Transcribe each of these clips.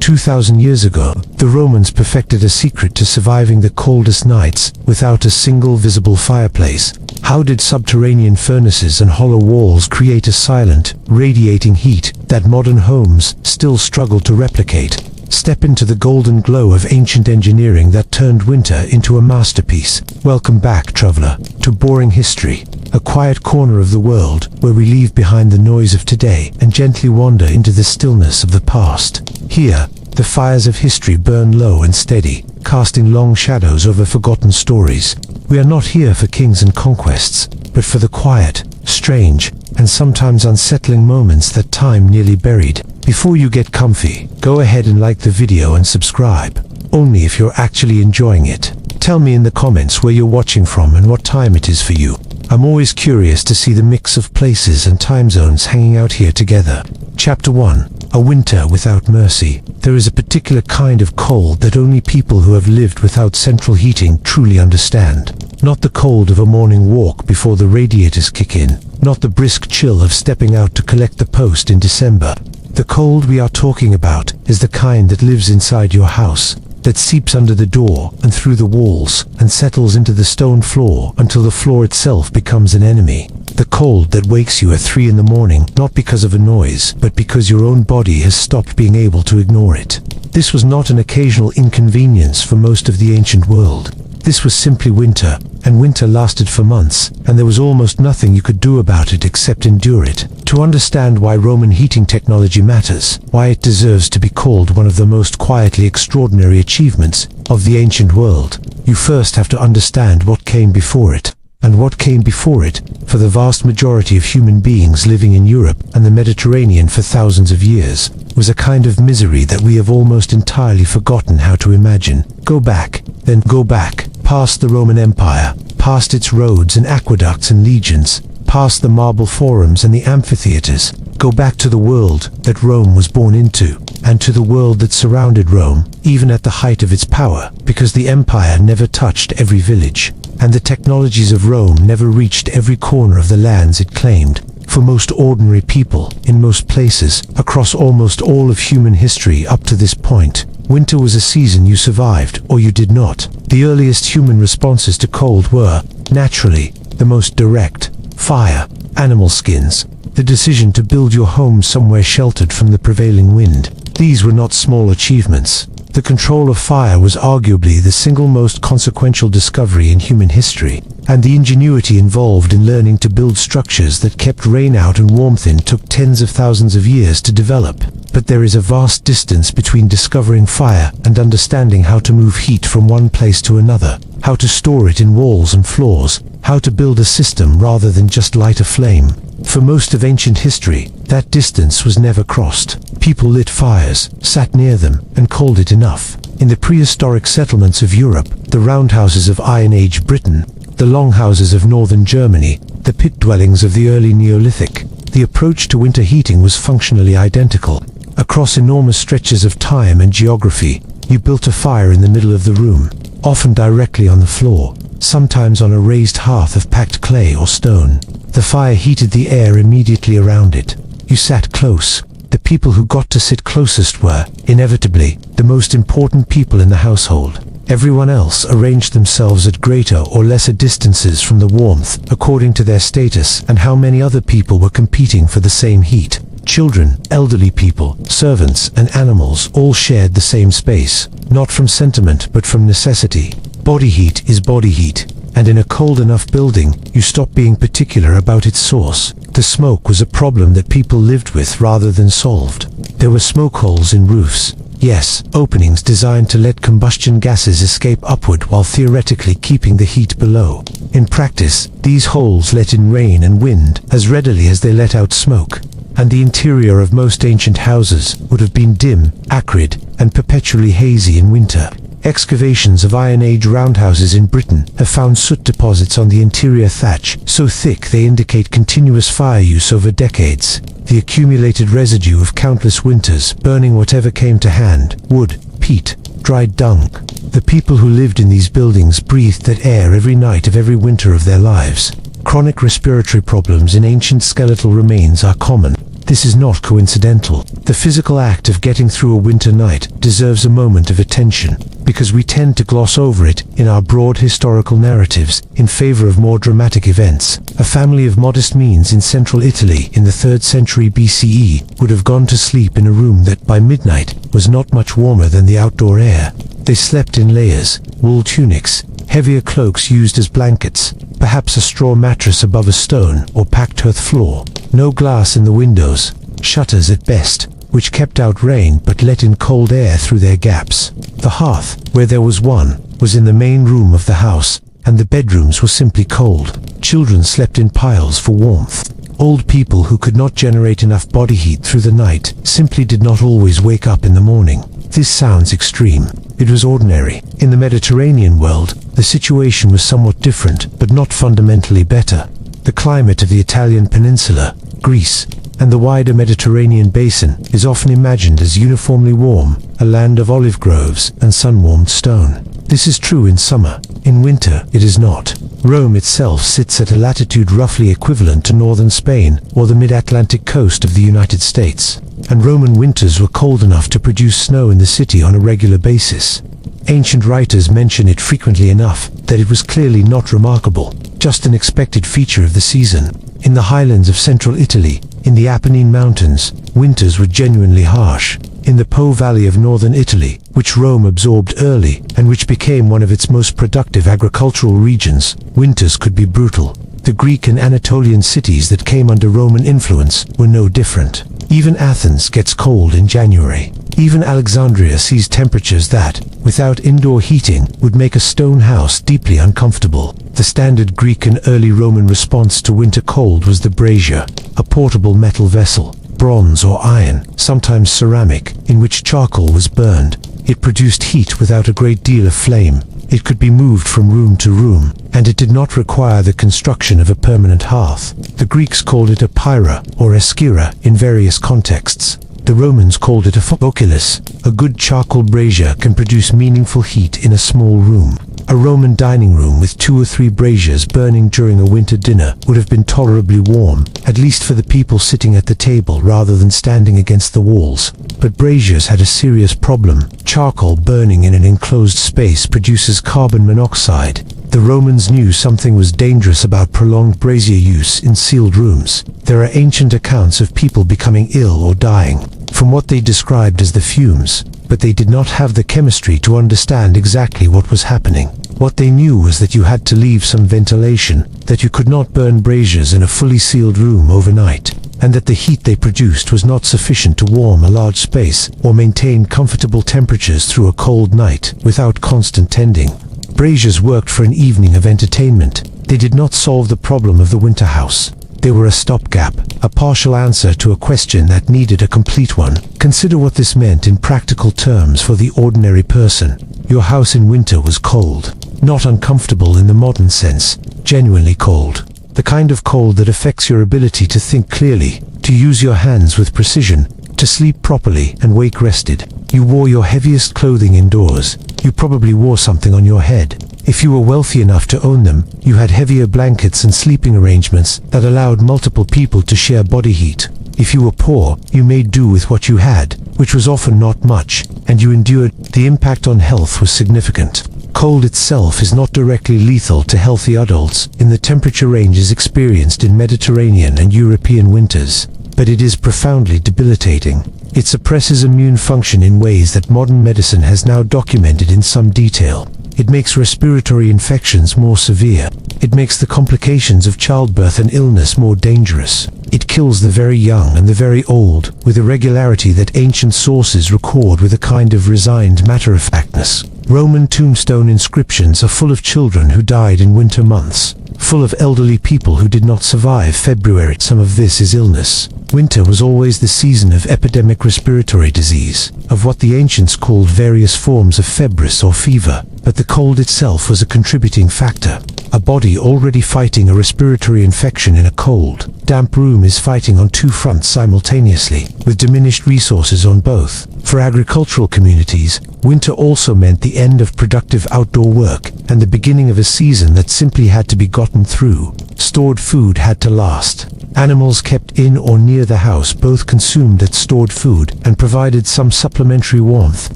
2,000 years ago, the Romans perfected a secret to surviving the coldest nights without a single visible fireplace. How did subterranean furnaces and hollow walls create a silent, radiating heat that modern homes still struggle to replicate? Step into the golden glow of ancient engineering that turned winter into a masterpiece. Welcome back, traveler, to Boring History, a quiet corner of the world where we leave behind the noise of today and gently wander into the stillness of the past. Here, the fires of history burn low and steady, casting long shadows over forgotten stories. We are not here for kings and conquests, but for the quiet, strange, and sometimes unsettling moments that time nearly buried. Before you get comfy, go ahead and like the video and subscribe, only if you're actually enjoying it. Tell me in the comments where you're watching from and what time it is for you. I'm always curious to see the mix of places and time zones hanging out here together. Chapter 1. A Winter Without Mercy. There is a particular kind of cold that only people who have lived without central heating truly understand. Not the cold of a morning walk before the radiators kick in. Not the brisk chill of stepping out to collect the post in December. The cold we are talking about is the kind that lives inside your house, that seeps under the door and through the walls and settles into the stone floor until the floor itself becomes an enemy. The cold that wakes you at 3 in the morning, not because of a noise, but because your own body has stopped being able to ignore it. This was not an occasional inconvenience for most of the ancient world. This was simply winter, and winter lasted for months, and there was almost nothing you could do about it except endure it. To understand why Roman heating technology matters, why it deserves to be called one of the most quietly extraordinary achievements of the ancient world, you first have to understand what came before it. And what came before it, for the vast majority of human beings living in Europe and the Mediterranean for thousands of years, was a kind of misery that we have almost entirely forgotten how to imagine. Go back, then go back, past the Roman Empire, past its roads and aqueducts and legions, past the marble forums and the amphitheaters. Go back to the world that Rome was born into, and to the world that surrounded Rome, even at the height of its power, because the empire never touched every village, and the technologies of Rome never reached every corner of the lands it claimed. For most ordinary people, in most places, across almost all of human history up to this point, winter was a season you survived or you did not. The earliest human responses to cold were, naturally, the most direct: fire, animal skins, the decision to build your home somewhere sheltered from the prevailing wind. These were not small achievements. The control of fire was arguably the single most consequential discovery in human history, and the ingenuity involved in learning to build structures that kept rain out and warmth in took tens of thousands of years to develop. But there is a vast distance between discovering fire and understanding how to move heat from one place to another, how to store it in walls and floors, how to build a system rather than just light a flame. For most of ancient history, that distance was never crossed. People lit fires, sat near them, and called it enough. In the prehistoric settlements of Europe, the roundhouses of Iron Age Britain, the longhouses of northern Germany, the pit dwellings of the early Neolithic, the approach to winter heating was functionally identical. Across enormous stretches of time and geography, you built a fire in the middle of the room, often directly on the floor, sometimes on a raised hearth of packed clay or stone. The fire heated the air immediately around it. You sat close. The people who got to sit closest were, inevitably, the most important people in the household. Everyone else arranged themselves at greater or lesser distances from the warmth, according to their status and how many other people were competing for the same heat. Children, elderly people, servants, and animals all shared the same space, not from sentiment but from necessity. Body heat is body heat, and in a cold enough building, you stop being particular about its source. The smoke was a problem that people lived with rather than solved. There were smoke holes in roofs. Yes, openings designed to let combustion gases escape upward while theoretically keeping the heat below. In practice, these holes let in rain and wind as readily as they let out smoke, and the interior of most ancient houses would have been dim, acrid, and perpetually hazy in winter. Excavations of Iron Age roundhouses in Britain have found soot deposits on the interior thatch, so thick they indicate continuous fire use over decades. The accumulated residue of countless winters burning whatever came to hand: wood, peat, dried dung. The people who lived in these buildings breathed that air every night of every winter of their lives. Chronic respiratory problems in ancient skeletal remains are common. This is not coincidental. The physical act of getting through a winter night deserves a moment of attention, because we tend to gloss over it in our broad historical narratives in favor of more dramatic events. A family of modest means in central Italy in the 3rd century BCE would have gone to sleep in a room that by midnight was not much warmer than the outdoor air. They slept in layers, wool tunics, heavier cloaks used as blankets, perhaps a straw mattress above a stone or packed earth floor. No glass in the windows, shutters at best, which kept out rain but let in cold air through their gaps. The hearth, where there was one, was in the main room of the house, and the bedrooms were simply cold. Children slept in piles for warmth. Old people who could not generate enough body heat through the night simply did not always wake up in the morning. This sounds extreme. It was ordinary. In the Mediterranean world, the situation was somewhat different, but not fundamentally better. The climate of the Italian peninsula, Greece, and the wider Mediterranean basin is often imagined as uniformly warm, a land of olive groves and sun-warmed stone. This is true in summer. In winter, it is not. Rome itself sits at a latitude roughly equivalent to northern Spain or the mid-Atlantic coast of the United States, and Roman winters were cold enough to produce snow in the city on a regular basis. Ancient writers mention it frequently enough that it was clearly not remarkable, just an expected feature of the season. In the highlands of central Italy, in the Apennine Mountains, winters were genuinely harsh. In the Po Valley of northern Italy, which Rome absorbed early and which became one of its most productive agricultural regions, winters could be brutal. The Greek and Anatolian cities that came under Roman influence were no different. Even Athens gets cold in January. Even Alexandria sees temperatures that, without indoor heating, would make a stone house deeply uncomfortable. The standard Greek and early Roman response to winter cold was the brazier, a portable metal vessel, bronze or iron, sometimes ceramic, in which charcoal was burned. It produced heat without a great deal of flame. It could be moved from room to room, and it did not require the construction of a permanent hearth. The Greeks called it a pyra or eskyra in various contexts. The Romans called it a hypocaust. A good charcoal brazier can produce meaningful heat in a small room. A Roman dining room with 2 or 3 braziers burning during a winter dinner would have been tolerably warm, at least for the people sitting at the table rather than standing against the walls. But braziers had a serious problem. Charcoal burning in an enclosed space produces carbon monoxide. The Romans knew something was dangerous about prolonged brazier use in sealed rooms. There are ancient accounts of people becoming ill or dying from what they described as the fumes, but they did not have the chemistry to understand exactly what was happening. What they knew was that you had to leave some ventilation, that you could not burn braziers in a fully sealed room overnight, and that the heat they produced was not sufficient to warm a large space or maintain comfortable temperatures through a cold night without constant tending. Braziers worked for an evening of entertainment. They did not solve the problem of the winter house. They were a stopgap, a partial answer to a question that needed a complete one. Consider what this meant in practical terms for the ordinary person. Your house in winter was cold. Not uncomfortable in the modern sense, genuinely cold. The kind of cold that affects your ability to think clearly, to use your hands with precision, to sleep properly and wake rested. You wore your heaviest clothing indoors. You probably wore something on your head. If you were wealthy enough to own them, you had heavier blankets and sleeping arrangements that allowed multiple people to share body heat. If you were poor, you made do with what you had, which was often not much, and you endured. The impact on health was significant. Cold itself is not directly lethal to healthy adults in the temperature ranges experienced in Mediterranean and European winters, but it is profoundly debilitating. It suppresses immune function in ways that modern medicine has now documented in some detail. It makes respiratory infections more severe. It makes the complications of childbirth and illness more dangerous. It kills the very young and the very old with a regularity that ancient sources record with a kind of resigned matter-of-factness. Roman tombstone inscriptions are full of children who died in winter months, full of elderly people who did not survive February. Some of this is illness. Winter was always the season of epidemic respiratory disease, of what the ancients called various forms of febris or fever, but the cold itself was a contributing factor. A body already fighting a respiratory infection in a cold, damp room is fighting on two fronts simultaneously, with diminished resources on both. For agricultural communities, winter also meant the end of productive outdoor work and the beginning of a season that simply had to be gotten through. Stored food had to last. Animals kept in or near the house both consumed that stored food and provided some supplementary warmth.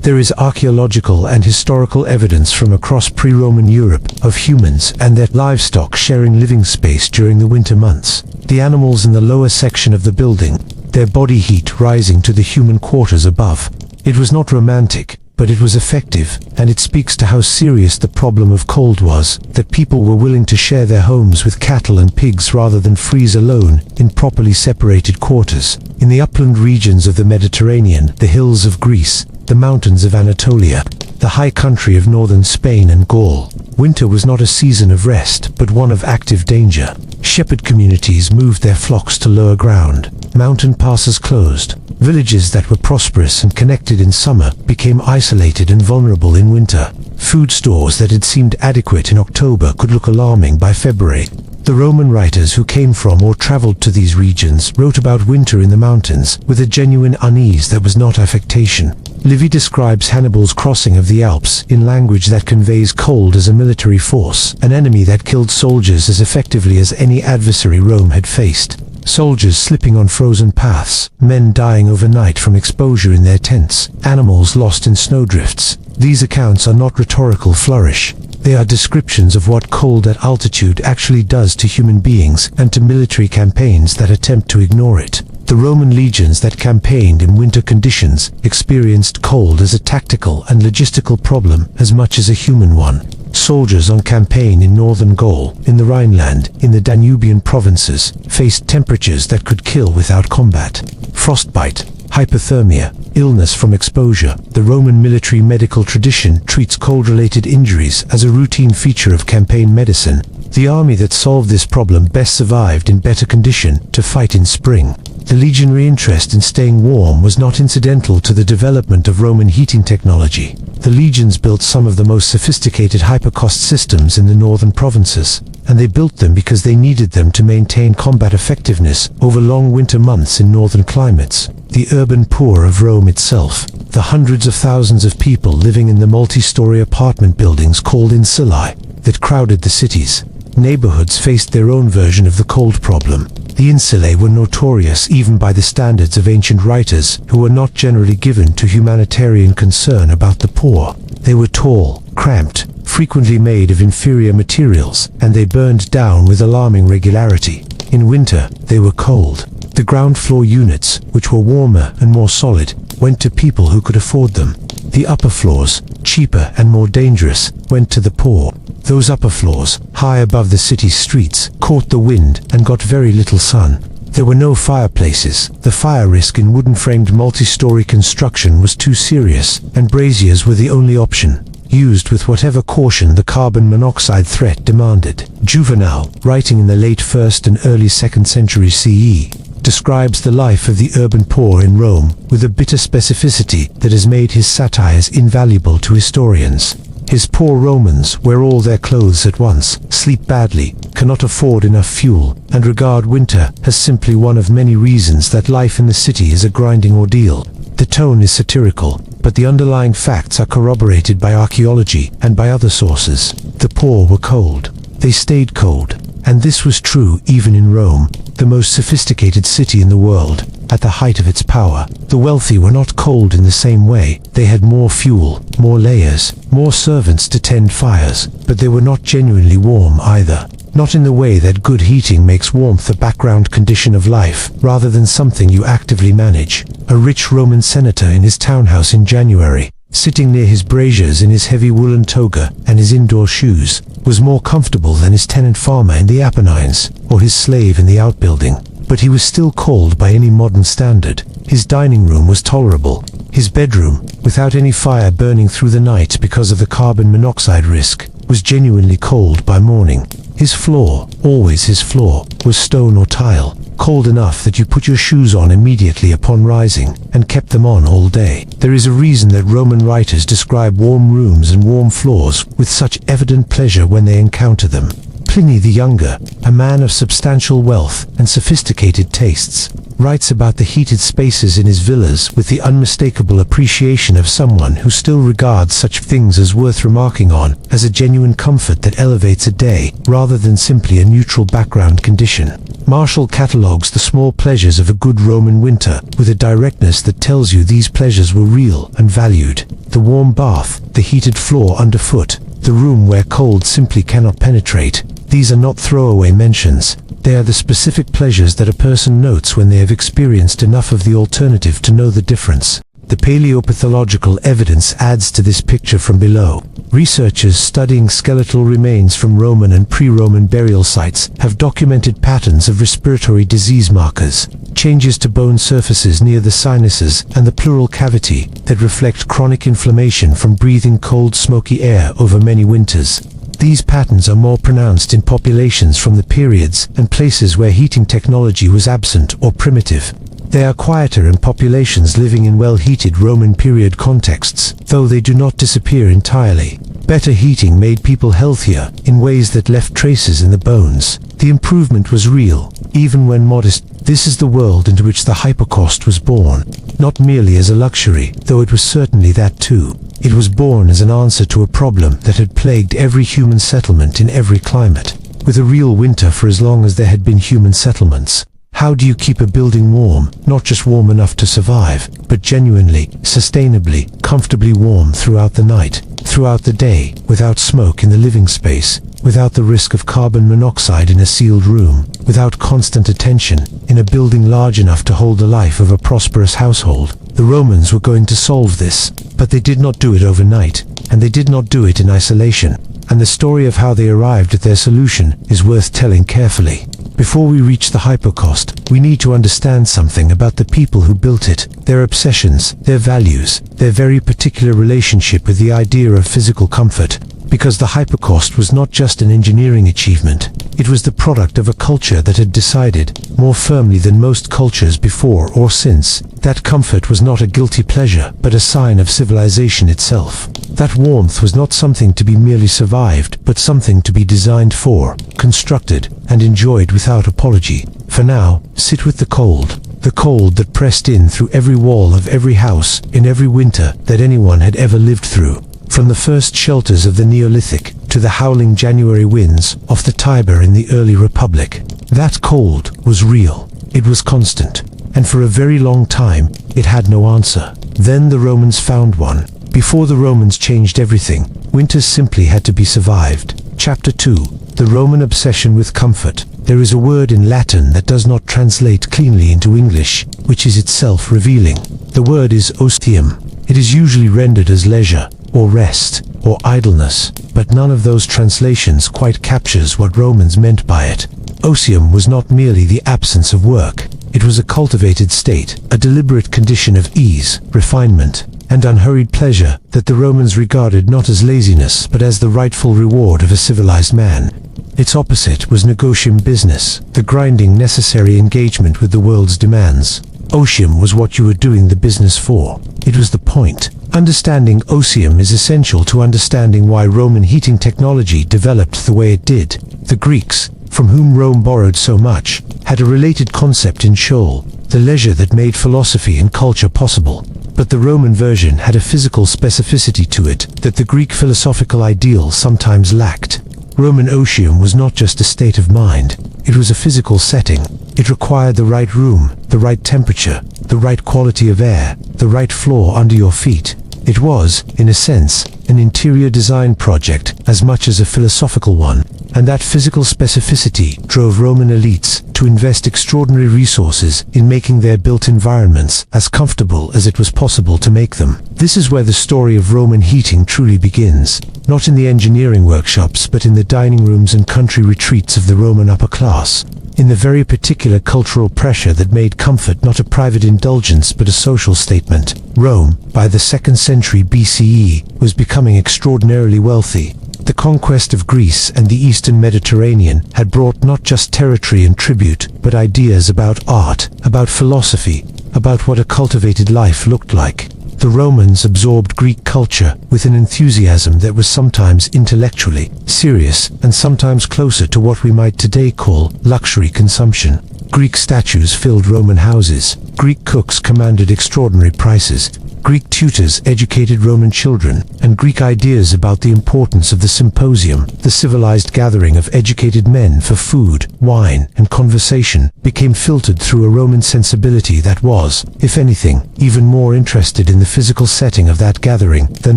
There is archaeological and historical evidence from across pre-Roman Europe of humans and their livestock sharing living space during the winter months. The animals in the lower section of the building, their body heat rising to the human quarters above. It was not romantic, but it was effective, and it speaks to how serious the problem of cold was, that people were willing to share their homes with cattle and pigs rather than freeze alone in properly separated quarters. In the upland regions of the Mediterranean, the hills of Greece, the mountains of Anatolia, the high country of northern Spain and Gaul, winter was not a season of rest, but one of active danger. Shepherd communities moved their flocks to lower ground. Mountain passes closed. Villages that were prosperous and connected in summer became isolated and vulnerable in winter. Food stores that had seemed adequate in October could look alarming by February. The Roman writers who came from or traveled to these regions wrote about winter in the mountains with a genuine unease that was not affectation. Livy describes Hannibal's crossing of the Alps in language that conveys cold as a military force, an enemy that killed soldiers as effectively as any adversary Rome had faced. Soldiers slipping on frozen paths, men dying overnight from exposure in their tents, animals lost in snowdrifts. These accounts are not rhetorical flourish. They are descriptions of what cold at altitude actually does to human beings and to military campaigns that attempt to ignore it. The Roman legions that campaigned in winter conditions experienced cold as a tactical and logistical problem as much as a human one. Soldiers on campaign in northern Gaul, in the Rhineland, in the Danubian provinces, faced temperatures that could kill without combat. Frostbite, hypothermia, illness from exposure. The Roman military medical tradition treats cold-related injuries as a routine feature of campaign medicine. The army that solved this problem best survived in better condition to fight in spring. The legionary interest in staying warm was not incidental to the development of Roman heating technology. The legions built some of the most sophisticated hypocaust systems in the northern provinces, and they built them because they needed them to maintain combat effectiveness over long winter months in northern climates. The urban poor of Rome itself, the hundreds of thousands of people living in the multi-story apartment buildings called insullae that crowded the cities. Neighborhoods faced their own version of the cold problem. The insulae were notorious even by the standards of ancient writers who were not generally given to humanitarian concern about the poor. They were tall, cramped, frequently made of inferior materials, and they burned down with alarming regularity. In winter, they were cold. The ground floor units, which were warmer and more solid, went to people who could afford them. The upper floors, cheaper and more dangerous, went to the poor. Those upper floors, high above the city's streets, caught the wind and got very little sun. There were no fireplaces. The fire risk in wooden-framed multi-story construction was too serious, and braziers were the only option, used with whatever caution the carbon monoxide threat demanded. Juvenal, writing in the late 1st and early 2nd century CE, describes the life of the urban poor in Rome with a bitter specificity that has made his satires invaluable to historians. His poor Romans wear all their clothes at once, sleep badly, cannot afford enough fuel, and regard winter as simply one of many reasons that life in the city is a grinding ordeal. The tone is satirical, but the underlying facts are corroborated by archaeology and by other sources. The poor were cold. They stayed cold. And this was true even in Rome, the most sophisticated city in the world. At the height of its power, the wealthy were not cold in the same way. They had more fuel, more layers, more servants to tend fires, but they were not genuinely warm either. Not in the way that good heating makes warmth a background condition of life, rather than something you actively manage. A rich Roman senator in his townhouse in January, sitting near his braziers in his heavy woolen toga and his indoor shoes, was more comfortable than his tenant farmer in the Apennines, or his slave in the outbuilding. But he was still cold by any modern standard. His dining room was tolerable. His bedroom, without any fire burning through the night because of the carbon monoxide risk, was genuinely cold by morning. His floor, always his floor, was stone or tile, cold enough that you put your shoes on immediately upon rising, and kept them on all day. There is a reason that Roman writers describe warm rooms and warm floors with such evident pleasure when they encounter them. Pliny the Younger, a man of substantial wealth and sophisticated tastes, writes about the heated spaces in his villas with the unmistakable appreciation of someone who still regards such things as worth remarking on, as a genuine comfort that elevates a day, rather than simply a neutral background condition. Martial catalogues the small pleasures of a good Roman winter with a directness that tells you these pleasures were real and valued. The warm bath, the heated floor underfoot, the room where cold simply cannot penetrate. These are not throwaway mentions. They are the specific pleasures that a person notes when they have experienced enough of the alternative to know the difference. The paleopathological evidence adds to this picture from below. Researchers studying skeletal remains from Roman and pre-Roman burial sites have documented patterns of respiratory disease markers, changes to bone surfaces near the sinuses and the pleural cavity that reflect chronic inflammation from breathing cold, smoky air over many winters. These patterns are more pronounced in populations from the periods and places where heating technology was absent or primitive. They are quieter in populations living in well-heated Roman period contexts, though they do not disappear entirely. Better heating made people healthier in ways that left traces in the bones. The improvement was real, even when modest. This is the world into which the hypocaust was born, not merely as a luxury, though it was certainly that too. It was born as an answer to a problem that had plagued every human settlement in every climate, with a real winter for as long as there had been human settlements. How do you keep a building warm, not just warm enough to survive, but genuinely, sustainably, comfortably warm throughout the night, throughout the day, without smoke in the living space, without the risk of carbon monoxide in a sealed room, without constant attention, in a building large enough to hold the life of a prosperous household? The Romans were going to solve this, but they did not do it overnight, and they did not do it in isolation, and the story of how they arrived at their solution is worth telling carefully. Before we reach the hypocaust, we need to understand something about the people who built it, their obsessions, their values, their very particular relationship with the idea of physical comfort. Because the hypocaust was not just an engineering achievement, it was the product of a culture that had decided, more firmly than most cultures before or since, that comfort was not a guilty pleasure, but a sign of civilization itself. That warmth was not something to be merely survived, but something to be designed for, constructed, and enjoyed without apology. For now, sit with the cold that pressed in through every wall of every house, in every winter that anyone had ever lived through. From the first shelters of the Neolithic to the howling January winds off the Tiber in the early Republic. That cold was real. It was constant. And for a very long time, it had no answer. Then the Romans found one. Before the Romans changed everything, winters simply had to be survived. Chapter 2. The Roman obsession with comfort. There is a word in Latin that does not translate cleanly into English, which is itself revealing. The word is ostium. It is usually rendered as leisure, or rest, or idleness, but none of those translations quite captures what Romans meant by it. Osium was not merely the absence of work. It was a cultivated state, a deliberate condition of ease, refinement, and unhurried pleasure that the Romans regarded not as laziness but as the rightful reward of a civilized man. Its opposite was negotium, business, the grinding necessary engagement with the world's demands. Otium was what you were doing the business for. It was the point. Understanding osium is essential to understanding why Roman heating technology developed the way it did. The Greeks, from whom Rome borrowed so much, had a related concept in shoal, the leisure that made philosophy and culture possible. But the Roman version had a physical specificity to it that the Greek philosophical ideal sometimes lacked. Roman otium was not just a state of mind, it was a physical setting. It required the right room, the right temperature, the right quality of air, the right floor under your feet. It was, in a sense, an interior design project as much as a philosophical one, and that physical specificity drove Roman elites to invest extraordinary resources in making their built environments as comfortable as it was possible to make them. This is where the story of Roman heating truly begins, not in the engineering workshops but in the dining rooms and country retreats of the Roman upper class. In the very particular cultural pressure that made comfort not a private indulgence but a social statement. Rome, by the 2nd century BCE, was becoming extraordinarily wealthy. The conquest of Greece and the Eastern Mediterranean had brought not just territory and tribute, but ideas about art, about philosophy, about what a cultivated life looked like. The Romans absorbed Greek culture with an enthusiasm that was sometimes intellectually serious and sometimes closer to what we might today call luxury consumption. Greek statues filled Roman houses. Greek cooks commanded extraordinary prices. Greek tutors educated Roman children, and Greek ideas about the importance of the symposium, the civilized gathering of educated men for food, wine, and conversation, became filtered through a Roman sensibility that was, if anything, even more interested in the physical setting of that gathering than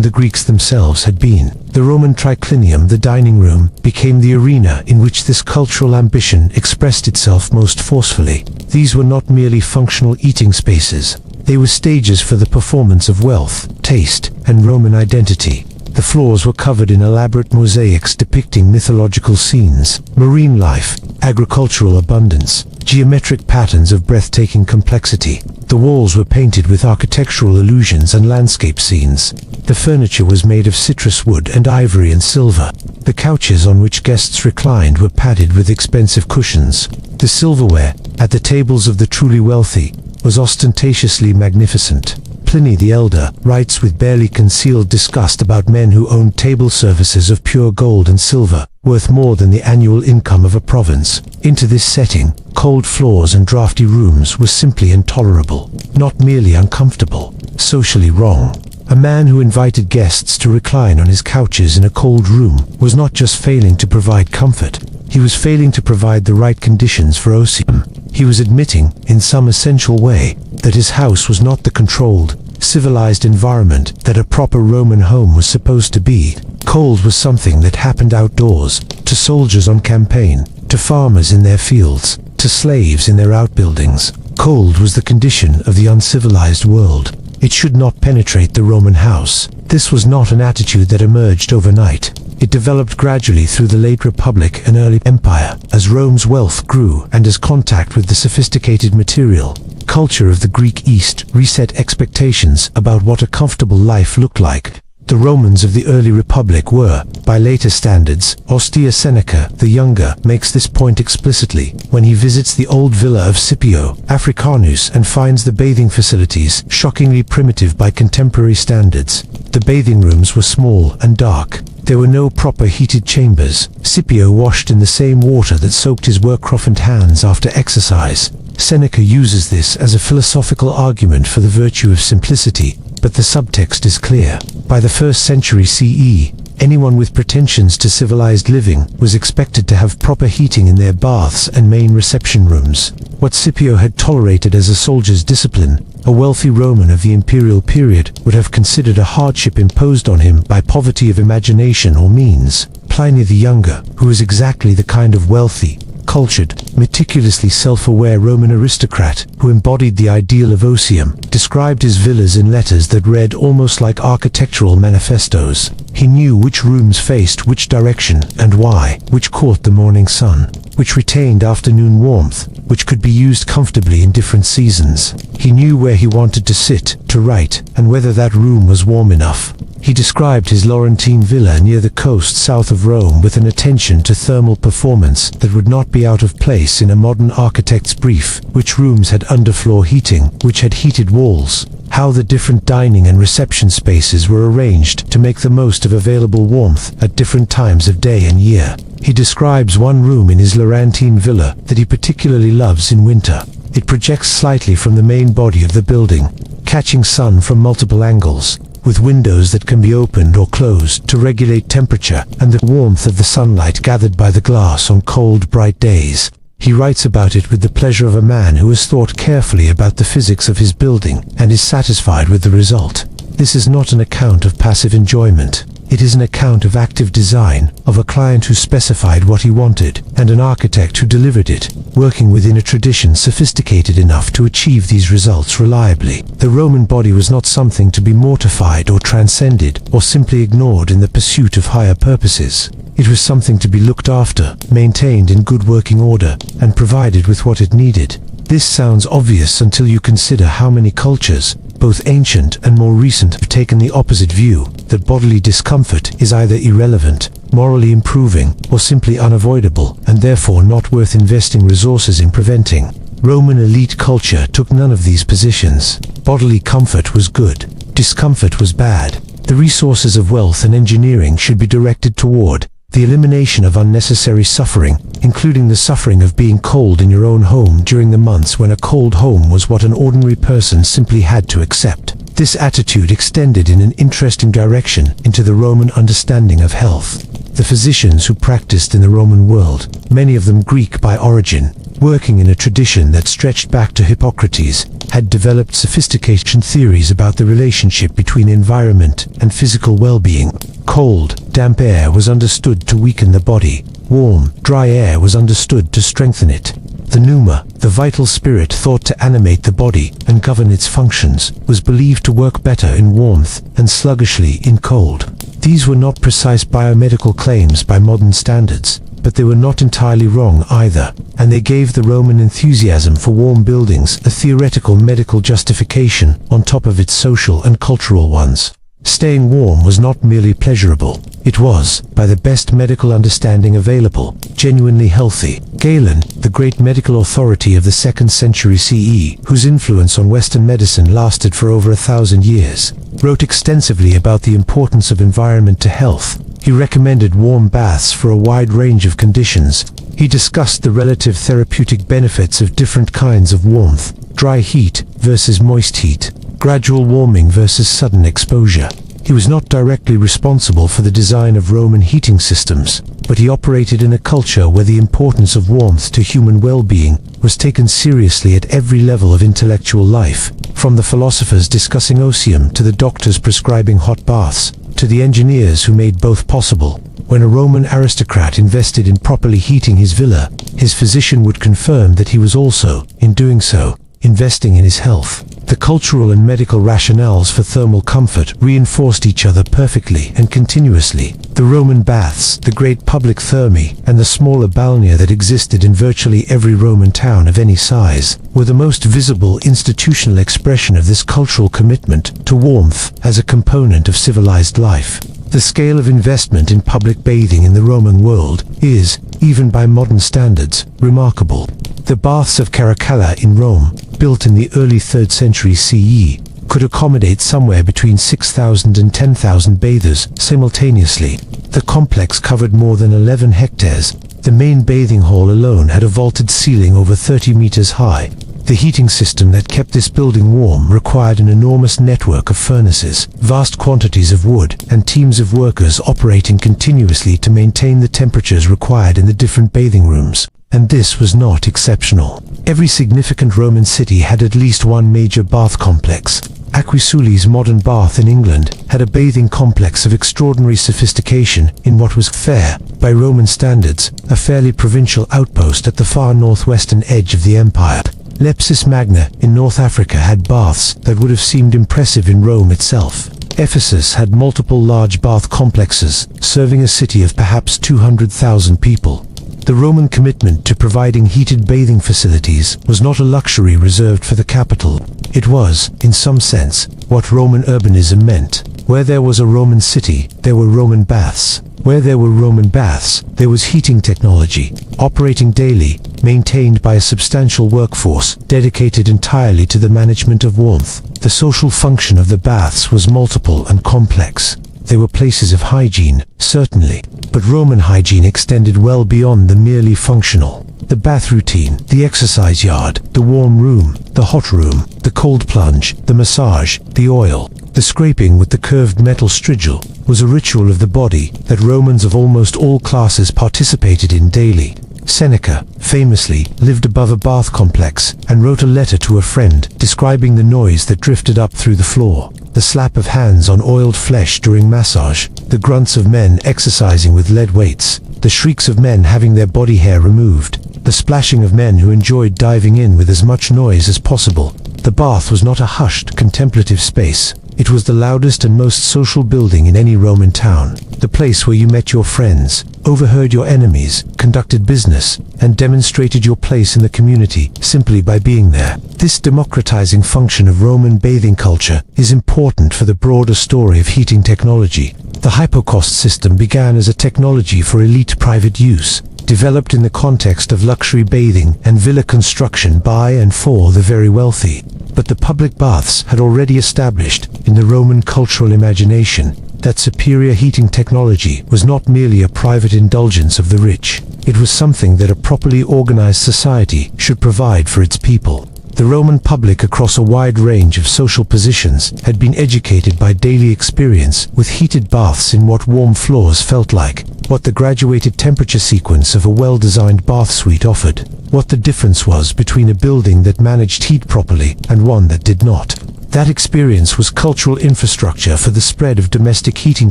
the Greeks themselves had been. The Roman triclinium, the dining room, became the arena in which this cultural ambition expressed itself most forcefully. These were not merely functional eating spaces. They were stages for the performance of wealth, taste, and Roman identity. The floors were covered in elaborate mosaics depicting mythological scenes, marine life, agricultural abundance, geometric patterns of breathtaking complexity. The walls were painted with architectural illusions and landscape scenes. The furniture was made of citrus wood and ivory and silver. The couches on which guests reclined were padded with expensive cushions. The silverware, at the tables of the truly wealthy, was ostentatiously magnificent. Pliny the Elder writes with barely concealed disgust about men who owned table services of pure gold and silver, worth more than the annual income of a province. Into this setting, cold floors and drafty rooms were simply intolerable, not merely uncomfortable, socially wrong. A man who invited guests to recline on his couches in a cold room was not just failing to provide comfort, he was failing to provide the right conditions for otium. He was admitting, in some essential way, that his house was not the controlled, civilized environment that a proper Roman home was supposed to be. Cold was something that happened outdoors, to soldiers on campaign, to farmers in their fields, to slaves in their outbuildings. Cold was the condition of the uncivilized world. It should not penetrate the Roman house. This was not an attitude that emerged overnight. It developed gradually through the late Republic and early Empire, as Rome's wealth grew and as contact with the sophisticated material culture of the Greek East reset expectations about what a comfortable life looked like. The Romans of the early Republic were, by later standards, austere. Seneca the Younger makes this point explicitly when he visits the old villa of Scipio Africanus and finds the bathing facilities shockingly primitive by contemporary standards. The bathing rooms were small and dark. There were no proper heated chambers. Scipio washed in the same water that soaked his work-roughened hands after exercise. Seneca uses this as a philosophical argument for the virtue of simplicity, but the subtext is clear. By the 1st century CE, anyone with pretensions to civilized living was expected to have proper heating in their baths and main reception rooms. What Scipio had tolerated as a soldier's discipline, a wealthy Roman of the imperial period would have considered a hardship imposed on him by poverty of imagination or means. Pliny the Younger, who was exactly the kind of wealthy, cultured, meticulously self-aware Roman aristocrat who embodied the ideal of otium, described his villas in letters that read almost like architectural manifestos. He knew which rooms faced which direction and why, which caught the morning sun, which retained afternoon warmth, which could be used comfortably in different seasons. He knew where he wanted to sit, to write, and whether that room was warm enough. He described his Laurentine villa near the coast south of Rome with an attention to thermal performance that would not be out of place in a modern architect's brief, which rooms had underfloor heating, which had heated walls, how the different dining and reception spaces were arranged to make the most of available warmth at different times of day and year. He describes one room in his Laurentine villa that he particularly loves in winter. It projects slightly from the main body of the building, catching sun from multiple angles, with windows that can be opened or closed to regulate temperature and the warmth of the sunlight gathered by the glass on cold, bright days. He writes about it with the pleasure of a man who has thought carefully about the physics of his building and is satisfied with the result. This is not an account of passive enjoyment. It is an account of active design, of a client who specified what he wanted, and an architect who delivered it, working within a tradition sophisticated enough to achieve these results reliably. The Roman body was not something to be mortified or transcended, or simply ignored in the pursuit of higher purposes. It was something to be looked after, maintained in good working order, and provided with what it needed. This sounds obvious until you consider how many cultures, Both ancient and more recent have taken the opposite view, that bodily discomfort is either irrelevant, morally improving, or simply unavoidable, and therefore not worth investing resources in preventing. Roman elite culture took none of these positions. Bodily comfort was good, discomfort was bad. The resources of wealth and engineering should be directed toward the elimination of unnecessary suffering, including the suffering of being cold in your own home during the months when a cold home was what an ordinary person simply had to accept. This attitude extended in an interesting direction into the Roman understanding of health. The physicians who practiced in the Roman world, many of them Greek by origin, working in a tradition that stretched back to Hippocrates, had developed sophistication theories about the relationship between environment and physical well-being. Cold, damp air was understood to weaken the body. Warm, dry air was understood to strengthen it. The pneuma, the vital spirit thought to animate the body and govern its functions, was believed to work better in warmth and sluggishly in cold. These were not precise biomedical claims by modern standards, but they were not entirely wrong either, and they gave the Roman enthusiasm for warm buildings a theoretical medical justification on top of its social and cultural ones. Staying warm was not merely pleasurable, it was, by the best medical understanding available, genuinely healthy. Galen, the great medical authority of the 2nd century CE, whose influence on Western medicine lasted for over 1,000 years, wrote extensively about the importance of environment to health. He recommended warm baths for a wide range of conditions. He discussed the relative therapeutic benefits of different kinds of warmth, dry heat versus moist heat, gradual warming versus sudden exposure. He was not directly responsible for the design of Roman heating systems, but he operated in a culture where the importance of warmth to human well-being was taken seriously at every level of intellectual life, from the philosophers discussing osium to the doctors prescribing hot baths, to the engineers who made both possible. When a Roman aristocrat invested in properly heating his villa, his physician would confirm that he was also, in doing so, investing in his health. The cultural and medical rationales for thermal comfort reinforced each other perfectly and continuously. The Roman baths, the great public thermae, and the smaller balnea that existed in virtually every Roman town of any size, were the most visible institutional expression of this cultural commitment to warmth as a component of civilized life. The scale of investment in public bathing in the Roman world is, even by modern standards, remarkable. The baths of Caracalla in Rome, built in the early 3rd century CE, could accommodate somewhere between 6,000 and 10,000 bathers simultaneously. The complex covered more than 11 hectares. The main bathing hall alone had a vaulted ceiling over 30 meters high. The heating system that kept this building warm required an enormous network of furnaces, vast quantities of wood, and teams of workers operating continuously to maintain the temperatures required in the different bathing rooms. And this was not exceptional. Every significant Roman city had at least one major bath complex. Aquisuli's modern bath in England had a bathing complex of extraordinary sophistication in what was fair, by Roman standards, a fairly provincial outpost at the far northwestern edge of the empire. Lepsis Magna in North Africa had baths that would have seemed impressive in Rome itself. Ephesus had multiple large bath complexes, serving a city of perhaps 200,000 people. The Roman commitment to providing heated bathing facilities was not a luxury reserved for the capital. It was, in some sense, what Roman urbanism meant. Where there was a Roman city, there were Roman baths. Where there were Roman baths, there was heating technology, operating daily, maintained by a substantial workforce dedicated entirely to the management of warmth. The social function of the baths was multiple and complex. They were places of hygiene, certainly, but Roman hygiene extended well beyond the merely functional. The bath routine, the exercise yard, the warm room, the hot room, the cold plunge, the massage, the oil, the scraping with the curved metal strigil, was a ritual of the body that Romans of almost all classes participated in daily. Seneca, famously, lived above a bath complex and wrote a letter to a friend describing the noise that drifted up through the floor, the slap of hands on oiled flesh during massage, the grunts of men exercising with lead weights, the shrieks of men having their body hair removed, the splashing of men who enjoyed diving in with as much noise as possible. The bath was not a hushed, contemplative space. It was the loudest and most social building in any Roman town, the place where you met your friends, overheard your enemies, conducted business, and demonstrated your place in the community simply by being there. This democratizing function of Roman bathing culture is important for the broader story of heating technology. The hypocaust system began as a technology for elite private use, developed in the context of luxury bathing and villa construction by and for the very wealthy. But the public baths had already established, in the Roman cultural imagination, that superior heating technology was not merely a private indulgence of the rich. It was something that a properly organized society should provide for its people. The Roman public across a wide range of social positions had been educated by daily experience with heated baths in what warm floors felt like, what the graduated temperature sequence of a well-designed bath suite offered, what the difference was between a building that managed heat properly and one that did not. That experience was cultural infrastructure for the spread of domestic heating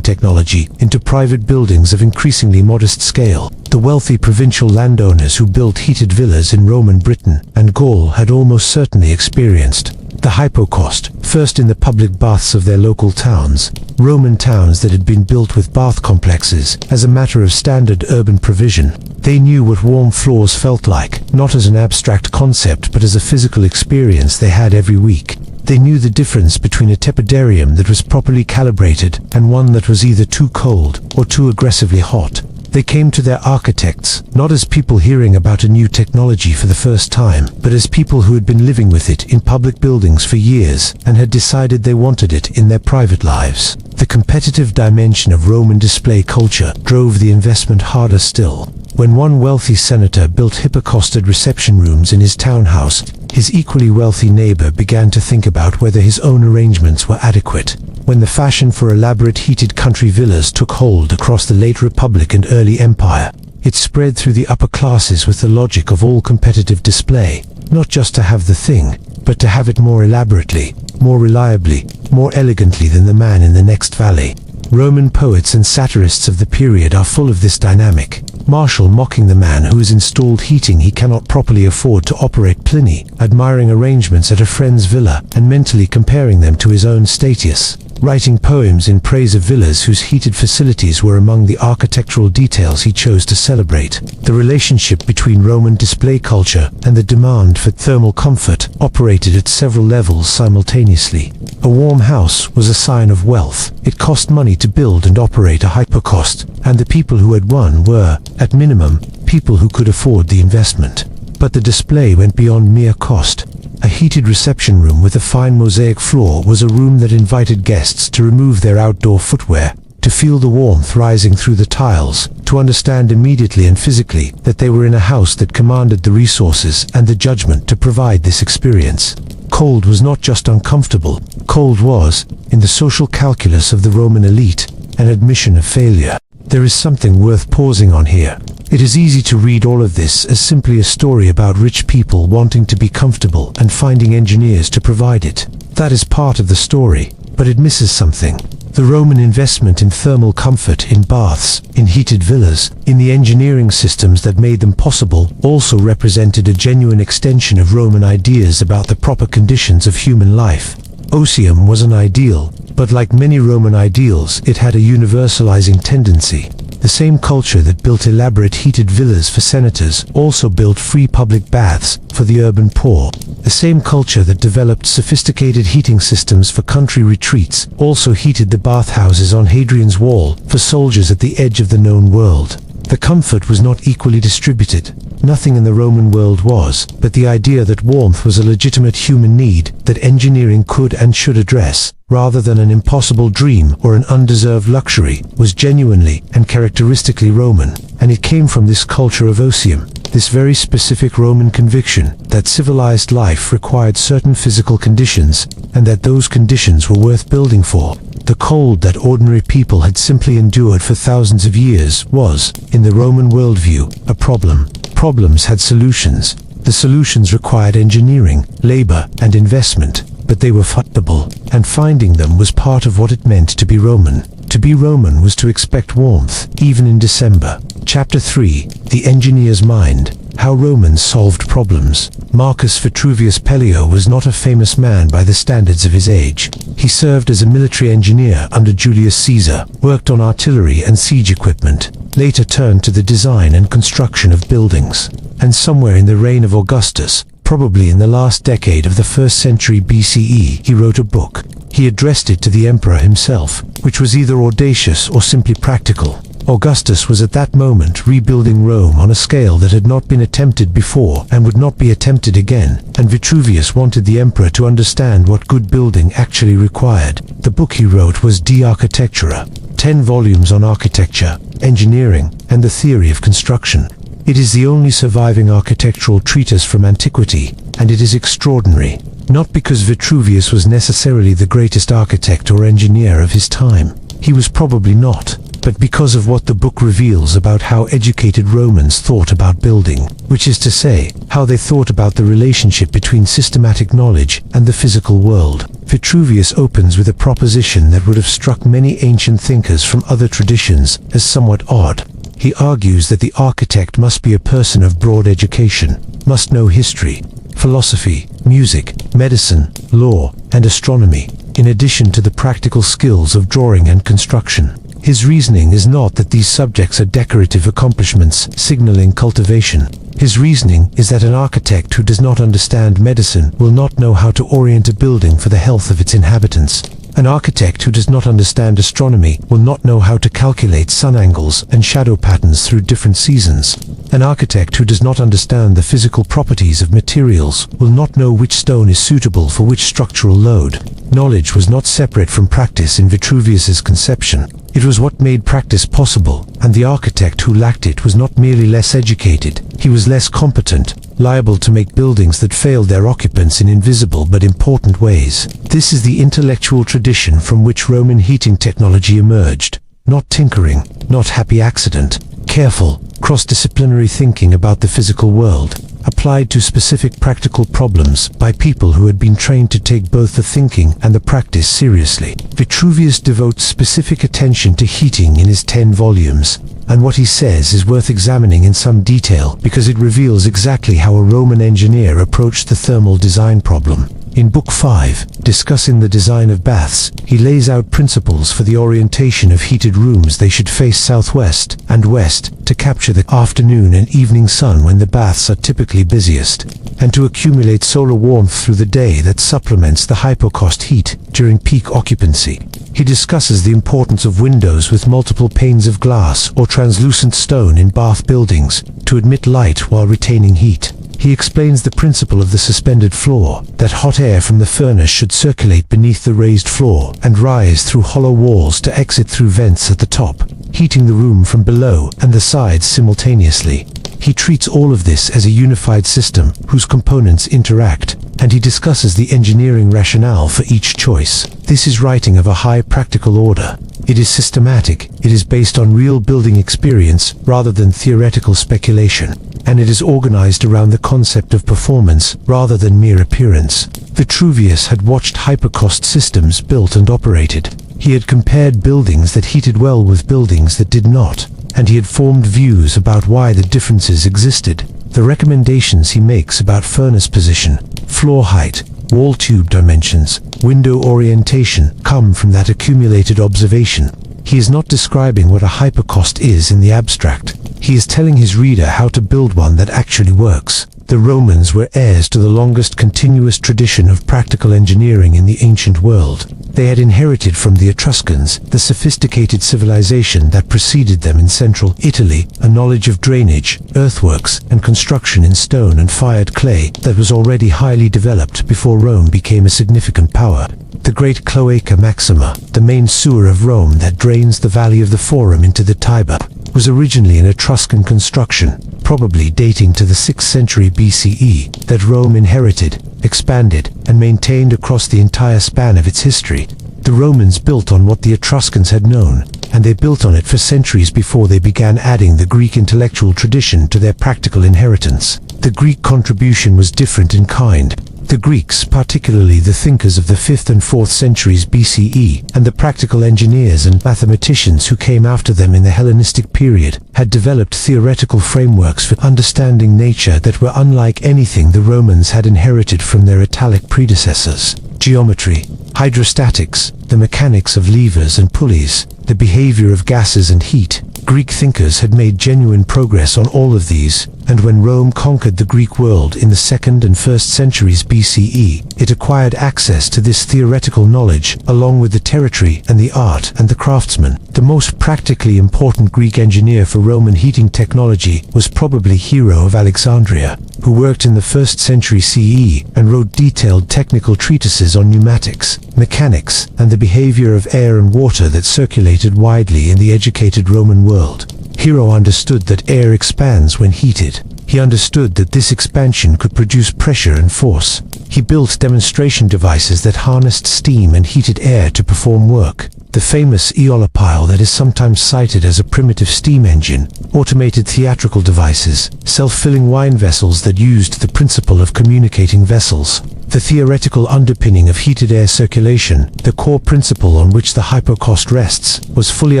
technology into private buildings of increasingly modest scale. The wealthy provincial landowners who built heated villas in Roman Britain and Gaul had almost certainly experienced the hypocaust, first in the public baths of their local towns, Roman towns that had been built with bath complexes as a matter of standard urban provision. They knew what warm floors felt like, not as an abstract concept but as a physical experience they had every week. They knew the difference between a tepidarium that was properly calibrated and one that was either too cold or too aggressively hot. They came to their architects, not as people hearing about a new technology for the first time, but as people who had been living with it in public buildings for years and had decided they wanted it in their private lives. The competitive dimension of Roman display culture drove the investment harder still. When one wealthy senator built hypocausted reception rooms in his townhouse, his equally wealthy neighbor began to think about whether his own arrangements were adequate. When the fashion for elaborate heated country villas took hold across the late Republic and early Empire, it spread through the upper classes with the logic of all competitive display, not just to have the thing, but to have it more elaborately, more reliably, more elegantly than the man in the next valley. Roman poets and satirists of the period are full of this dynamic. Martial mocking the man who has installed heating he cannot properly afford to operate. Pliny admiring arrangements at a friend's villa and mentally comparing them to his own Statius, writing poems in praise of villas whose heated facilities were among the architectural details he chose to celebrate. The relationship between Roman display culture and the demand for thermal comfort operated at several levels simultaneously. A warm house was a sign of wealth. It cost money to build and operate a hypocaust, and the people who had one were, at minimum, people who could afford the investment. But the display went beyond mere cost. A heated reception room with a fine mosaic floor was a room that invited guests to remove their outdoor footwear, to feel the warmth rising through the tiles, to understand immediately and physically that they were in a house that commanded the resources and the judgment to provide this experience. Cold was not just uncomfortable. Cold was, in the social calculus of the Roman elite, an admission of failure. There is something worth pausing on here. It is easy to read all of this as simply a story about rich people wanting to be comfortable and finding engineers to provide it. That is part of the story, but it misses something. The Roman investment in thermal comfort, in baths, in heated villas, in the engineering systems that made them possible, also represented a genuine extension of Roman ideas about the proper conditions of human life. Osium was an ideal, but like many Roman ideals, it had a universalizing tendency. The same culture that built elaborate heated villas for senators also built free public baths for the urban poor. The same culture that developed sophisticated heating systems for country retreats also heated the bathhouses on Hadrian's Wall for soldiers at the edge of the known world. The comfort was not equally distributed. Nothing in the Roman world was, but the idea that warmth was a legitimate human need that engineering could and should address, rather than an impossible dream or an undeserved luxury, was genuinely and characteristically Roman, and it came from this culture of Osium, this very specific Roman conviction that civilized life required certain physical conditions, and that those conditions were worth building for. The cold that ordinary people had simply endured for thousands of years was, in the Roman worldview, a problem. Problems had solutions. The solutions required engineering, labor, and investment, but they were findable, and finding them was part of what it meant to be Roman. To be Roman was to expect warmth, even in December. Chapter 3. The Engineer's Mind. How Romans solved problems. Marcus Vitruvius Pelio was not a famous man by the standards of his age. He served as a military engineer under Julius Caesar, worked on artillery and siege equipment, later turned to the design and construction of buildings. And somewhere in the reign of Augustus, probably in the last decade of the 1st century BCE, he wrote a book. He addressed it to the emperor himself, which was either audacious or simply practical. Augustus was at that moment rebuilding Rome on a scale that had not been attempted before and would not be attempted again, and Vitruvius wanted the emperor to understand what good building actually required. The book he wrote was De Architectura, 10 volumes on architecture, engineering, and the theory of construction. It is the only surviving architectural treatise from antiquity, and it is extraordinary, not because Vitruvius was necessarily the greatest architect or engineer of his time. He was probably not, but because of what the book reveals about how educated Romans thought about building, which is to say, how they thought about the relationship between systematic knowledge and the physical world. Vitruvius opens with a proposition that would have struck many ancient thinkers from other traditions as somewhat odd. He argues that the architect must be a person of broad education, must know history, philosophy, music, medicine, law, and astronomy, in addition to the practical skills of drawing and construction. His reasoning is not that these subjects are decorative accomplishments signaling cultivation. His reasoning is that an architect who does not understand medicine will not know how to orient a building for the health of its inhabitants. An architect who does not understand astronomy will not know how to calculate sun angles and shadow patterns through different seasons. An architect who does not understand the physical properties of materials will not know which stone is suitable for which structural load. Knowledge was not separate from practice in Vitruvius's conception. It was what made practice possible, and the architect who lacked it was not merely less educated, he was less competent, liable to make buildings that failed their occupants in invisible but important ways. This is the intellectual tradition from which Roman heating technology emerged. Not tinkering, not happy accident, careful, cross-disciplinary thinking about the physical world, applied to specific practical problems by people who had been trained to take both the thinking and the practice seriously. Vitruvius devotes specific attention to heating in his 10 volumes, and what he says is worth examining in some detail because it reveals exactly how a Roman engineer approached the thermal design problem. In Book 5, discussing the design of baths, he lays out principles for the orientation of heated rooms. They should face southwest and west to capture the afternoon and evening sun when the baths are typically busiest, and to accumulate solar warmth through the day that supplements the hypocaust heat during peak occupancy. He discusses the importance of windows with multiple panes of glass or translucent stone in bath buildings to admit light while retaining heat. He explains the principle of the suspended floor, that hot air from the furnace should circulate beneath the raised floor and rise through hollow walls to exit through vents at the top, heating the room from below and the sides simultaneously. He treats all of this as a unified system whose components interact, and he discusses the engineering rationale for each choice. This is writing of a high practical order. It is systematic, it is based on real building experience rather than theoretical speculation, and it is organized around the concept of performance rather than mere appearance. Vitruvius had watched hypocaust systems built and operated. He had compared buildings that heated well with buildings that did not, and he had formed views about why the differences existed. The recommendations he makes about furnace position, floor height, wall tube dimensions, window orientation come from that accumulated observation. He is not describing what a hypocaust is in the abstract. He is telling his reader how to build one that actually works. The Romans were heirs to the longest continuous tradition of practical engineering in the ancient world. They had inherited from the Etruscans the sophisticated civilization that preceded them in central Italy, a knowledge of drainage, earthworks, and construction in stone and fired clay that was already highly developed before Rome became a significant power. The great Cloaca Maxima, the main sewer of Rome that drains the valley of the Forum into the Tiber, was originally an Etruscan construction, probably dating to the 6th century BCE, that Rome inherited, expanded, and maintained across the entire span of its history. The Romans built on what the Etruscans had known, and they built on it for centuries before they began adding the Greek intellectual tradition to their practical inheritance. The Greek contribution was different in kind. The Greeks, particularly the thinkers of the 5th and 4th centuries BCE, and the practical engineers and mathematicians who came after them in the Hellenistic period, had developed theoretical frameworks for understanding nature that were unlike anything the Romans had inherited from their Italic predecessors. Geometry, hydrostatics, the mechanics of levers and pulleys, the behavior of gases and heat. Greek thinkers had made genuine progress on all of these, and when Rome conquered the Greek world in the 2nd and 1st centuries BCE, it acquired access to this theoretical knowledge, along with the territory and the art and the craftsman. The most practically important Greek engineer for Roman heating technology was probably Hero of Alexandria, who worked in the 1st century CE and wrote detailed technical treatises on pneumatics, mechanics, and the behavior of air and water that circulated widely in the educated Roman world. Hero understood that air expands when heated. He understood that this expansion could produce pressure and force. He built demonstration devices that harnessed steam and heated air to perform work. The famous eolipile that is sometimes cited as a primitive steam engine, automated theatrical devices, self-filling wine vessels that used the principle of communicating vessels. The theoretical underpinning of heated air circulation, the core principle on which the hypocaust rests, was fully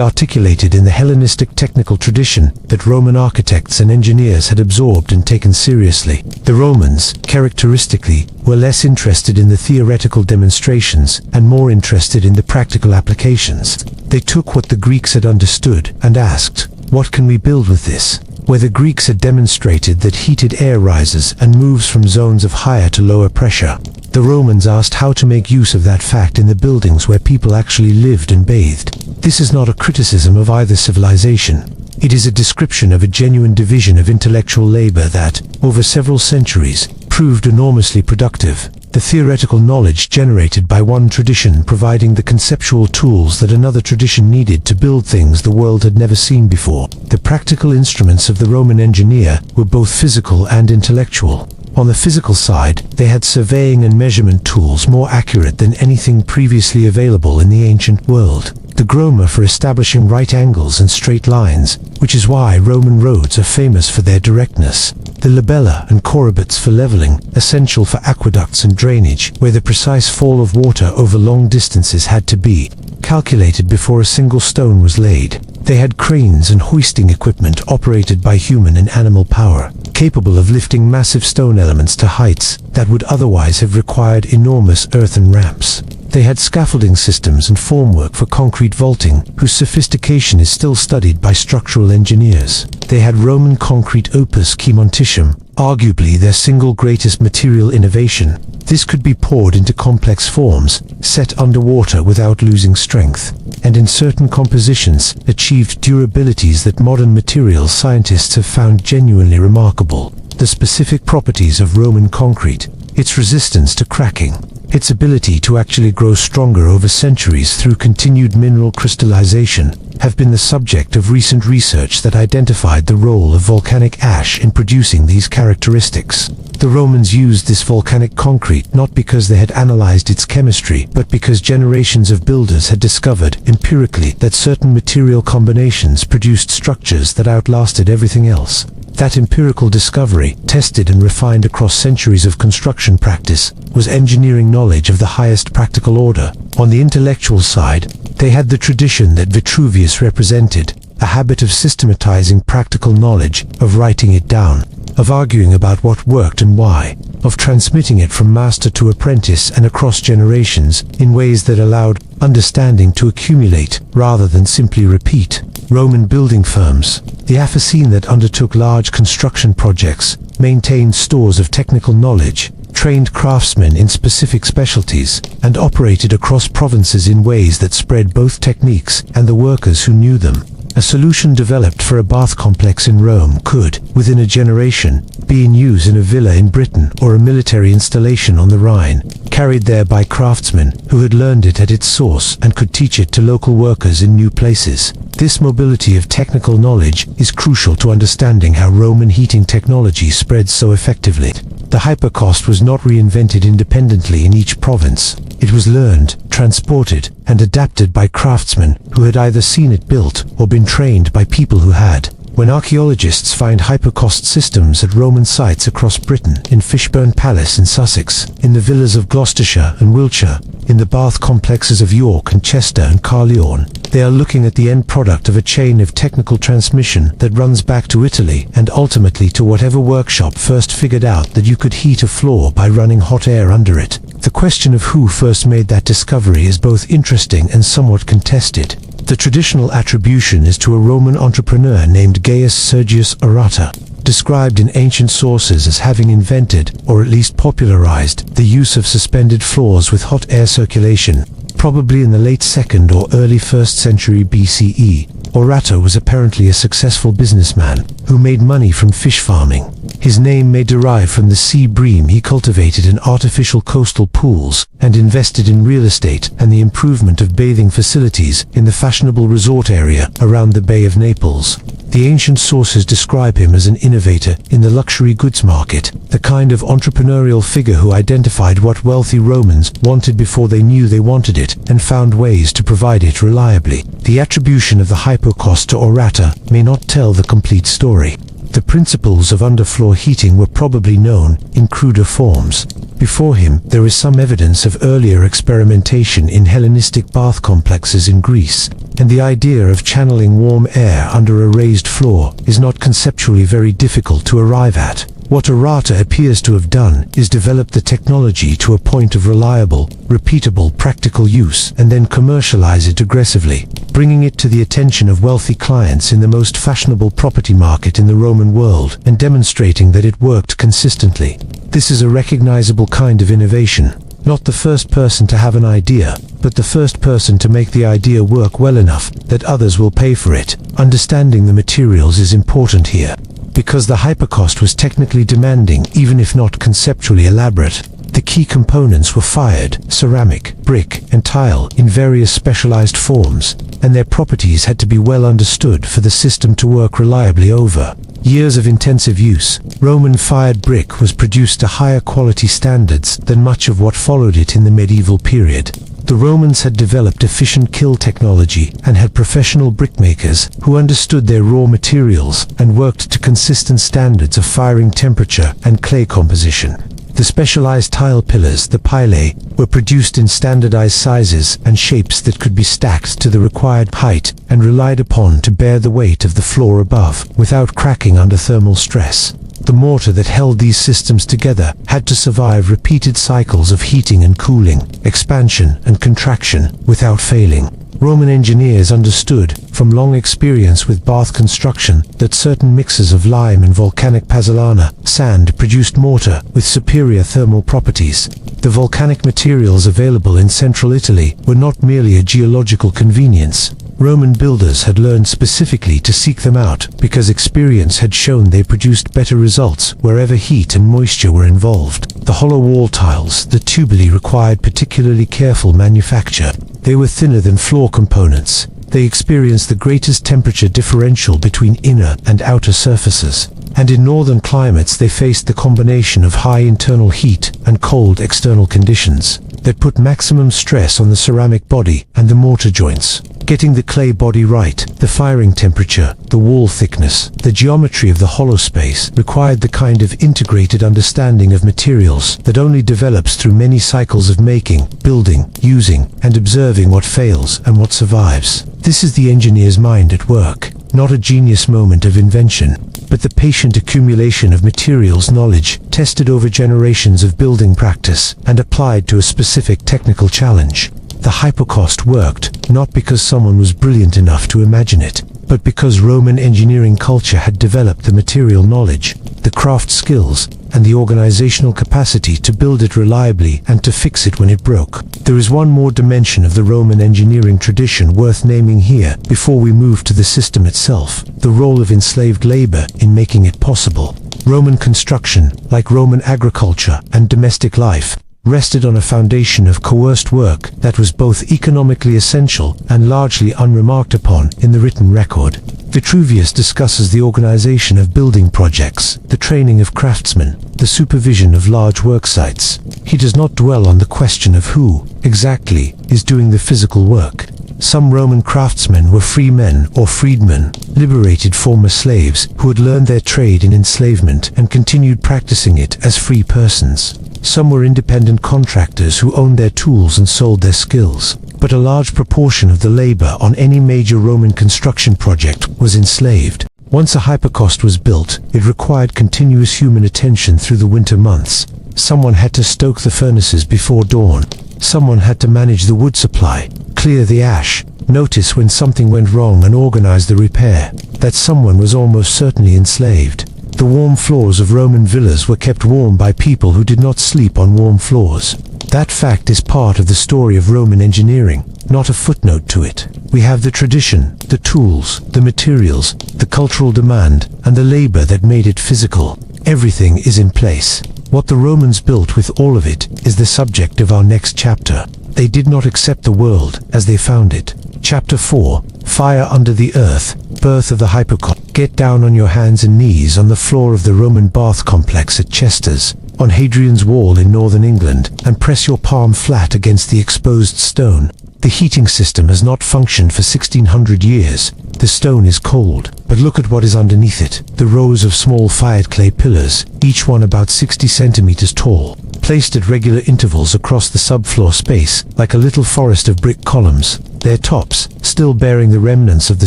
articulated in the Hellenistic technical tradition that Roman architects and engineers had absorbed and taken seriously. The Romans, characteristically, were less interested in the theoretical demonstrations and more interested in the practical applications. They took what the Greeks had understood and asked, "What can we build with this?" Where the Greeks had demonstrated that heated air rises and moves from zones of higher to lower pressure, the Romans asked how to make use of that fact in the buildings where people actually lived and bathed. This is not a criticism of either civilization. It is a description of a genuine division of intellectual labor that, over several centuries, proved enormously productive. The theoretical knowledge generated by one tradition providing the conceptual tools that another tradition needed to build things the world had never seen before. The practical instruments of the Roman engineer were both physical and intellectual. On the physical side, they had surveying and measurement tools more accurate than anything previously available in the ancient world. The groma for establishing right angles and straight lines, which is why Roman roads are famous for their directness. The labella and corribits for leveling, essential for aqueducts and drainage, where the precise fall of water over long distances had to be calculated before a single stone was laid. They had cranes and hoisting equipment operated by human and animal power, capable of lifting massive stone elements to heights that would otherwise have required enormous earthen ramps. They had scaffolding systems and formwork for concrete vaulting, whose sophistication is still studied by structural engineers. They had Roman concrete opus cementitium, arguably their single greatest material innovation. This could be poured into complex forms, set underwater without losing strength, and in certain compositions achieved durabilities that modern materials scientists have found genuinely remarkable. The specific properties of Roman concrete, its resistance to cracking, its ability to actually grow stronger over centuries through continued mineral crystallization, have been the subject of recent research that identified the role of volcanic ash in producing these characteristics. The Romans used this volcanic concrete not because they had analyzed its chemistry, but because generations of builders had discovered empirically that certain material combinations produced structures that outlasted everything else. That empirical discovery, tested and refined across centuries of construction practice, was engineering knowledge of the highest practical order. On the intellectual side, they had the tradition that Vitruvius represented, a habit of systematizing practical knowledge, of writing it down, of arguing about what worked and why, of transmitting it from master to apprentice and across generations in ways that allowed understanding to accumulate rather than simply repeat. Roman building firms, the Aphacene that undertook large construction projects, maintained stores of technical knowledge, trained craftsmen in specific specialties, and operated across provinces in ways that spread both techniques and the workers who knew them. A solution developed for a bath complex in Rome could, within a generation, be in use in a villa in Britain or a military installation on the Rhine, carried there by craftsmen who had learned it at its source and could teach it to local workers in new places. This mobility of technical knowledge is crucial to understanding how Roman heating technology spread so effectively. The hypocaust was not reinvented independently in each province. It was learned, transported, and adapted by craftsmen who had either seen it built or been trained by people who had. When archaeologists find hypocaust systems at Roman sites across Britain, in Fishburn Palace in Sussex, in the villas of Gloucestershire and Wiltshire, in the bath complexes of York and Chester and Carleon, they are looking at the end product of a chain of technical transmission that runs back to Italy and ultimately to whatever workshop first figured out that you could heat a floor by running hot air under it. The question of who first made that discovery is both interesting and somewhat contested. The traditional attribution is to a Roman entrepreneur named Gaius Sergius Orata, described in ancient sources as having invented, or at least popularized, the use of suspended floors with hot air circulation, probably in the late 2nd or early 1st century BCE. Orata was apparently a successful businessman who made money from fish farming. His name may derive from the sea bream he cultivated in artificial coastal pools and invested in real estate and the improvement of bathing facilities in the fashionable resort area around the Bay of Naples. The ancient sources describe him as an innovator in the luxury goods market, the kind of entrepreneurial figure who identified what wealthy Romans wanted before they knew they wanted it and found ways to provide it reliably. The attribution of the hypocaust to Orata may not tell the complete story. The principles of underfloor heating were probably known in cruder forms. Before him, there is some evidence of earlier experimentation in Hellenistic bath complexes in Greece, and the idea of channeling warm air under a raised floor is not conceptually very difficult to arrive at. What Orata appears to have done is develop the technology to a point of reliable, repeatable, practical use and then commercialize it aggressively, bringing it to the attention of wealthy clients in the most fashionable property market in the Roman world and demonstrating that it worked consistently. This is a recognizable kind of innovation. Not the first person to have an idea, but the first person to make the idea work well enough that others will pay for it. Understanding the materials is important here. Because the hypocaust was technically demanding, even if not conceptually elaborate, the key components were fired, ceramic, brick, and tile in various specialized forms, and their properties had to be well understood for the system to work reliably over years of intensive use. Roman-fired brick was produced to higher quality standards than much of what followed it in the medieval period. The Romans had developed efficient kiln technology and had professional brickmakers who understood their raw materials and worked to consistent standards of firing temperature and clay composition. The specialized tile pillars, the pilae, were produced in standardized sizes and shapes that could be stacked to the required height and relied upon to bear the weight of the floor above without cracking under thermal stress. The mortar that held these systems together had to survive repeated cycles of heating and cooling, expansion and contraction without failing. Roman engineers understood, from long experience with bath construction, that certain mixes of lime and volcanic pozzolana sand produced mortar with superior thermal properties. The volcanic materials available in central Italy were not merely a geological convenience. Roman builders had learned specifically to seek them out because experience had shown they produced better results wherever heat and moisture were involved. The hollow wall tiles, the tubuli, required particularly careful manufacture. They were thinner than floor components. They experienced the greatest temperature differential between inner and outer surfaces, and in northern climates they faced the combination of high internal heat and cold external conditions that put maximum stress on the ceramic body and the mortar joints. Getting the clay body right, the firing temperature, the wall thickness, the geometry of the hollow space required the kind of integrated understanding of materials that only develops through many cycles of making, building, using, and observing what fails and what survives. This is the engineer's mind at work, not a genius moment of invention, but the patient accumulation of materials knowledge tested over generations of building practice and applied to a specific technical challenge. The hypocaust worked, not because someone was brilliant enough to imagine it, but because Roman engineering culture had developed the material knowledge, the craft skills, and the organizational capacity to build it reliably and to fix it when it broke. There is one more dimension of the Roman engineering tradition worth naming here before we move to the system itself: the role of enslaved labor in making it possible. Roman construction, like Roman agriculture and domestic life, rested on a foundation of coerced work that was both economically essential and largely unremarked upon in the written record. Vitruvius discusses the organization of building projects, the training of craftsmen, the supervision of large work sites. He does not dwell on the question of who, exactly, is doing the physical work. Some Roman craftsmen were free men or freedmen, liberated former slaves who had learned their trade in enslavement and continued practicing it as free persons. Some were independent contractors who owned their tools and sold their skills. But a large proportion of the labor on any major Roman construction project was enslaved. Once a hypocaust was built, it required continuous human attention through the winter months. Someone had to stoke the furnaces before dawn. Someone had to manage the wood supply, clear the ash, notice when something went wrong and organize the repair. That someone was almost certainly enslaved. The warm floors of Roman villas were kept warm by people who did not sleep on warm floors. That fact is part of the story of Roman engineering, not a footnote to it. We have the tradition, the tools, the materials, the cultural demand, and the labor that made it physical. Everything is in place. What the Romans built with all of it is the subject of our next chapter. They did not accept the world as they found it. Chapter 4, Fire Under the Earth, Birth of the Hypocaust. Get down on your hands and knees on the floor of the Roman bath complex at Chester's, on Hadrian's Wall in northern England, and press your palm flat against the exposed stone. The heating system has not functioned for 1600 years. The stone is cold, but look at what is underneath it. The rows of small fired clay pillars, each one about 60 centimeters tall, placed at regular intervals across the subfloor space, like a little forest of brick columns, their tops still bearing the remnants of the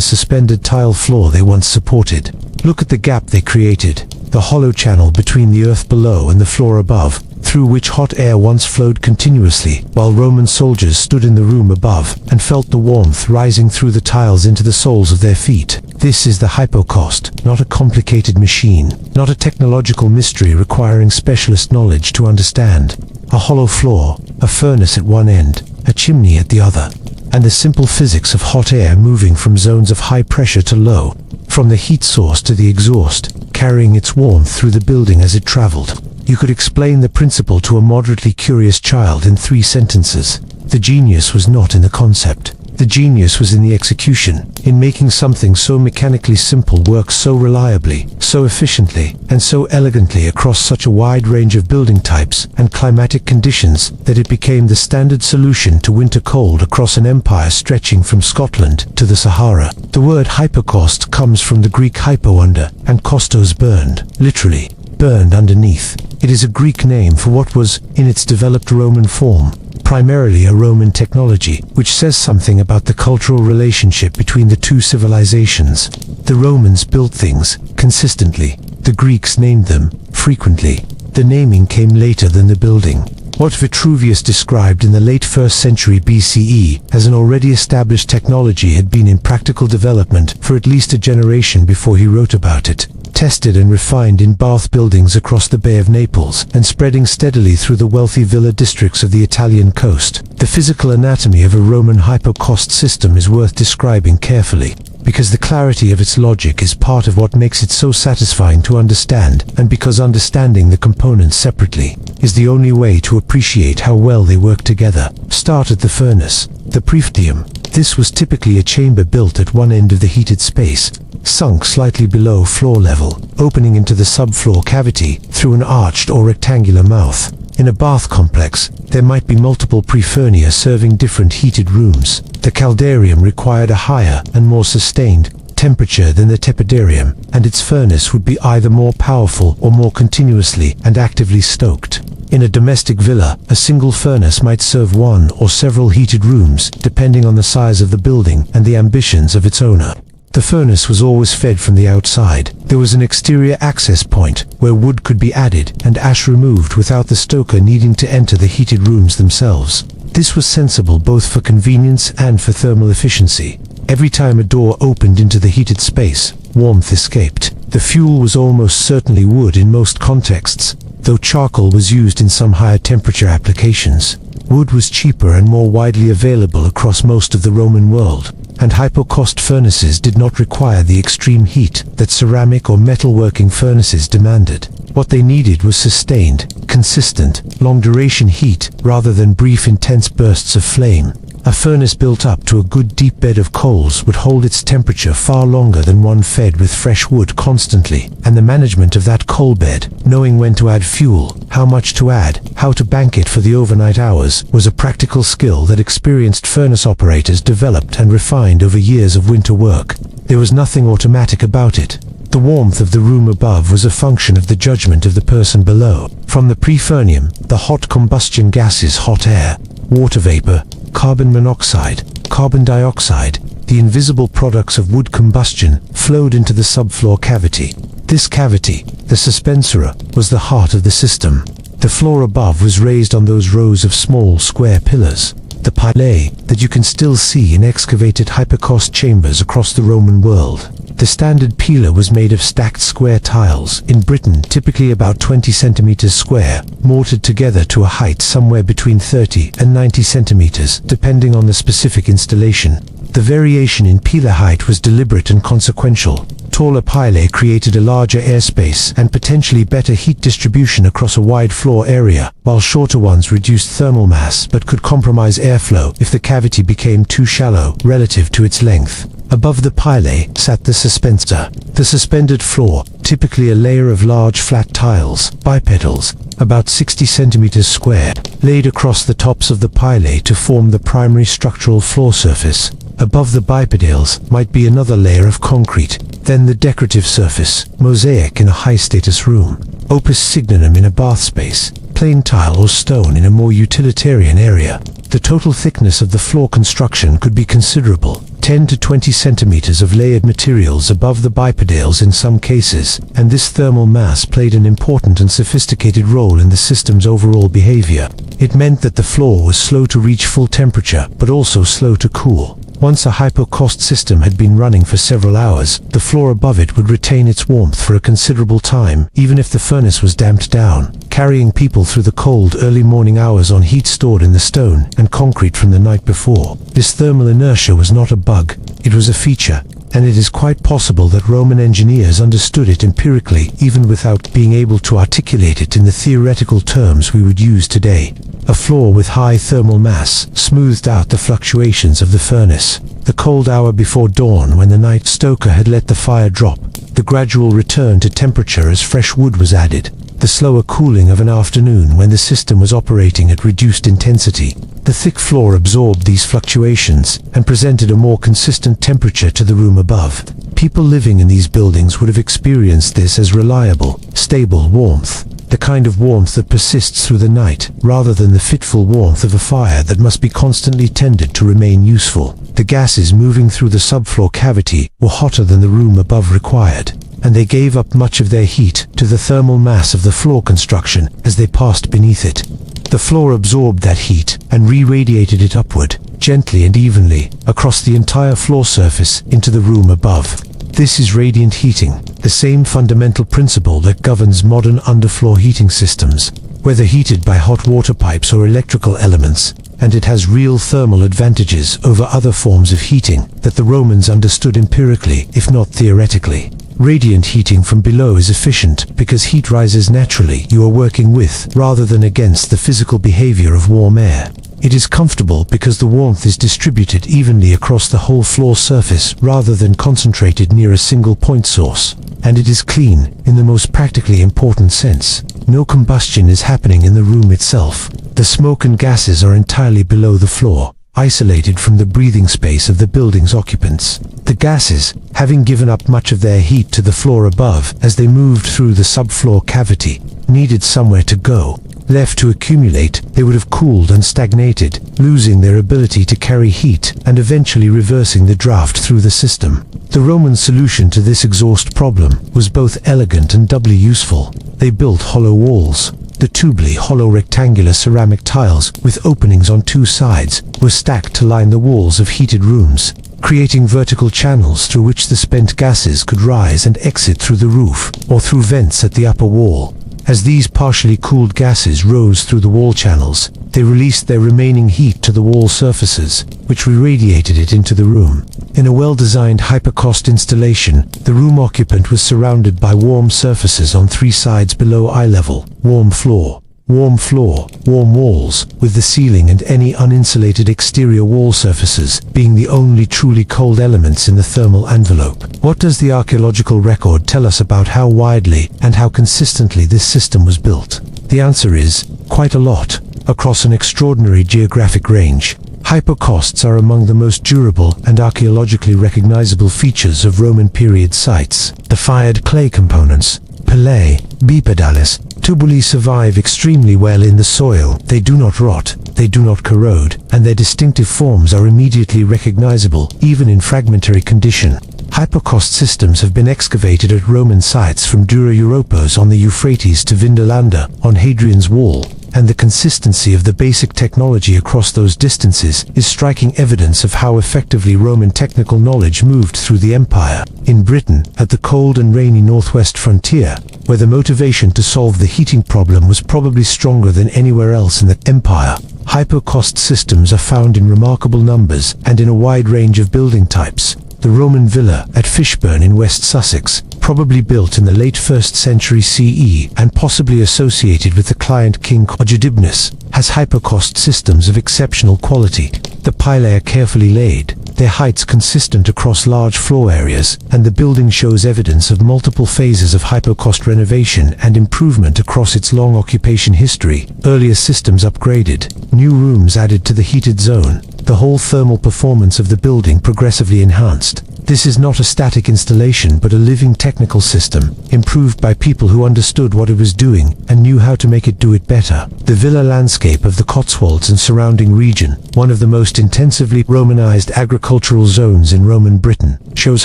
suspended tile floor they once supported. Look at the gap they created, the hollow channel between the earth below and the floor above, through which hot air once flowed continuously, while Roman soldiers stood in the room above and felt the warmth rising through the tiles into the soles of their feet. This is the hypocaust, not a complicated machine, not a technological mystery requiring specialist knowledge to understand. A hollow floor, a furnace at one end, a chimney at the other, and the simple physics of hot air moving from zones of high pressure to low, from the heat source to the exhaust, carrying its warmth through the building as it traveled. You could explain the principle to a moderately curious child in 3 sentences. The genius was not in the concept. The genius was in the execution, in making something so mechanically simple work so reliably, so efficiently, and so elegantly across such a wide range of building types and climatic conditions that it became the standard solution to winter cold across an empire stretching from Scotland to the Sahara. The word hypocaust comes from the Greek hypo under, and kostos burned, literally, burned underneath. It is a Greek name for what was, in its developed Roman form, primarily a Roman technology, which says something about the cultural relationship between the two civilizations. The Romans built things consistently. The Greeks named them frequently. The naming came later than the building. What Vitruvius described in the late 1st century BCE as an already established technology had been in practical development for at least a generation before he wrote about it, tested and refined in bath buildings across the Bay of Naples, and spreading steadily through the wealthy villa districts of the Italian coast. The physical anatomy of a Roman hypocaust system is worth describing carefully, because the clarity of its logic is part of what makes it so satisfying to understand, and because understanding the components separately is the only way to appreciate how well they work together. Start at the furnace, the praefurnium. This was typically a chamber built at one end of the heated space, sunk slightly below floor level, opening into the subfloor cavity through an arched or rectangular mouth. In a bath complex, there might be multiple praefurnia serving different heated rooms. The caldarium required a higher and more sustained temperature than the tepidarium, and its furnace would be either more powerful or more continuously and actively stoked. In a domestic villa, a single furnace might serve one or several heated rooms, depending on the size of the building and the ambitions of its owner. The furnace was always fed from the outside. There was an exterior access point where wood could be added and ash removed without the stoker needing to enter the heated rooms themselves. This was sensible both for convenience and for thermal efficiency. Every time a door opened into the heated space, warmth escaped. The fuel was almost certainly wood in most contexts, though charcoal was used in some higher temperature applications. Wood was cheaper and more widely available across most of the Roman world, and hypocaust furnaces did not require the extreme heat that ceramic or metalworking furnaces demanded. What they needed was sustained, consistent, long-duration heat rather than brief intense bursts of flame. A furnace built up to a good deep bed of coals would hold its temperature far longer than one fed with fresh wood constantly, and the management of that coal bed, knowing when to add fuel, how much to add, how to bank it for the overnight hours, was a practical skill that experienced furnace operators developed and refined over years of winter work. There was nothing automatic about it. The warmth of the room above was a function of the judgment of the person below. From the praefurnium, the hot combustion gases, hot air, water vapor, carbon monoxide, carbon dioxide, the invisible products of wood combustion, flowed into the subfloor cavity. This cavity, the suspensora, was the heart of the system. The floor above was raised on those rows of small square pillars, the pilae, that you can still see in excavated hypocaust chambers across the Roman world. The standard pilae was made of stacked square tiles, in Britain typically about 20 centimeters square, mortared together to a height somewhere between 30 and 90 centimeters, depending on the specific installation. The variation in pilae height was deliberate and consequential. Taller pilae created a larger airspace and potentially better heat distribution across a wide floor area, while shorter ones reduced thermal mass but could compromise airflow if the cavity became too shallow relative to its length. Above the pilae sat the suspensor, the suspended floor, typically a layer of large flat tiles, bipedals, about 60 centimeters square, laid across the tops of the pilae to form the primary structural floor surface. Above the bipedals might be another layer of concrete, then the decorative surface, mosaic in a high-status room, opus signinum in a bath space, plain tile or stone in a more utilitarian area. The total thickness of the floor construction could be considerable, 10 to 20 centimeters of layered materials above the bipedals in some cases, and this thermal mass played an important and sophisticated role in the system's overall behavior. It meant that the floor was slow to reach full temperature, but also slow to cool. Once a hypocaust system had been running for several hours, the floor above it would retain its warmth for a considerable time, even if the furnace was damped down, carrying people through the cold early morning hours on heat stored in the stone and concrete from the night before. This thermal inertia was not a bug, it was a feature, and it is quite possible that Roman engineers understood it empirically even without being able to articulate it in the theoretical terms we would use today. A floor with high thermal mass smoothed out the fluctuations of the furnace. The cold hour before dawn when the night stoker had let the fire drop, the gradual return to temperature as fresh wood was added, the slower cooling of an afternoon when the system was operating at reduced intensity. The thick floor absorbed these fluctuations and presented a more consistent temperature to the room above. People living in these buildings would have experienced this as reliable, stable warmth, the kind of warmth that persists through the night, rather than the fitful warmth of a fire that must be constantly tended to remain useful. The gases moving through the subfloor cavity were hotter than the room above required, and they gave up much of their heat to the thermal mass of the floor construction as they passed beneath it. The floor absorbed that heat and re-radiated it upward, gently and evenly, across the entire floor surface into the room above. This is radiant heating, the same fundamental principle that governs modern underfloor heating systems, whether heated by hot water pipes or electrical elements, and it has real thermal advantages over other forms of heating that the Romans understood empirically, if not theoretically. Radiant heating from below is efficient because heat rises naturally. You are working with, rather than against, the physical behavior of warm air. It is comfortable because the warmth is distributed evenly across the whole floor surface rather than concentrated near a single point source. And it is clean, in the most practically important sense. No combustion is happening in the room itself. The smoke and gases are entirely below the floor, isolated from the breathing space of the building's occupants. The gases, having given up much of their heat to the floor above as they moved through the subfloor cavity, needed somewhere to go. Left to accumulate, they would have cooled and stagnated, losing their ability to carry heat and eventually reversing the draft through the system. The Roman solution to this exhaust problem was both elegant and doubly useful. They built hollow walls. The tubuli, hollow rectangular ceramic tiles with openings on two sides, were stacked to line the walls of heated rooms, creating vertical channels through which the spent gases could rise and exit through the roof or through vents at the upper wall. As these partially cooled gases rose through the wall channels, they released their remaining heat to the wall surfaces, which re-radiated it into the room. In a well-designed hypocaust installation, the room occupant was surrounded by warm surfaces on three sides below eye level: warm floor, Warm floor, warm walls, with the ceiling and any uninsulated exterior wall surfaces being the only truly cold elements in the thermal envelope. What does the archaeological record tell us about how widely and how consistently this system was built? The answer is, quite a lot, across an extraordinary geographic range. Hypocausts are among the most durable and archaeologically recognizable features of Roman period sites. The fired clay components, pilae, bipedales, tubuli survive extremely well in the soil. They do not rot, they do not corrode, and their distinctive forms are immediately recognizable, even in fragmentary condition. Hypocaust systems have been excavated at Roman sites from Dura Europos on the Euphrates to Vindolanda on Hadrian's Wall, and the consistency of the basic technology across those distances is striking evidence of how effectively Roman technical knowledge moved through the empire. In Britain, at the cold and rainy northwest frontier, where the motivation to solve the heating problem was probably stronger than anywhere else in the empire, hypocaust systems are found in remarkable numbers and in a wide range of building types. The Roman villa at Fishburn in West Sussex, probably built in the late 1st century CE and possibly associated with the client king Cogidibnus, has hypocaust systems of exceptional quality. The pilae are carefully laid, their heights consistent across large floor areas, and the building shows evidence of multiple phases of hypocaust renovation and improvement across its long occupation history. Earlier systems upgraded, new rooms added to the heated zone, the whole thermal performance of the building progressively enhanced. This is not a static installation but a living technical system, improved by people who understood what it was doing and knew how to make it do it better. The villa landscape of the Cotswolds and surrounding region, one of the most intensively Romanized agricultural zones in Roman Britain, shows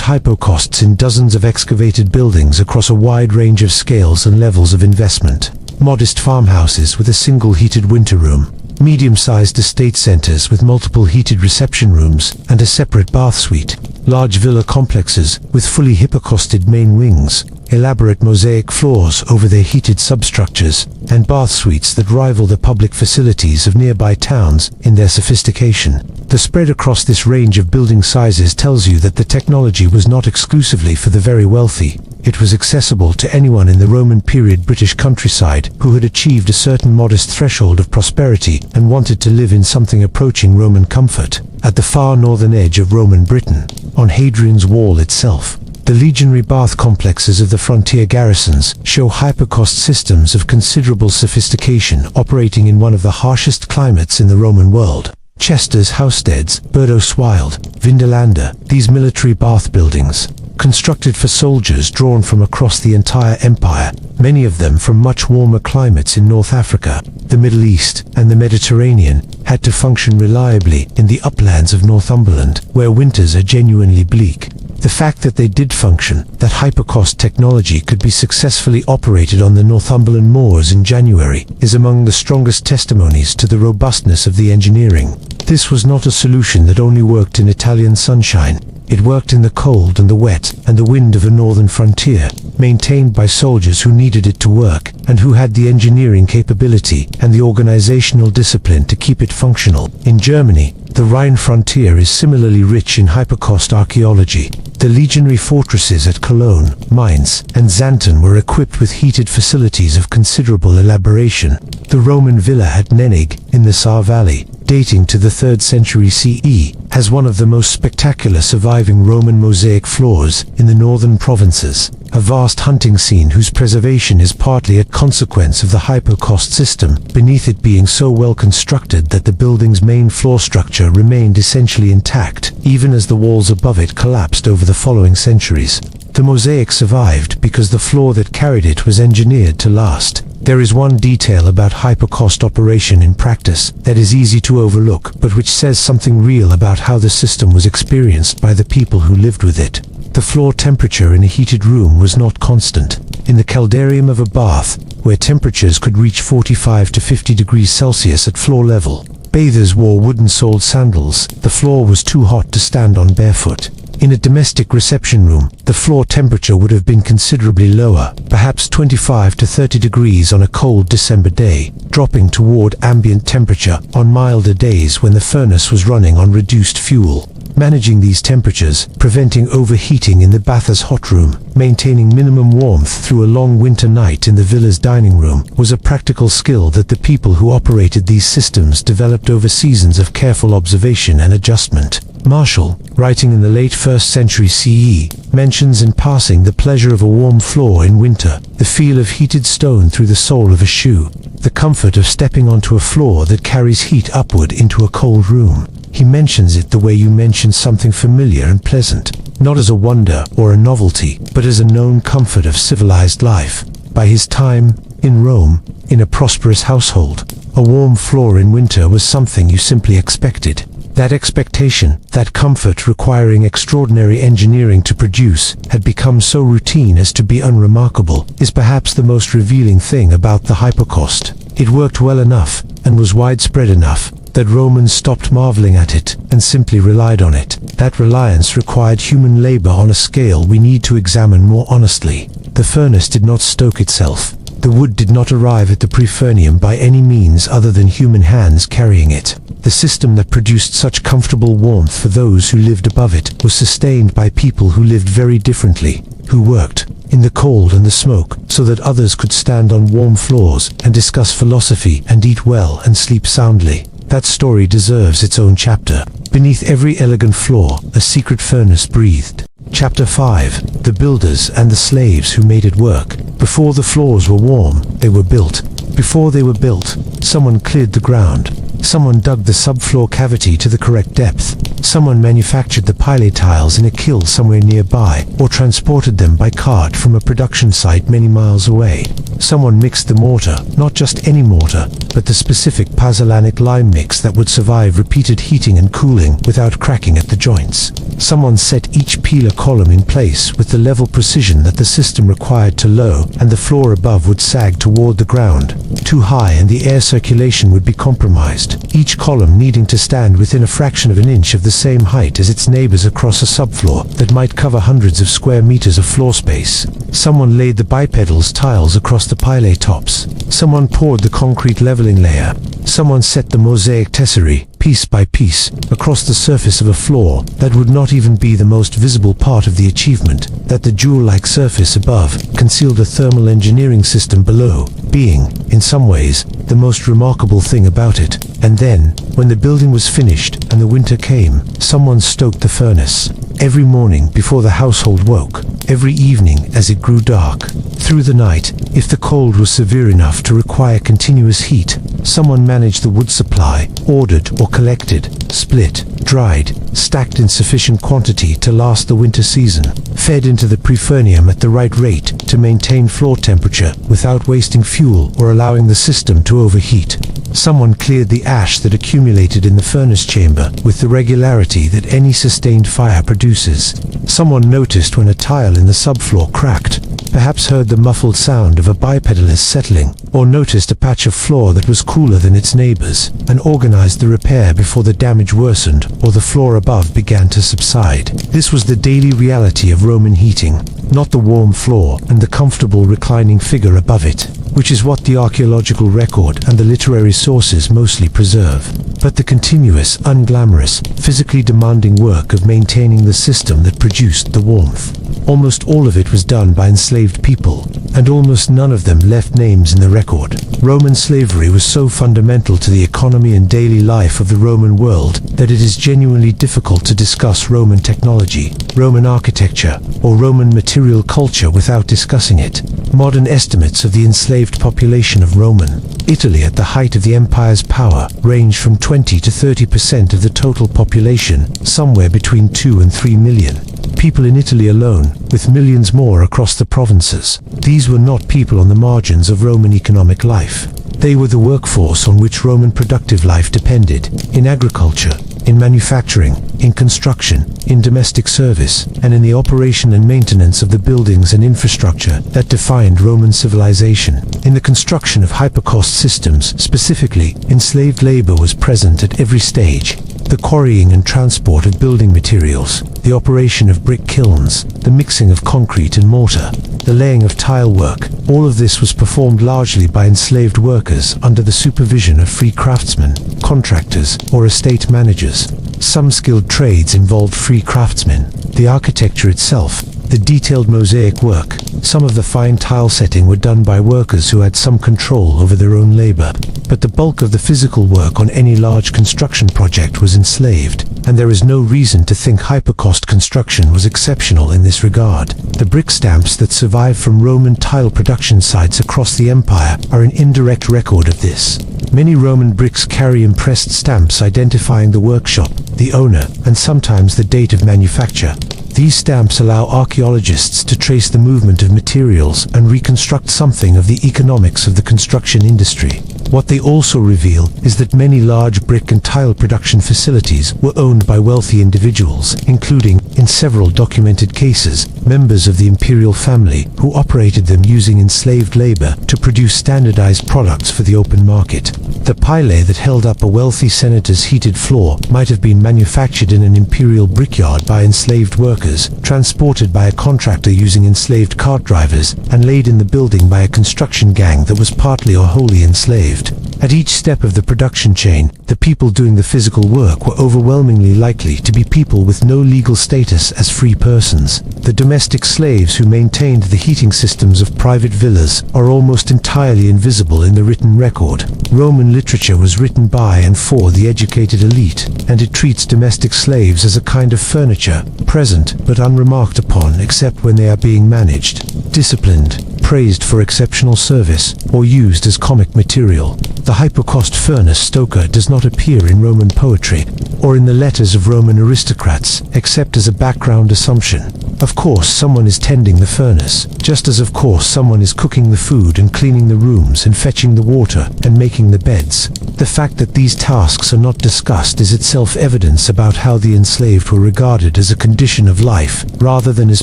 hypocausts in dozens of excavated buildings across a wide range of scales and levels of investment. Modest farmhouses with a single heated winter room, medium-sized estate centers with multiple heated reception rooms and a separate bath suite, large villa complexes with fully hypocausted main wings, elaborate mosaic floors over their heated substructures, and bath suites that rival the public facilities of nearby towns in their sophistication. The spread across this range of building sizes tells you that the technology was not exclusively for the very wealthy. It was accessible to anyone in the Roman period British countryside who had achieved a certain modest threshold of prosperity and wanted to live in something approaching Roman comfort. At the far northern edge of Roman Britain, on Hadrian's Wall itself, the legionary bath complexes of the frontier garrisons show hypocaust systems of considerable sophistication operating in one of the harshest climates in the Roman world. Chester's Housesteads, Burdoswild, Vindolanda, these military bath buildings, constructed for soldiers drawn from across the entire empire, many of them from much warmer climates in North Africa, the Middle East, and the Mediterranean, had to function reliably in the uplands of Northumberland, where winters are genuinely bleak. The fact that they did function, that hypocaust technology could be successfully operated on the Northumberland moors in January, is among the strongest testimonies to the robustness of the engineering. This was not a solution that only worked in Italian sunshine. It worked in the cold and the wet and the wind of a northern frontier, maintained by soldiers who needed it to work and who had the engineering capability and the organizational discipline to keep it functional. In Germany, the Rhine frontier is similarly rich in hypocaust archaeology. The legionary fortresses at Cologne, Mainz, and Xanten were equipped with heated facilities of considerable elaboration. The Roman villa at Nennig, in the Saar Valley, dating to the 3rd century CE, has one of the most spectacular surviving Roman mosaic floors in the northern provinces, a vast hunting scene whose preservation is partly a consequence of the hypocaust system, beneath it being so well constructed that the building's main floor structure remained essentially intact, even as the walls above it collapsed over the following centuries. The mosaic survived because the floor that carried it was engineered to last. There is one detail about hypocaust operation in practice that is easy to overlook, but which says something real about how the system was experienced by the people who lived with it. The floor temperature in a heated room was not constant. In the caldarium of a bath, where temperatures could reach 45 to 50 degrees Celsius at floor level, bathers wore wooden-soled sandals. The floor was too hot to stand on barefoot. In a domestic reception room, the floor temperature would have been considerably lower, perhaps 25 to 30 degrees on a cold December day, dropping toward ambient temperature on milder days when the furnace was running on reduced fuel. Managing these temperatures, preventing overheating in the bathhouse hot room, maintaining minimum warmth through a long winter night in the villa's dining room, was a practical skill that the people who operated these systems developed over seasons of careful observation and adjustment. Marshall, writing in the late 1st century CE, mentions in passing the pleasure of a warm floor in winter, the feel of heated stone through the sole of a shoe, the comfort of stepping onto a floor that carries heat upward into a cold room. He mentions it the way you mention something familiar and pleasant, not as a wonder or a novelty, but as a known comfort of civilized life. By his time, in Rome, in a prosperous household, a warm floor in winter was something you simply expected. That expectation, that comfort requiring extraordinary engineering to produce, had become so routine as to be unremarkable, is perhaps the most revealing thing about the hypocaust. It worked well enough, and was widespread enough, that Romans stopped marveling at it, and simply relied on it. That reliance required human labor on a scale we need to examine more honestly. The furnace did not stoke itself. The wood did not arrive at the praefurnium by any means other than human hands carrying it. The system that produced such comfortable warmth for those who lived above it was sustained by people who lived very differently, who worked in the cold and the smoke, so that others could stand on warm floors and discuss philosophy and eat well and sleep soundly. That story deserves its own chapter. Beneath every elegant floor, a secret furnace breathed. Chapter 5. The builders and the slaves who made it work. Before the floors were warm, they were built. Before they were built, someone cleared the ground. Someone dug the subfloor cavity to the correct depth. Someone manufactured the pilae tiles in a kiln somewhere nearby, or transported them by cart from a production site many miles away. Someone mixed the mortar, not just any mortar, but the specific pozzolanic lime mix that would survive repeated heating and cooling without cracking at the joints. Someone set each pilae column in place with the level precision that the system required to low, and the floor above would sag toward the ground. Too high and the air circulation would be compromised, each column needing to stand within a fraction of an inch of the same height as its neighbors across a subfloor that might cover hundreds of square meters of floor space. Someone laid the bipedals tiles across the pilae tops. Someone poured the concrete leveling layer. Someone set the mosaic tesserae, piece by piece, across the surface of a floor that would not even be the most visible part of the achievement, that the jewel-like surface above concealed a thermal engineering system below, being, in some ways, the most remarkable thing about it. And then, when the building was finished and the winter came, someone stoked the furnace. Every morning before the household woke, every evening as it grew dark, through the night, if the cold was severe enough to require continuous heat, someone managed the wood supply, ordered or collected, split, dried, stacked in sufficient quantity to last the winter season, fed into the praefurnium at the right rate to maintain floor temperature without wasting fuel or allowing the system to overheat. Someone cleared the ash that accumulated in the furnace chamber with the regularity that any sustained fire produces. Someone noticed when a tile in the subfloor cracked, perhaps heard the muffled sound of a bipedalist settling, or noticed a patch of floor that was cooler than its neighbors, and organized the repair before the damage worsened or the floor above began to subside. This was the daily reality of Roman heating, not the warm floor and the comfortable reclining figure above it, which is what the archaeological record and the literary sources mostly preserve, but the continuous, unglamorous, physically demanding work of maintaining the system that produced the warmth. Almost all of it was done by enslaved people, and almost none of them left names in the record. Roman slavery was so fundamental to the economy and daily life of the Roman world that it is genuinely difficult to discuss Roman technology, Roman architecture, or Roman material culture without discussing it. Modern estimates of the enslaved population of Roman Italy at the height of the empire's power range from 20 to 30% of the total population, somewhere between 2 and 3 million. People in Italy alone, with millions more across the provinces. These were not people on the margins of Roman economic life. They were the workforce on which Roman productive life depended, in agriculture, in manufacturing, in construction, in domestic service, and in the operation and maintenance of the buildings and infrastructure that defined Roman civilization. In the construction of hypocaust systems, specifically, enslaved labor was present at every stage. the quarrying and transport of building materials, the operation of brick kilns, the mixing of concrete and mortar, the laying of tile work, all of this was performed largely by enslaved workers under the supervision of free craftsmen, contractors, or estate managers. Some skilled trades involved free craftsmen, the architecture itself, the detailed mosaic work, some of the fine tile setting were done by workers who had some control over their own labor. But the bulk of the physical work on any large construction project was enslaved, and there is no reason to think hypocaust construction was exceptional in this regard. The brick stamps that survive from Roman tile production sites across the empire are an indirect record of this. Many Roman bricks carry impressed stamps identifying the workshop, the owner, and sometimes the date of manufacture. These stamps allow archaeologists to trace the movement of materials and reconstruct something of the economics of the construction industry. What they also reveal is that many large brick and tile production facilities were owned by wealthy individuals, including, in several documented cases, members of the imperial family who operated them using enslaved labor to produce standardized products for the open market. The pilae that held up a wealthy senator's heated floor might have been manufactured in an imperial brickyard by enslaved workers, transported by a contractor using enslaved cart drivers, and laid in the building by a construction gang that was partly or wholly enslaved. At each step of the production chain, the people doing the physical work were overwhelmingly likely to be people with no legal status as free persons. The domestic slaves who maintained the heating systems of private villas are almost entirely invisible in the written record. Roman literature was written by and for the educated elite, and it treats domestic slaves as a kind of furniture, present but unremarked upon except when they are being managed, disciplined, praised for exceptional service, or used as comic material. The hypocaust furnace stoker does not appear in Roman poetry, or in the letters of Roman aristocrats, except as a background assumption. Of course someone is tending the furnace, just as of course someone is cooking the food and cleaning the rooms and fetching the water and making the beds. The fact that these tasks are not discussed is itself evidence about how the enslaved were regarded as a condition of life, rather than as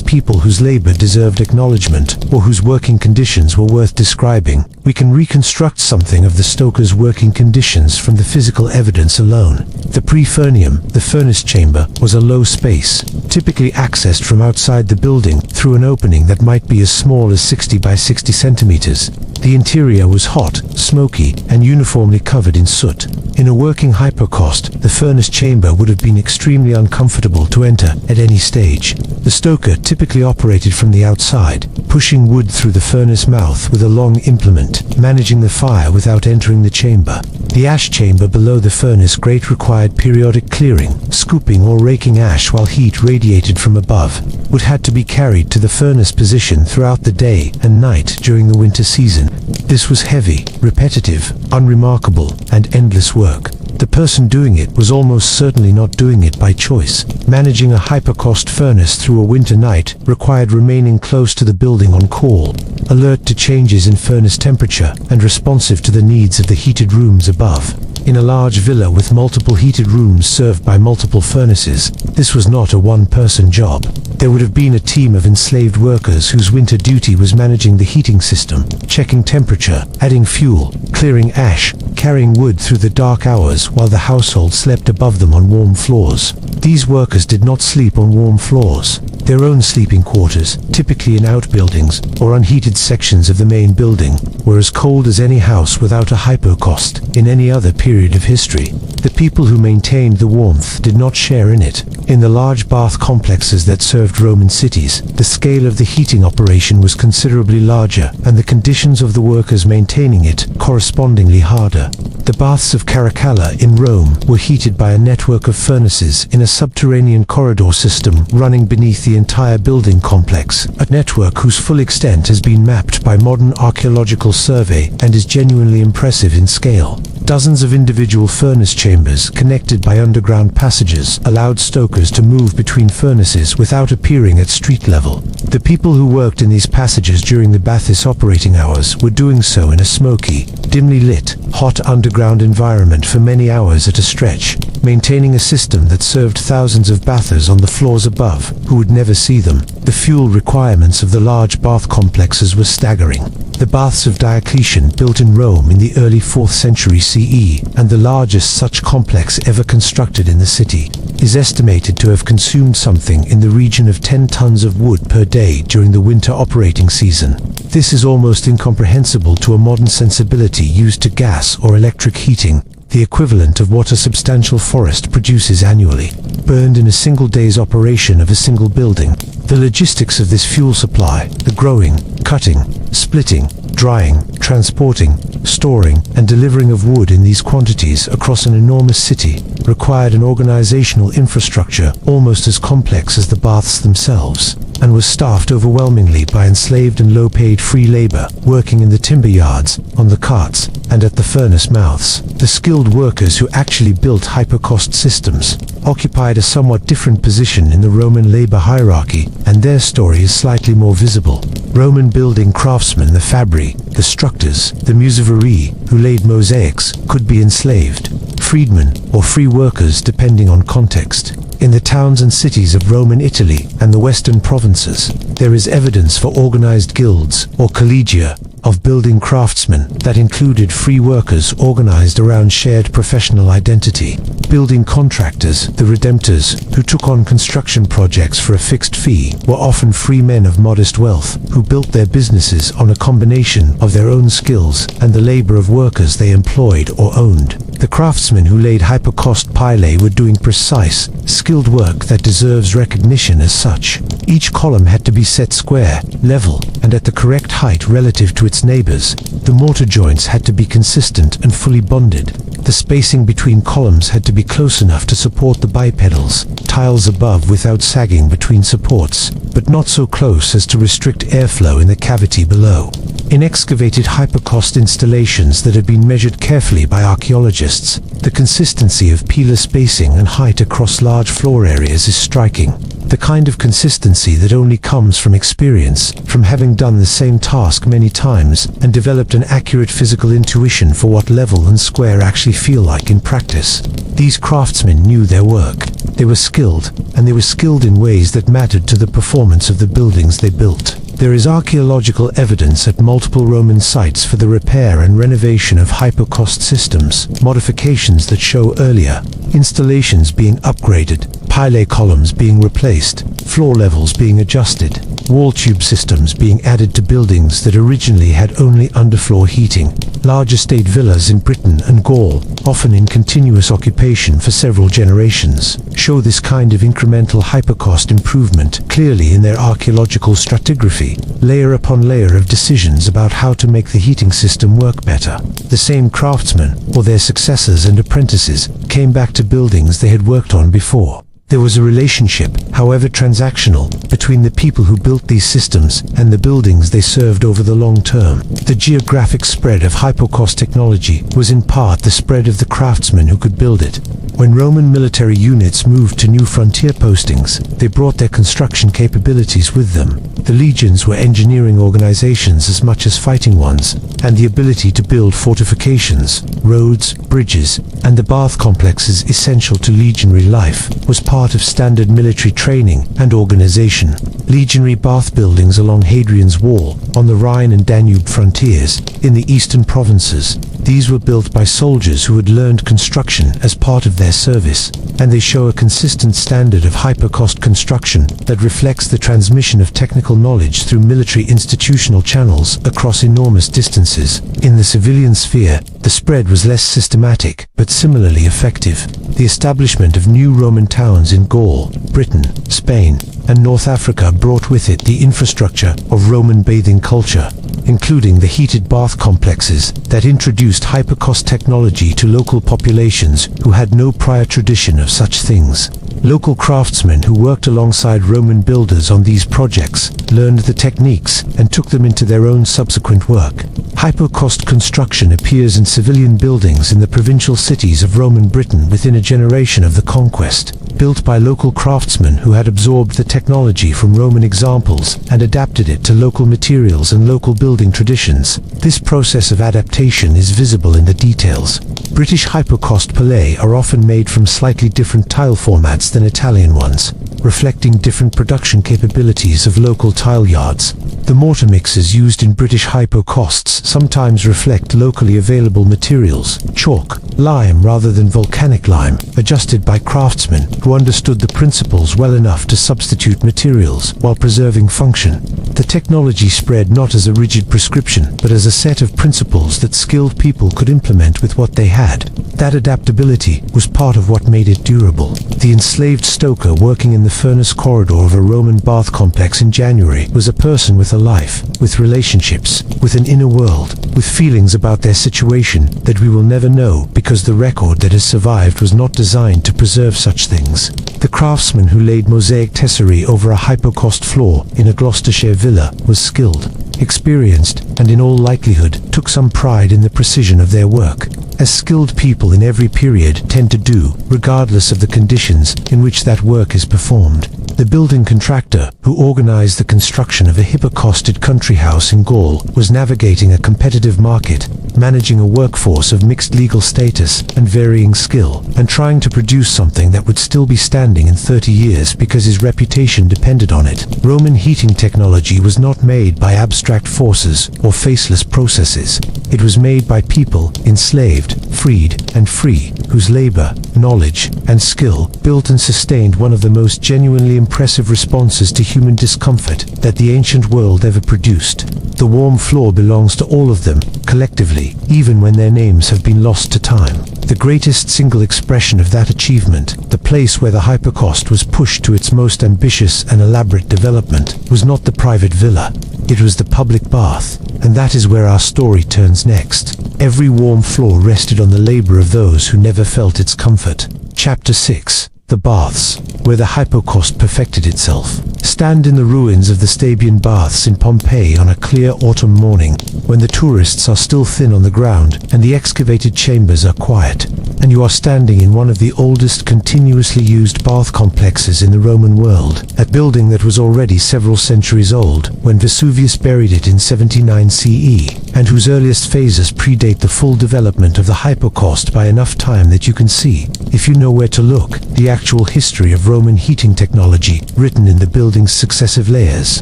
people whose labor deserved acknowledgement, or whose working conditions were worth describing. We can reconstruct something of the stoker's working conditions from the physical evidence alone. The praefurnium, the furnace chamber, was a low space, typically accessed from outside the building through an opening that might be as small as 60 by 60 centimeters. The interior was hot, smoky, and uniformly covered in soot. In a working hypocaust, the furnace chamber would have been extremely uncomfortable to enter at any stage. The stoker typically operated from the outside, pushing wood through the furnace mouth with a long implement, managing the fire without entering the chamber. The ash chamber below the furnace grate required periodic clearing, scooping or raking ash while heat radiated from above. Wood had to be carried to the furnace position throughout the day and night during the winter season. This was heavy, repetitive, unremarkable, and endless work. The person doing it was almost certainly not doing it by choice. Managing a hypocaust furnace through a winter night required remaining close to the building on call, alert to changes in furnace temperature, and responsive to the needs of the heated rooms above. In a large villa with multiple heated rooms served by multiple furnaces, this was not a one-person job. There would have been a team of enslaved workers whose winter duty was managing the heating system, checking temperature, adding fuel, clearing ash, carrying wood through the dark hours while the household slept above them on warm floors. These workers did not sleep on warm floors. Their own sleeping quarters, typically in outbuildings or unheated sections of the main building, were as cold as any house without a hypocaust in any other period of history. The people who maintained the warmth did not share in it. In the large bath complexes that served Roman cities, the scale of the heating operation was considerably larger, and the conditions of the workers maintaining it correspondingly harder. The baths of Caracalla in Rome were heated by a network of furnaces in a subterranean corridor system running beneath the entire building complex, a network whose full extent has been mapped by modern archaeological survey and is genuinely impressive in scale. Dozens of individual furnace chambers connected by underground passages allowed stokers to move between furnaces without appearing at street level. The people who worked in these passages during the baths operating hours were doing so in a smoky, dimly lit, hot underground environment for many hours at a stretch, maintaining a system that served thousands of bathers on the floors above who would never see them. The fuel requirements of the large bath complexes were staggering. The baths of Diocletian, built in Rome in the early 4th century CE, and the largest such complex ever constructed in the city, is estimated to have consumed something in the region of 10 tons of wood per day during the winter operating season. This is almost incomprehensible to a modern sensibility used to gas or electric heating, the equivalent of what a substantial forest produces annually, burned in a single day's operation of a single building. The logistics of this fuel supply, the growing, cutting, splitting, drying, transporting, storing, and delivering of wood in these quantities across an enormous city, required an organizational infrastructure almost as complex as the baths themselves, and was staffed overwhelmingly by enslaved and low-paid free labor working in the timber yards, on the carts, and at the furnace mouths. The skilled workers who actually built hypocaust systems occupied a somewhat different position in the Roman labor hierarchy, and their story is slightly more visible. Roman building craftsmen, the fabbri, the structors, the musiveri, who laid mosaics, could be enslaved, freedmen, or free workers depending on context. In the towns and cities of Roman Italy and the western provinces, there is evidence for organized guilds, or collegia, of building craftsmen that included free workers organized around shared professional identity. Building contractors, the redemptors, who took on construction projects for a fixed fee, were often free men of modest wealth, who built their businesses on a combination of their own skills and the labor of workers they employed or owned. The craftsmen who laid hypocaust pilae were doing precise, skilled work that deserves recognition as such. Each column had to be set square, level, and at the correct height relative to its neighbors. The mortar joints had to be consistent and fully bonded. The spacing between columns had to be close enough to support the bipedals, tiles above without sagging between supports, but not so close as to restrict airflow in the cavity below. In excavated hypocaust installations that have been measured carefully by archaeologists, the consistency of pilae spacing and height across large floor areas is striking. The kind of consistency that only comes from experience, from having done the same task many times and developed an accurate physical intuition for what level and square actually feel like in practice. These craftsmen knew their work. They were skilled, and they were skilled in ways that mattered to the performance of the buildings they built. There is archaeological evidence at multiple Roman sites for the repair and renovation of hypocaust systems, modifications that show earlier installations being upgraded, pilae columns being replaced, floor levels being adjusted, wall tube systems being added to buildings that originally had only underfloor heating. Large estate villas in Britain and Gaul, often in continuous occupation for several generations, show this kind of incremental hypocaust improvement clearly in their archaeological stratigraphy, layer upon layer of decisions about how to make the heating system work better. The same craftsmen, or their successors and apprentices, came back to buildings they had worked on before. There was a relationship, however transactional, between the people who built these systems and the buildings they served over the long term. The geographic spread of hypocaust technology was in part the spread of the craftsmen who could build it. When Roman military units moved to new frontier postings, they brought their construction capabilities with them. The legions were engineering organizations as much as fighting ones, and the ability to build fortifications, roads, bridges, and the bath complexes essential to legionary life was part of standard military training and organization. Legionary bath buildings along Hadrian's Wall, on the Rhine and Danube frontiers, in the eastern provinces. These were built by soldiers who had learned construction as part of their service, and they show a consistent standard of hypocaust construction that reflects the transmission of technical knowledge through military institutional channels across enormous distances. In the civilian sphere, the spread was less systematic, but similarly effective. The establishment of new Roman towns in Gaul, Britain, Spain, and North Africa brought with it the infrastructure of Roman bathing culture, including the heated bath complexes that introduced hypocaust technology to local populations who had no prior tradition of such things. Local craftsmen who worked alongside Roman builders on these projects learned the techniques and took them into their own subsequent work. Hypocaust construction appears in civilian buildings in the provincial cities of Roman Britain within a generation of the conquest, built by local craftsmen who had absorbed the technology from Roman examples and adapted it to local materials and local building traditions. This process of adaptation is visible in the details. British hypocaust pilae are often made from slightly different tile formats than Italian ones, reflecting different production capabilities of local tile yards. The mortar mixes used in British hypocausts sometimes reflect locally available materials, chalk, lime rather than volcanic lime, adjusted by craftsmen who understood the principles well enough to substitute materials while preserving function. The technology spread not as a rigid prescription, but as a set of principles that skilled people could implement with what they had. That adaptability was part of what made it durable. The enslaved stoker working in the furnace corridor of a Roman bath complex in January was a person with a life, with relationships, with an inner world, with feelings about their situation that we will never know because the record that has survived was not designed to preserve such things. The craftsman who laid mosaic tesserae over a hypocaust floor in a Gloucestershire villa was skilled, experienced, and in all likelihood took some pride in the precision of their work, as skilled people in every period tend to do, regardless of the conditions in which that work is performed. The building contractor who organized the construction of a hypocausted country house in Gaul was navigating a competitive market, managing a workforce of mixed legal status and varying skill, and trying to produce something that would still be standing in 30 years because his reputation depended on it. Roman heating technology was not made by abstract forces or faceless processes. It was made by people enslaved, freed, and free, whose labor, knowledge, and skill built and sustained one of the most genuinely impressive responses to human discomfort that the ancient world ever produced. The warm floor belongs to all of them, collectively, even when their names have been lost to time. The greatest single expression of that achievement, the place where the hypocaust was pushed to its most ambitious and elaborate development, was not the private villa. It was the public bath, and that is where our story turns next. Every warm floor rested on the labor of those who never felt its comfort. Chapter 6. The Baths, where the hypocaust perfected itself. Stand in the ruins of the Stabian Baths in Pompeii on a clear autumn morning, when the tourists are still thin on the ground and the excavated chambers are quiet, and you are standing in one of the oldest continuously used bath complexes in the Roman world, a building that was already several centuries old when Vesuvius buried it in 79 CE, and whose earliest phases predate the full development of the hypocaust by enough time that you can see, if you know where to look, the actual history of Roman heating technology written in the building's successive layers.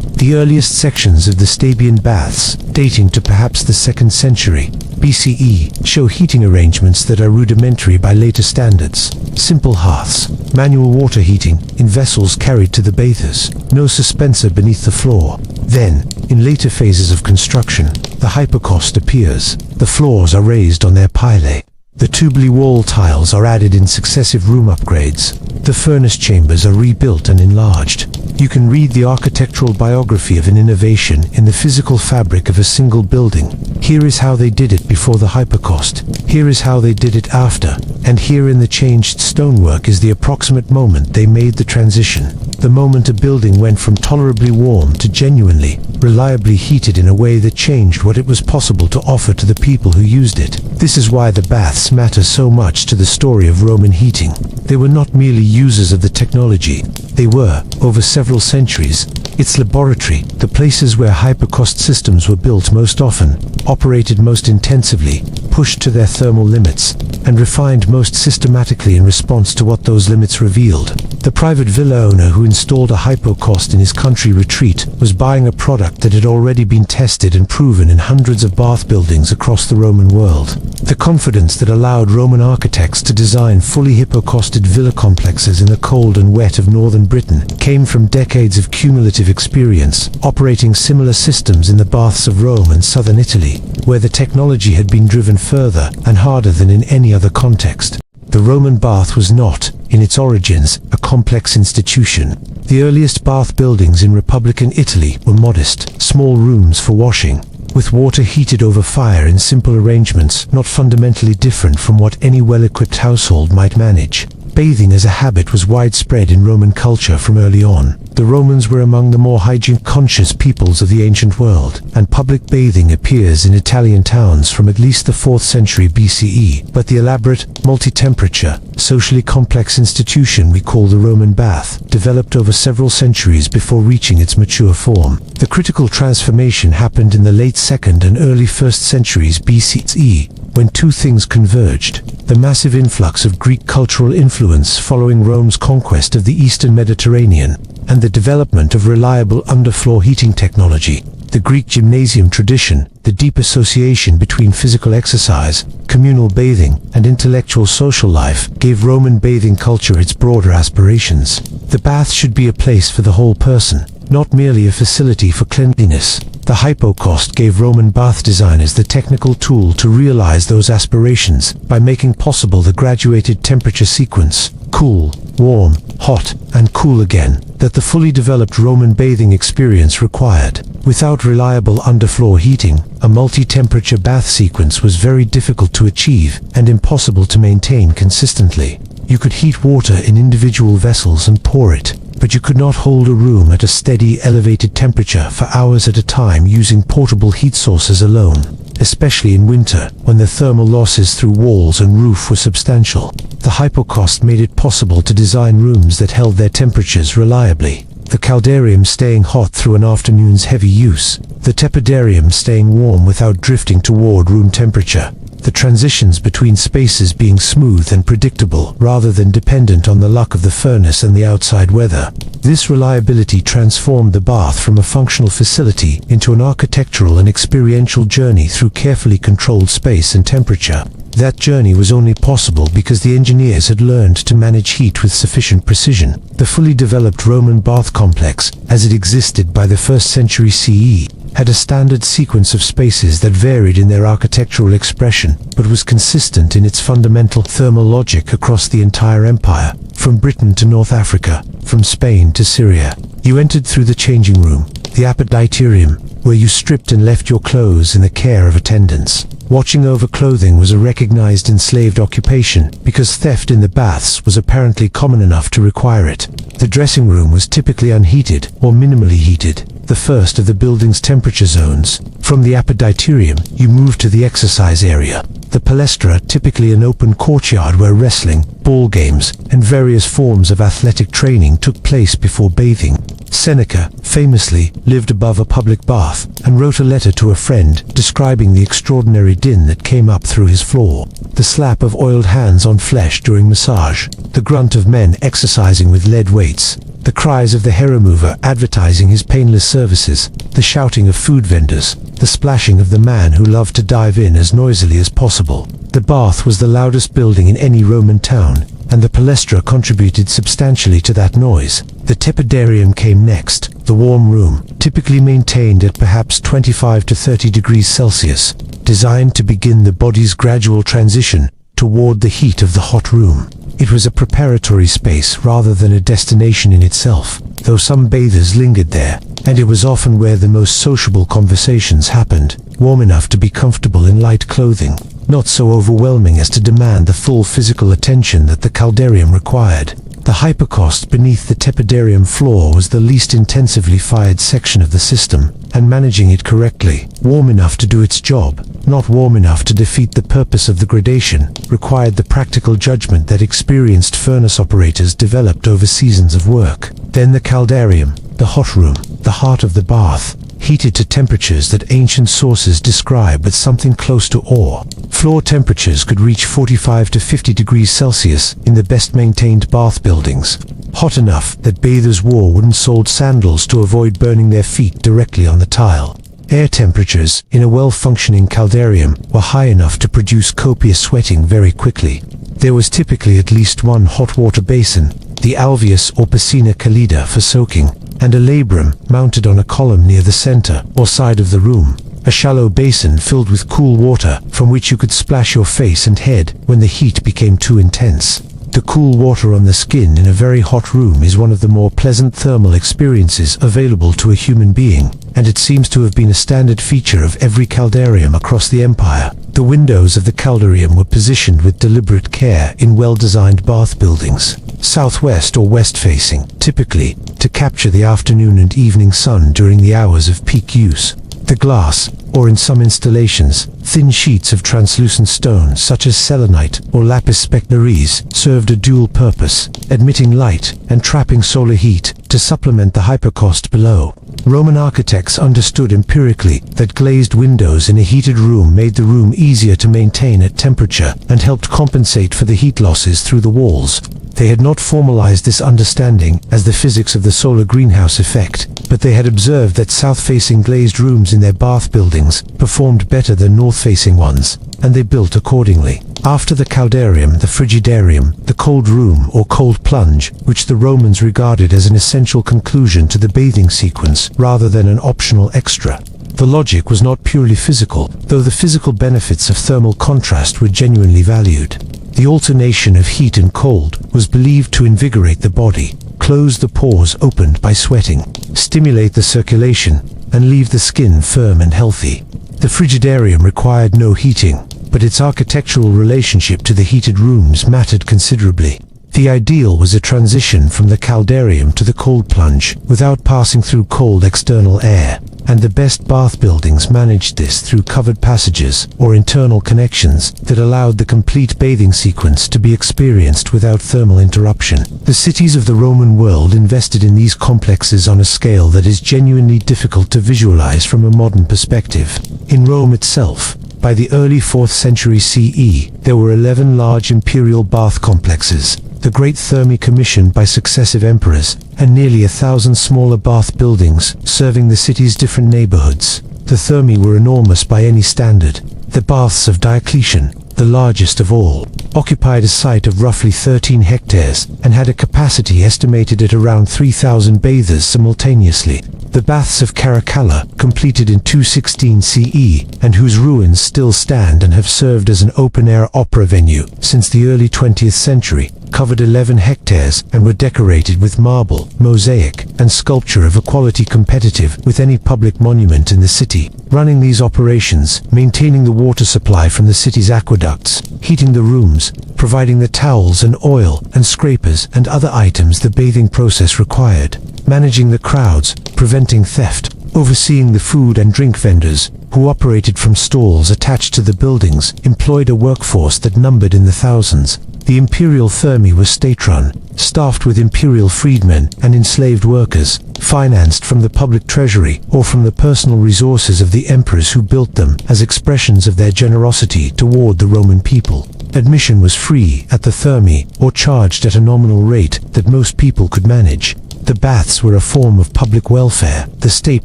The earliest sections of the Stabian Baths, dating to perhaps the 2nd century BCE, show heating arrangements that are rudimentary by later standards. Simple hearths, manual water heating in vessels carried to the bathers, no suspenser beneath the floor. Then, in later phases of construction, the hypocaust appears. The floors are raised on their pilae. The tubuli wall tiles are added in successive room upgrades. The furnace chambers are rebuilt and enlarged. You can read the architectural biography of an innovation in the physical fabric of a single building. Here is how they did it before the hypocaust. Here is how they did it after. And here in the changed stonework is the approximate moment they made the transition. The moment a building went from tolerably warm to genuinely, reliably heated in a way that changed what it was possible to offer to the people who used it. This is why the baths matter so much to the story of Roman heating. They were not merely users of the technology. They were, over several centuries, its laboratory, the places where hypocaust systems were built most often, operated most intensively, pushed to their thermal limits, and refined most systematically in response to what those limits revealed. The private villa owner who installed a hypocaust in his country retreat was buying a product that had already been tested and proven in hundreds of bath buildings across the Roman world. The confidence that allowed Roman architects to design fully hypocausted villa complexes in the cold and wet of northern Britain came from decades of cumulative experience operating similar systems in the baths of Rome and southern Italy, where the technology had been driven further and harder than in any other context. The Roman bath was not, in its origins, a complex institution. The earliest bath buildings in Republican Italy were modest, small rooms for washing, with water heated over fire in simple arrangements not fundamentally different from what any well-equipped household might manage. Bathing as a habit was widespread in Roman culture from early on. The Romans were among the more hygiene-conscious peoples of the ancient world, and public bathing appears in Italian towns from at least the 4th century BCE. But the elaborate, multi-temperature, socially complex institution we call the Roman bath developed over several centuries before reaching its mature form. The critical transformation happened in the late 2nd and early 1st centuries BCE, when two things converged: the massive influx of Greek cultural influence following Rome's conquest of the Eastern Mediterranean, and the development of reliable underfloor heating technology. The Greek gymnasium tradition, the deep association between physical exercise, communal bathing, and intellectual social life, gave Roman bathing culture its broader aspirations. The bath should be a place for the whole person, not merely a facility for cleanliness. The hypocaust gave Roman bath designers the technical tool to realize those aspirations by making possible the graduated temperature sequence: cool, warm, hot, and cool again, that the fully developed Roman bathing experience required. Without reliable underfloor heating, a multi-temperature bath sequence was very difficult to achieve and impossible to maintain consistently. You could heat water in individual vessels and pour it, but you could not hold a room at a steady, elevated temperature for hours at a time using portable heat sources alone, especially in winter, when the thermal losses through walls and roof were substantial. The hypocaust made it possible to design rooms that held their temperatures reliably. The caldarium staying hot through an afternoon's heavy use, the tepidarium staying warm without drifting toward room temperature, the transitions between spaces being smooth and predictable rather than dependent on the luck of the furnace and the outside weather. This reliability transformed the bath from a functional facility into an architectural and experiential journey through carefully controlled space and temperature. That journey was only possible because the engineers had learned to manage heat with sufficient precision. The fully developed Roman bath complex, as it existed by the 1st century CE, had a standard sequence of spaces that varied in their architectural expression, but was consistent in its fundamental thermal logic across the entire empire, from Britain to North Africa, from Spain to Syria. You entered through the changing room, the appetitorium, where you stripped and left your clothes in the care of attendants. Watching over clothing was a recognized enslaved occupation because theft in the baths was apparently common enough to require it. The dressing room was typically unheated or minimally heated, the first of the building's temperature zones. From the appetitorium, you moved to the exercise area. The palestra, typically an open courtyard where wrestling, ball games, and various forms of athletic training took place before bathing. Seneca, famously, lived above a public bath and wrote a letter to a friend describing the extraordinary din that came up through his floor. The slap of oiled hands on flesh during massage, the grunt of men exercising with lead weights, the cries of the hair remover advertising his painless services, the shouting of food vendors, the splashing of the man who loved to dive in as noisily as possible. The bath was the loudest building in any Roman town, and the palestra contributed substantially to that noise. The tepidarium came next, the warm room, typically maintained at perhaps 25 to 30 degrees Celsius, designed to begin the body's gradual transition toward the heat of the hot room. It was a preparatory space rather than a destination in itself, though some bathers lingered there, and it was often where the most sociable conversations happened, warm enough to be comfortable in light clothing, not so overwhelming as to demand the full physical attention that the caldarium required. The hypocaust beneath the tepidarium floor was the least intensively fired section of the system, and managing it correctly, warm enough to do its job, not warm enough to defeat the purpose of the gradation, required the practical judgment that experienced furnace operators developed over seasons of work. Then the caldarium, the hot room, the heart of the bath, heated to temperatures that ancient sources describe with something close to awe. Floor temperatures could reach 45 to 50 degrees Celsius in the best-maintained bath buildings, hot enough that bathers wore wooden-soled sandals to avoid burning their feet directly on the tile. Air temperatures in a well-functioning caldarium were high enough to produce copious sweating very quickly. There was typically at least one hot water basin, the alveus or piscina callida for soaking, and a labrum mounted on a column near the center or side of the room, a shallow basin filled with cool water from which you could splash your face and head when the heat became too intense. The cool water on the skin in a very hot room is one of the more pleasant thermal experiences available to a human being, and it seems to have been a standard feature of every caldarium across the empire. The windows of the caldarium were positioned with deliberate care in well-designed bath buildings, southwest or west-facing, typically, to capture the afternoon and evening sun during the hours of peak use. The glass, or in some installations, thin sheets of translucent stone such as selenite or lapis specularis, served a dual purpose, admitting light and trapping solar heat to supplement the hypocaust below. Roman architects understood empirically that glazed windows in a heated room made the room easier to maintain at temperature and helped compensate for the heat losses through the walls. They had not formalized this understanding as the physics of the solar greenhouse effect, but they had observed that south-facing glazed rooms in their bath buildings performed better than north-facing ones, and they built accordingly. After the caldarium, the frigidarium, the cold room or cold plunge, which the Romans regarded as an essential conclusion to the bathing sequence rather than an optional extra. The logic was not purely physical, though the physical benefits of thermal contrast were genuinely valued. The alternation of heat and cold was believed to invigorate the body, close the pores opened by sweating, stimulate the circulation, and leave the skin firm and healthy. The frigidarium required no heating, but its architectural relationship to the heated rooms mattered considerably. The ideal was a transition from the caldarium to the cold plunge without passing through cold external air, and the best bath buildings managed this through covered passages or internal connections that allowed the complete bathing sequence to be experienced without thermal interruption. The cities of the Roman world invested in these complexes on a scale that is genuinely difficult to visualize from a modern perspective. In Rome itself, by the early 4th century CE, there were 11 large imperial bath complexes, the great thermae commissioned by successive emperors, and nearly 1,000 smaller bath buildings serving the city's different neighborhoods. The thermae were enormous by any standard. The baths of Diocletian, the largest of all, occupied a site of roughly 13 hectares and had a capacity estimated at around 3,000 bathers simultaneously. The baths of Caracalla, completed in 216 CE, and whose ruins still stand and have served as an open-air opera venue since the early 20th century, covered 11 hectares and were decorated with marble, mosaic, and sculpture of a quality competitive with any public monument in the city. Running these operations, maintaining the water supply from the city's aqueducts, heating the rooms, providing the towels and oil and scrapers and other items the bathing process required, managing the crowds, preventing theft, overseeing the food and drink vendors, who operated from stalls attached to the buildings, employed a workforce that numbered in the thousands. The imperial thermae was state-run, staffed with imperial freedmen and enslaved workers, financed from the public treasury or from the personal resources of the emperors who built them as expressions of their generosity toward the Roman people. Admission was free at the thermae or charged at a nominal rate that most people could manage. The baths were a form of public welfare, the state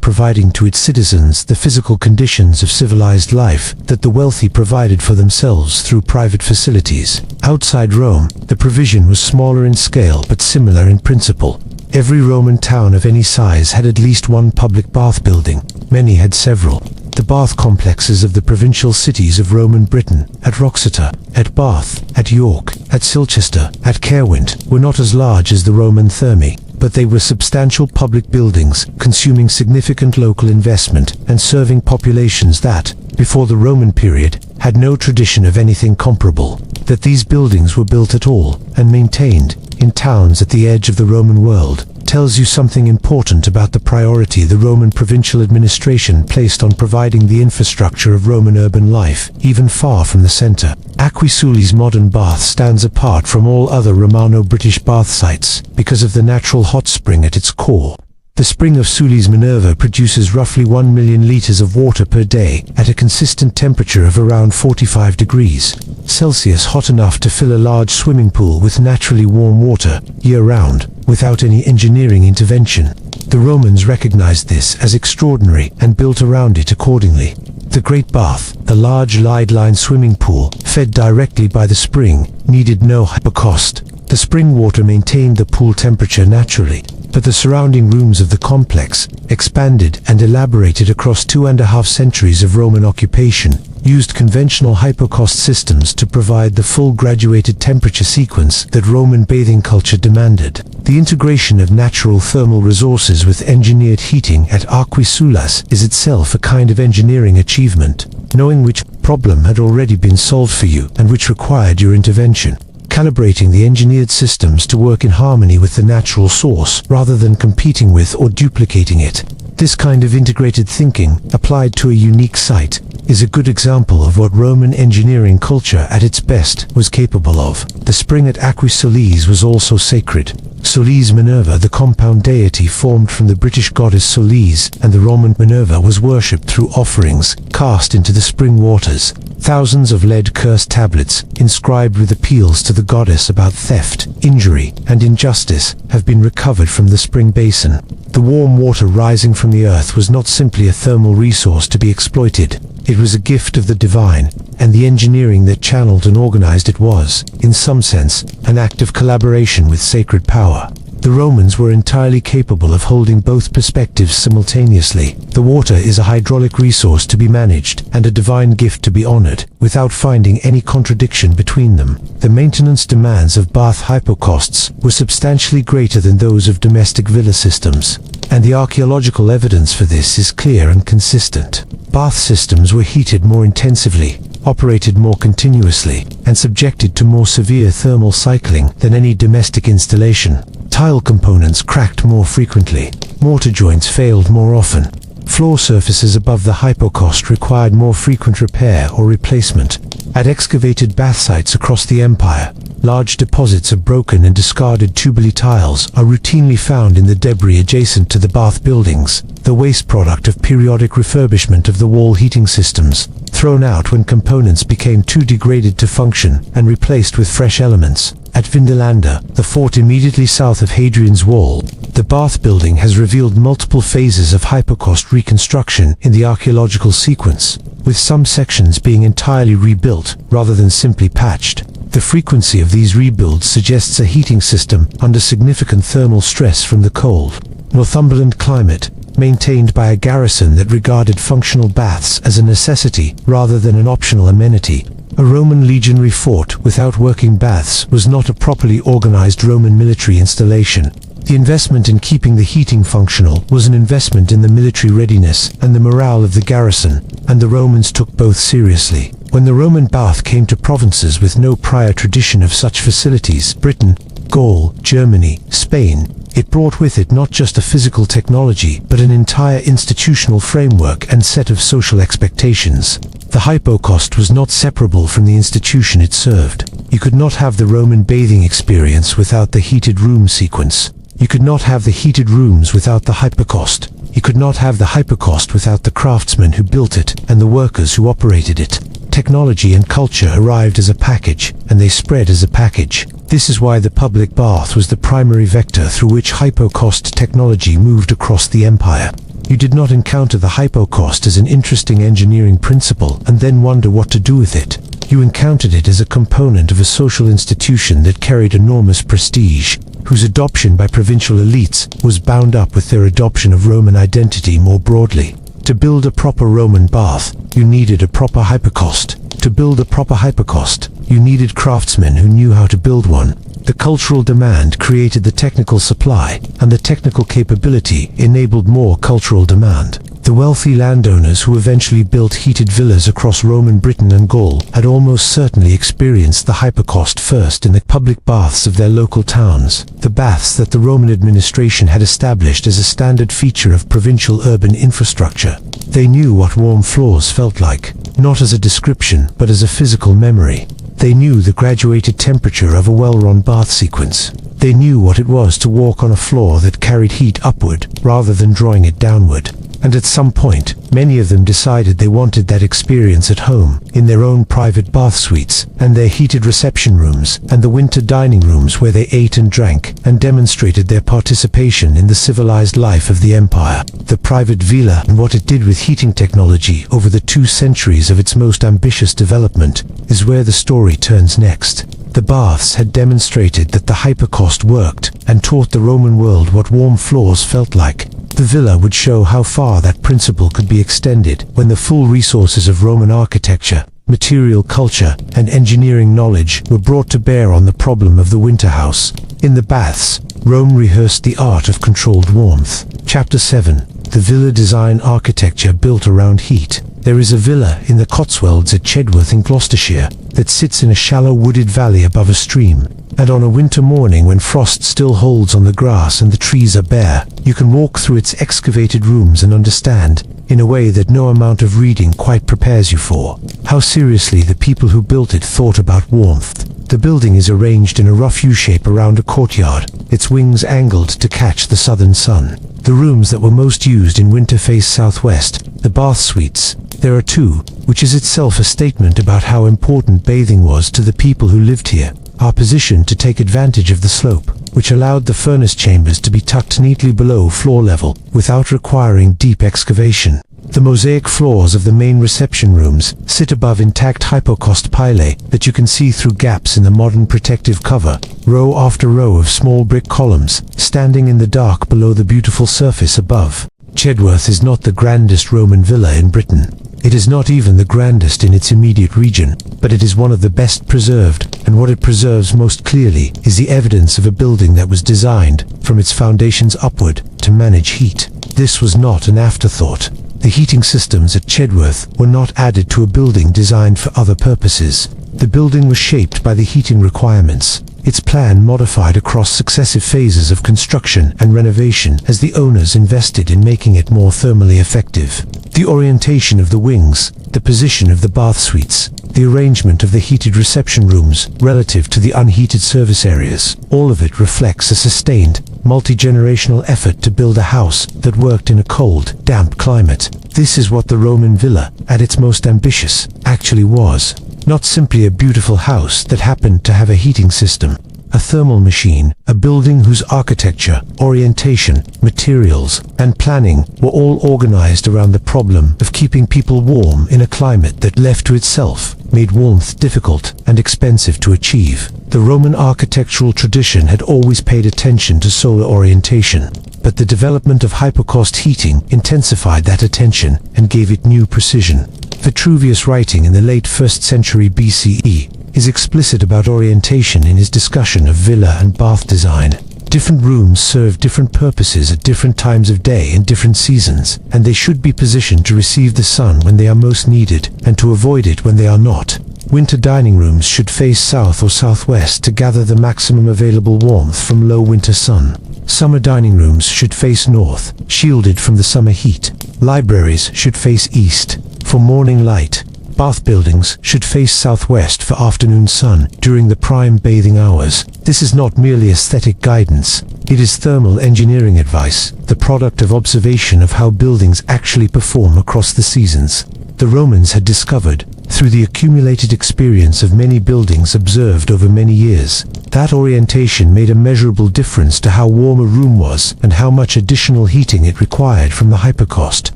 providing to its citizens the physical conditions of civilized life that the wealthy provided for themselves through private facilities. Outside Rome, the provision was smaller in scale but similar in principle. Every Roman town of any size had at least one public bath building. Many had several. The bath complexes of the provincial cities of Roman Britain, at Wroxeter, at Bath, at York, at Silchester, at Caerwent, were not as large as the Roman thermae, but they were substantial public buildings, consuming significant local investment and serving populations that, before the Roman period, had no tradition of anything comparable. That these buildings were built at all, and maintained, in towns at the edge of the Roman world, tells you something important about the priority the Roman provincial administration placed on providing the infrastructure of Roman urban life, even far from the center. Acqui Suli's modern bath stands apart from all other Romano-British bath sites because of the natural hot spring at its core. The spring of Suli's Minerva produces roughly 1 million liters of water per day at a consistent temperature of around 45 degrees Celsius, hot enough to fill a large swimming pool with naturally warm water year-round without any engineering intervention. The Romans recognized this as extraordinary and built around it accordingly. The Great Bath, the large lead-lined swimming pool, fed directly by the spring, needed no hypocaust, The spring water maintained the pool temperature naturally, but the surrounding rooms of the complex, expanded and elaborated across 2.5 centuries of Roman occupation, used conventional hypocaust systems to provide the full graduated temperature sequence that Roman bathing culture demanded. The integration of natural thermal resources with engineered heating at Aquae Sulas is itself a kind of engineering achievement, knowing which problem had already been solved for you and which required your intervention. Calibrating the engineered systems to work in harmony with the natural source rather than competing with or duplicating it. This kind of integrated thinking, applied to a unique site, is a good example of what Roman engineering culture at its best was capable of. The spring at Aquae Sulis was also sacred. Solis Minerva, the compound deity formed from the British goddess Solis, and the Roman Minerva was worshipped through offerings cast into the spring waters. Thousands of lead curse tablets, inscribed with appeals to the goddess about theft, injury, and injustice, have been recovered from the spring basin. The warm water rising from the earth was not simply a thermal resource to be exploited. It was a gift of the divine, and the engineering that channeled and organized it was, in some sense, an act of collaboration with sacred power. The Romans were entirely capable of holding both perspectives simultaneously. The water is a hydraulic resource to be managed and a divine gift to be honored, without finding any contradiction between them. The maintenance demands of bath hypocausts were substantially greater than those of domestic villa systems, and the archaeological evidence for this is clear and consistent. Bath systems were heated more intensively, operated more continuously, and subjected to more severe thermal cycling than any domestic installation. Tile components cracked more frequently, mortar joints failed more often. Floor surfaces above the hypocaust required more frequent repair or replacement. At excavated bath sites across the empire, large deposits of broken and discarded tubuli tiles are routinely found in the debris adjacent to the bath buildings, the waste product of periodic refurbishment of the wall heating systems, thrown out when components became too degraded to function and replaced with fresh elements. At Vindolanda, the fort immediately south of Hadrian's Wall, the bath building has revealed multiple phases of hypocaust reconstruction in the archaeological sequence, with some sections being entirely rebuilt rather than simply patched. The frequency of these rebuilds suggests a heating system under significant thermal stress from the cold, Northumberland climate, maintained by a garrison that regarded functional baths as a necessity rather than an optional amenity. A Roman legionary fort without working baths was not a properly organized Roman military installation. The investment in keeping the heating functional was an investment in the military readiness and the morale of the garrison, and the Romans took both seriously. When the Roman bath came to provinces with no prior tradition of such facilities, Britain, Gaul, Germany, Spain, it brought with it not just a physical technology, but an entire institutional framework and set of social expectations. The hypocaust was not separable from the institution it served. You could not have the Roman bathing experience without the heated room sequence. You could not have the heated rooms without the hypocaust. You could not have the hypocaust without the craftsmen who built it and the workers who operated it. Technology and culture arrived as a package, and they spread as a package. This is why the public bath was the primary vector through which hypocaust technology moved across the empire. You did not encounter the hypocaust as an interesting engineering principle and then wonder what to do with it. You encountered it as a component of a social institution that carried enormous prestige, whose adoption by provincial elites was bound up with their adoption of Roman identity more broadly. To build a proper Roman bath, you needed a proper hypocaust. To build a proper hypocaust, you needed craftsmen who knew how to build one. The cultural demand created the technical supply, and the technical capability enabled more cultural demand. The wealthy landowners who eventually built heated villas across Roman Britain and Gaul had almost certainly experienced the hypocaust first in the public baths of their local towns, the baths that the Roman administration had established as a standard feature of provincial urban infrastructure. They knew what warm floors felt like, not as a description but as a physical memory. They knew the graduated temperature of a well-run bath sequence. They knew what it was to walk on a floor that carried heat upward rather than drawing it downward. And at some point, many of them decided they wanted that experience at home, in their own private bath suites, and their heated reception rooms, and the winter dining rooms where they ate and drank, and demonstrated their participation in the civilized life of the empire. The private villa and what it did with heating technology over the 2 centuries of its most ambitious development is where the story turns next. The baths had demonstrated that the hypocaust worked and taught the Roman world what warm floors felt like. The villa would show how far that principle could be extended when the full resources of Roman architecture, material culture, and engineering knowledge were brought to bear on the problem of the winter house. In the baths, Rome rehearsed the art of controlled warmth. Chapter 7. The villa design architecture built around heat. There is a villa in the Cotswolds at Chedworth in Gloucestershire that sits in a shallow wooded valley above a stream. And on a winter morning when frost still holds on the grass and the trees are bare, you can walk through its excavated rooms and understand, in a way that no amount of reading quite prepares you for, how seriously the people who built it thought about warmth. The building is arranged in a rough U-shape around a courtyard, its wings angled to catch the southern sun. The rooms that were most used in winter face southwest, the bath suites. There are two, which is itself a statement about how important bathing was to the people who lived here, are positioned to take advantage of the slope, which allowed the furnace chambers to be tucked neatly below floor level without requiring deep excavation. The mosaic floors of the main reception rooms sit above intact hypocaust pilae that you can see through gaps in the modern protective cover, row after row of small brick columns, standing in the dark below the beautiful surface above. Chedworth is not the grandest Roman villa in Britain. It is not even the grandest in its immediate region, but it is one of the best preserved, and what it preserves most clearly is the evidence of a building that was designed, from its foundations upward, to manage heat. This was not an afterthought. The heating systems at Chedworth were not added to a building designed for other purposes. The building was shaped by the heating requirements, its plan modified across successive phases of construction and renovation as the owners invested in making it more thermally effective. The orientation of the wings, the position of the bath suites, the arrangement of the heated reception rooms relative to the unheated service areas, all of it reflects a sustained, multi-generational effort to build a house that worked in a cold, damp climate. This is what the Roman villa, at its most ambitious, actually was. Not simply a beautiful house that happened to have a heating system, a thermal machine, a building whose architecture, orientation, materials, and planning were all organized around the problem of keeping people warm in a climate that, left to itself, made warmth difficult and expensive to achieve. The Roman architectural tradition had always paid attention to solar orientation, but the development of hypocaust heating intensified that attention and gave it new precision. Vitruvius, writing in the late 1st century BCE, is explicit about orientation in his discussion of villa and bath design. Different rooms serve different purposes at different times of day and different seasons, and they should be positioned to receive the sun when they are most needed and to avoid it when they are not. Winter dining rooms should face south or southwest to gather the maximum available warmth from low winter sun. Summer dining rooms should face north, shielded from the summer heat. Libraries should face east, for morning light. Bath buildings should face southwest for afternoon sun during the prime bathing hours. This is not merely aesthetic guidance. It is thermal engineering advice, the product of observation of how buildings actually perform across the seasons. The Romans had discovered, through the accumulated experience of many buildings observed over many years, that orientation made a measurable difference to how warm a room was and how much additional heating it required from the hypocaust.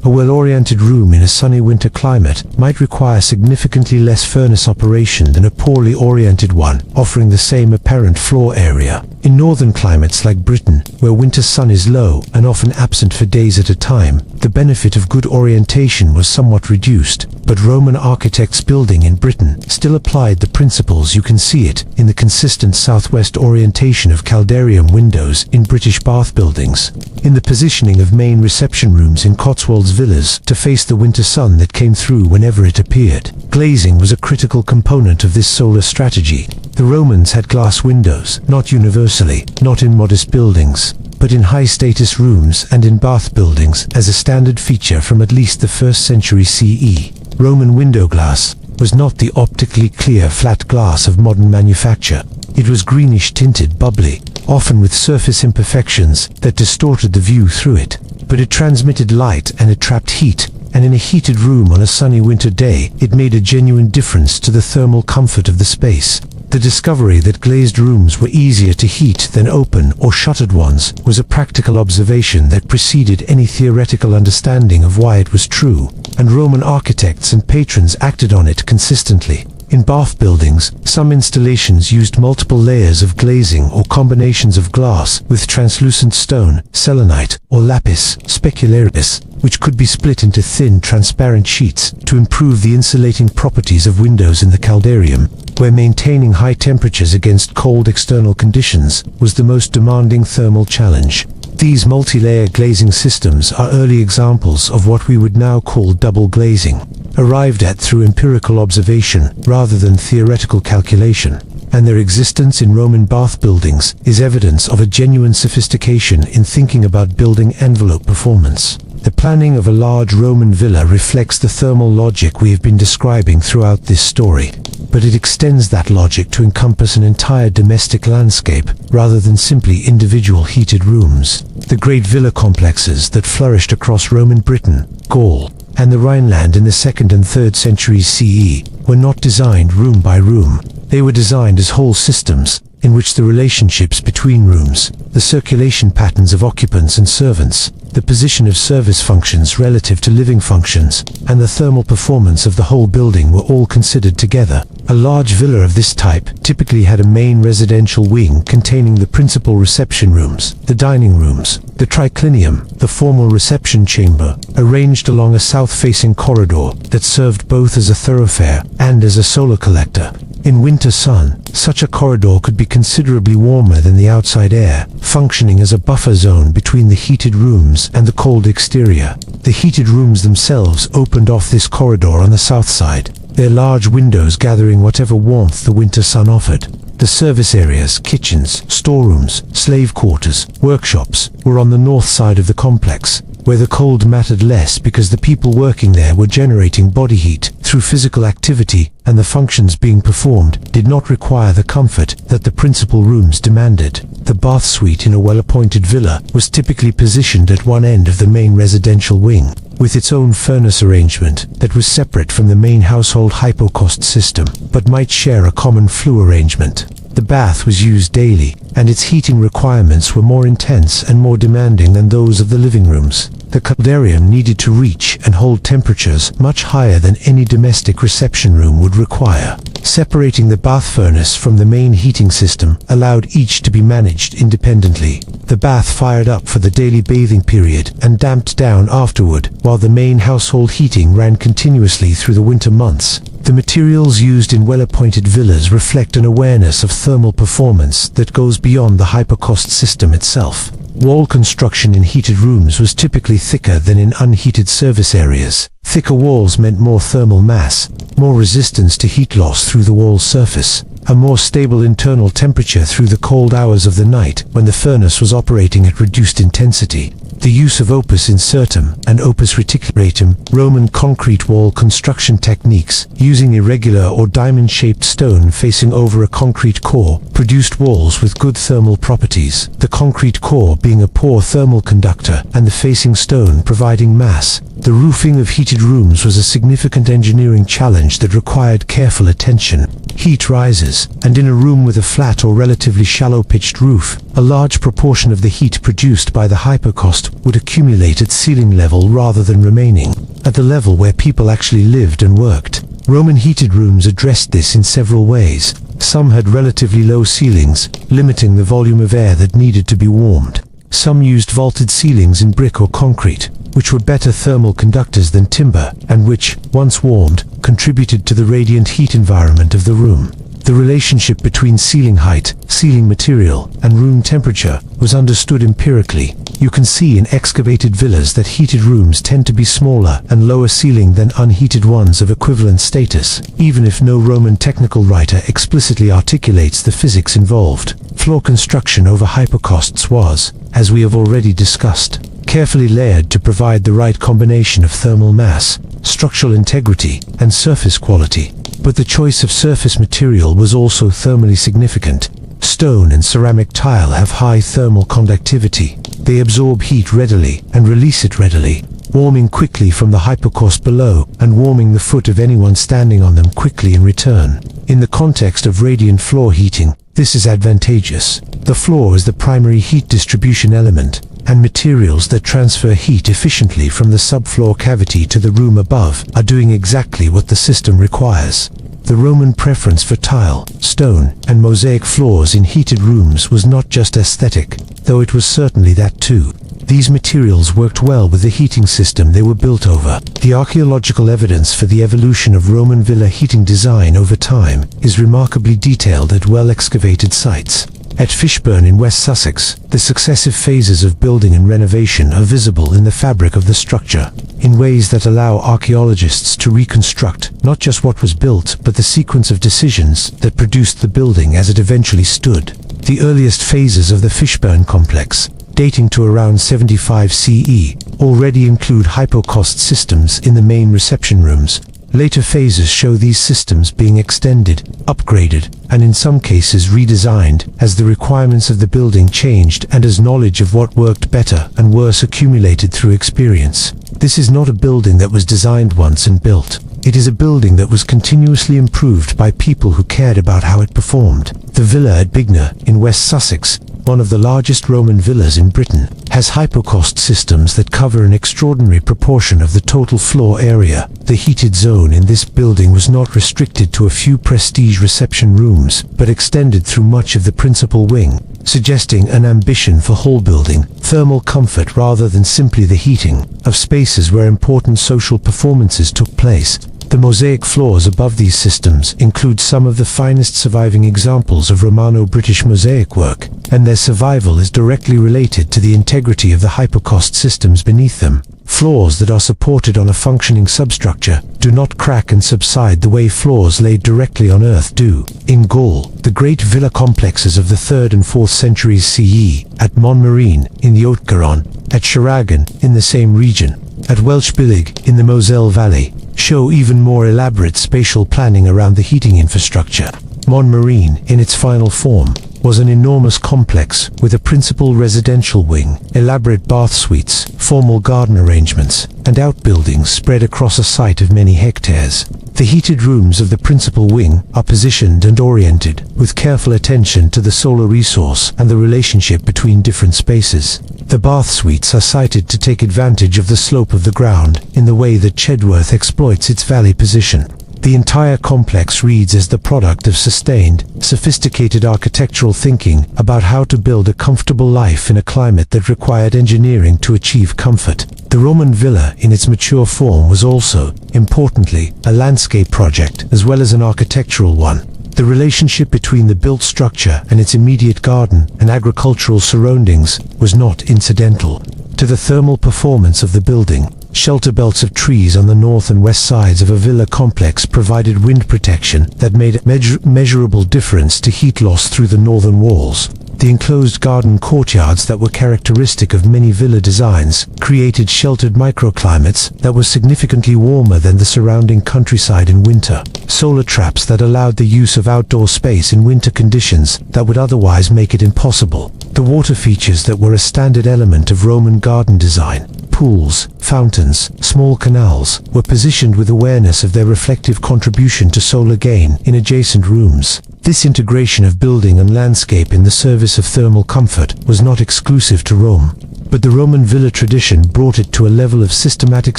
A well-oriented room in a sunny winter climate might require significantly less furnace operation than a poorly oriented one, offering the same apparent floor area. In northern climates like Britain, where winter sun is low and often absent for days at a time, the benefit of good orientation was somewhat reduced, but Roman architects building in Britain still applied the principles. You can see it in the consistent southwest orientation of caldarium windows in British bath buildings, in the positioning of main reception rooms in Cotswolds villas to face the winter sun that came through whenever it appeared. Glazing was a critical component of this solar strategy. The Romans had glass windows, not universally, not in modest buildings, but in high-status rooms and in bath buildings as a standard feature from at least the 1st century CE. Roman window glass was not the optically clear flat glass of modern manufacture. It was greenish-tinted, bubbly, often with surface imperfections that distorted the view through it. But it transmitted light and it trapped heat, and in a heated room on a sunny winter day, it made a genuine difference to the thermal comfort of the space. The discovery that glazed rooms were easier to heat than open or shuttered ones was a practical observation that preceded any theoretical understanding of why it was true, and Roman architects and patrons acted on it consistently. In bath buildings, some installations used multiple layers of glazing or combinations of glass with translucent stone, selenite, or lapis specularis, which could be split into thin, transparent sheets to improve the insulating properties of windows in the caldarium, where maintaining high temperatures against cold external conditions was the most demanding thermal challenge. These multi-layer glazing systems are early examples of what we would now call double glazing, arrived at through empirical observation rather than theoretical calculation, and their existence in Roman bath buildings is evidence of a genuine sophistication in thinking about building envelope performance. The planning of a large Roman villa reflects the thermal logic we have been describing throughout this story, but it extends that logic to encompass an entire domestic landscape rather than simply individual heated rooms. The great villa complexes that flourished across Roman Britain, Gaul, and the Rhineland in the 2nd and 3rd centuries CE were not designed room by room. They were designed as whole systems, in which the relationships between rooms, the circulation patterns of occupants and servants, the position of service functions relative to living functions, and the thermal performance of the whole building were all considered together. A large villa of this type typically had a main residential wing containing the principal reception rooms, the dining rooms, the triclinium, the formal reception chamber, arranged along a south-facing corridor that served both as a thoroughfare and as a solar collector. In winter sun, such a corridor could be considerably warmer than the outside air, functioning as a buffer zone between the heated rooms and the cold exterior. The heated rooms themselves opened off this corridor on the south side, their large windows gathering whatever warmth the winter sun offered. The service areas, kitchens, storerooms, slave quarters, workshops were on the north side of the complex, where the cold mattered less because the people working there were generating body heat through physical activity, and the functions being performed did not require the comfort that the principal rooms demanded. The bath suite in a well-appointed villa was typically positioned at one end of the main residential wing, with its own furnace arrangement that was separate from the main household hypocaust system, but might share a common flue arrangement. The bath was used daily, and its heating requirements were more intense and more demanding than those of the living rooms. The caldarium needed to reach and hold temperatures much higher than any domestic reception room would require. Separating the bath furnace from the main heating system allowed each to be managed independently. The bath fired up for the daily bathing period and damped down afterward, while the main household heating ran continuously through the winter months. The materials used in well-appointed villas reflect an awareness of thermal performance that goes beyond the hypocaust system itself. Wall construction in heated rooms was typically thicker than in unheated service areas. Thicker walls meant more thermal mass, more resistance to heat loss through the wall surface, a more stable internal temperature through the cold hours of the night when the furnace was operating at reduced intensity. The use of opus incertum and opus reticulatum, Roman concrete wall construction techniques, using irregular or diamond-shaped stone facing over a concrete core, produced walls with good thermal properties, the concrete core being a poor thermal conductor and the facing stone providing mass. The roofing of heated rooms was a significant engineering challenge that required careful attention. Heat rises, and in a room with a flat or relatively shallow-pitched roof, a large proportion of the heat produced by the hypocaust would accumulate at ceiling level rather than remaining at the level where people actually lived and worked. Roman heated rooms addressed this in several ways. Some had relatively low ceilings, limiting the volume of air that needed to be warmed. Some used vaulted ceilings in brick or concrete, which were better thermal conductors than timber, and which, once warmed, contributed to the radiant heat environment of the room. The relationship between ceiling height, ceiling material, and room temperature was understood empirically. You can see in excavated villas that heated rooms tend to be smaller and lower ceiling than unheated ones of equivalent status, even if no Roman technical writer explicitly articulates the physics involved. Floor construction over hypocausts was, as we have already discussed, carefully layered to provide the right combination of thermal mass, structural integrity, and surface quality. But the choice of surface material was also thermally significant. Stone and ceramic tile have high thermal conductivity. They absorb heat readily and release it readily, warming quickly from the hypocaust below and warming the foot of anyone standing on them quickly in return. In the context of radiant floor heating, this is advantageous. The floor is the primary heat distribution element, and materials that transfer heat efficiently from the subfloor cavity to the room above are doing exactly what the system requires. The Roman preference for tile, stone, and mosaic floors in heated rooms was not just aesthetic, though it was certainly that too. These materials worked well with the heating system they were built over. The archaeological evidence for the evolution of Roman villa heating design over time is remarkably detailed at well-excavated sites. At Fishburn in West Sussex, the successive phases of building and renovation are visible in the fabric of the structure, in ways that allow archaeologists to reconstruct not just what was built, but the sequence of decisions that produced the building as it eventually stood. The earliest phases of the Fishburn complex, dating to around 75 CE, already include hypocaust systems in the main reception rooms. Later phases show these systems being extended, upgraded, and in some cases redesigned as the requirements of the building changed and as knowledge of what worked better and worse accumulated through experience. This is not a building that was designed once and built. It is a building that was continuously improved by people who cared about how it performed. The villa at Bignor in West Sussex, one of the largest Roman villas in Britain, has hypocaust systems that cover an extraordinary proportion of the total floor area. The heated zone in this building was not restricted to a few prestige reception rooms, but extended through much of the principal wing, suggesting an ambition for whole building thermal comfort rather than simply the heating of spaces where important social performances took place. The mosaic floors above these systems include some of the finest surviving examples of Romano-British mosaic work, and their survival is directly related to the integrity of the hypocaust systems beneath them. Floors that are supported on a functioning substructure do not crack and subside the way floors laid directly on earth do. In Gaul, the great villa complexes of the 3rd and 4th centuries CE, at Montmarine in the Haute-Garonne, at Charagan in the same region, at Welschbillig in the Moselle Valley, show even more elaborate spatial planning around the heating infrastructure. Montmarine, in its final form, was an enormous complex with a principal residential wing, elaborate bath suites, formal garden arrangements, and outbuildings spread across a site of many hectares. The heated rooms of the principal wing are positioned and oriented with careful attention to the solar resource and the relationship between different spaces. The bath suites are sited to take advantage of the slope of the ground in the way that Chedworth exploits its valley position. The entire complex reads as the product of sustained, sophisticated architectural thinking about how to build a comfortable life in a climate that required engineering to achieve comfort. The Roman villa in its mature form was also, importantly, a landscape project as well as an architectural one. The relationship between the built structure and its immediate garden and agricultural surroundings was not incidental to the thermal performance of the building. Shelter belts of trees on the north and west sides of a villa complex provided wind protection that made a measurable difference to heat loss through the northern walls. The enclosed garden courtyards that were characteristic of many villa designs created sheltered microclimates that were significantly warmer than the surrounding countryside in winter. Solar traps that allowed the use of outdoor space in winter conditions that would otherwise make it impossible. The water features that were a standard element of Roman garden design, pools, fountains, small canals, were positioned with awareness of their reflective contribution to solar gain in adjacent rooms. This integration of building and landscape in the service of thermal comfort was not exclusive to Rome, but the Roman villa tradition brought it to a level of systematic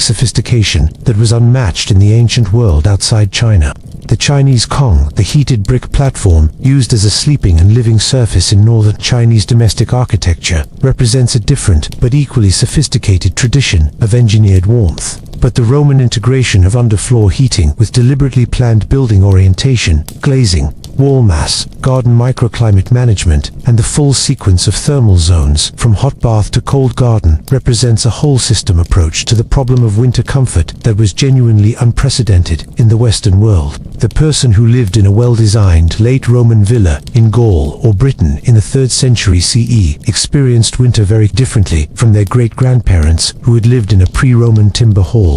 sophistication that was unmatched in the ancient world outside China. The Chinese Kong, the heated brick platform used as a sleeping and living surface in northern Chinese domestic architecture, represents a different but equally sophisticated tradition of engineered warmth. But the Roman integration of underfloor heating with deliberately planned building orientation, glazing, wall mass, garden microclimate management, and the full sequence of thermal zones from hot bath to cold garden represents a whole system approach to the problem of winter comfort that was genuinely unprecedented in the Western world. The person who lived in a well-designed late Roman villa in Gaul or Britain in the 3rd century CE experienced winter very differently from their great-grandparents who had lived in a pre-Roman timber hall.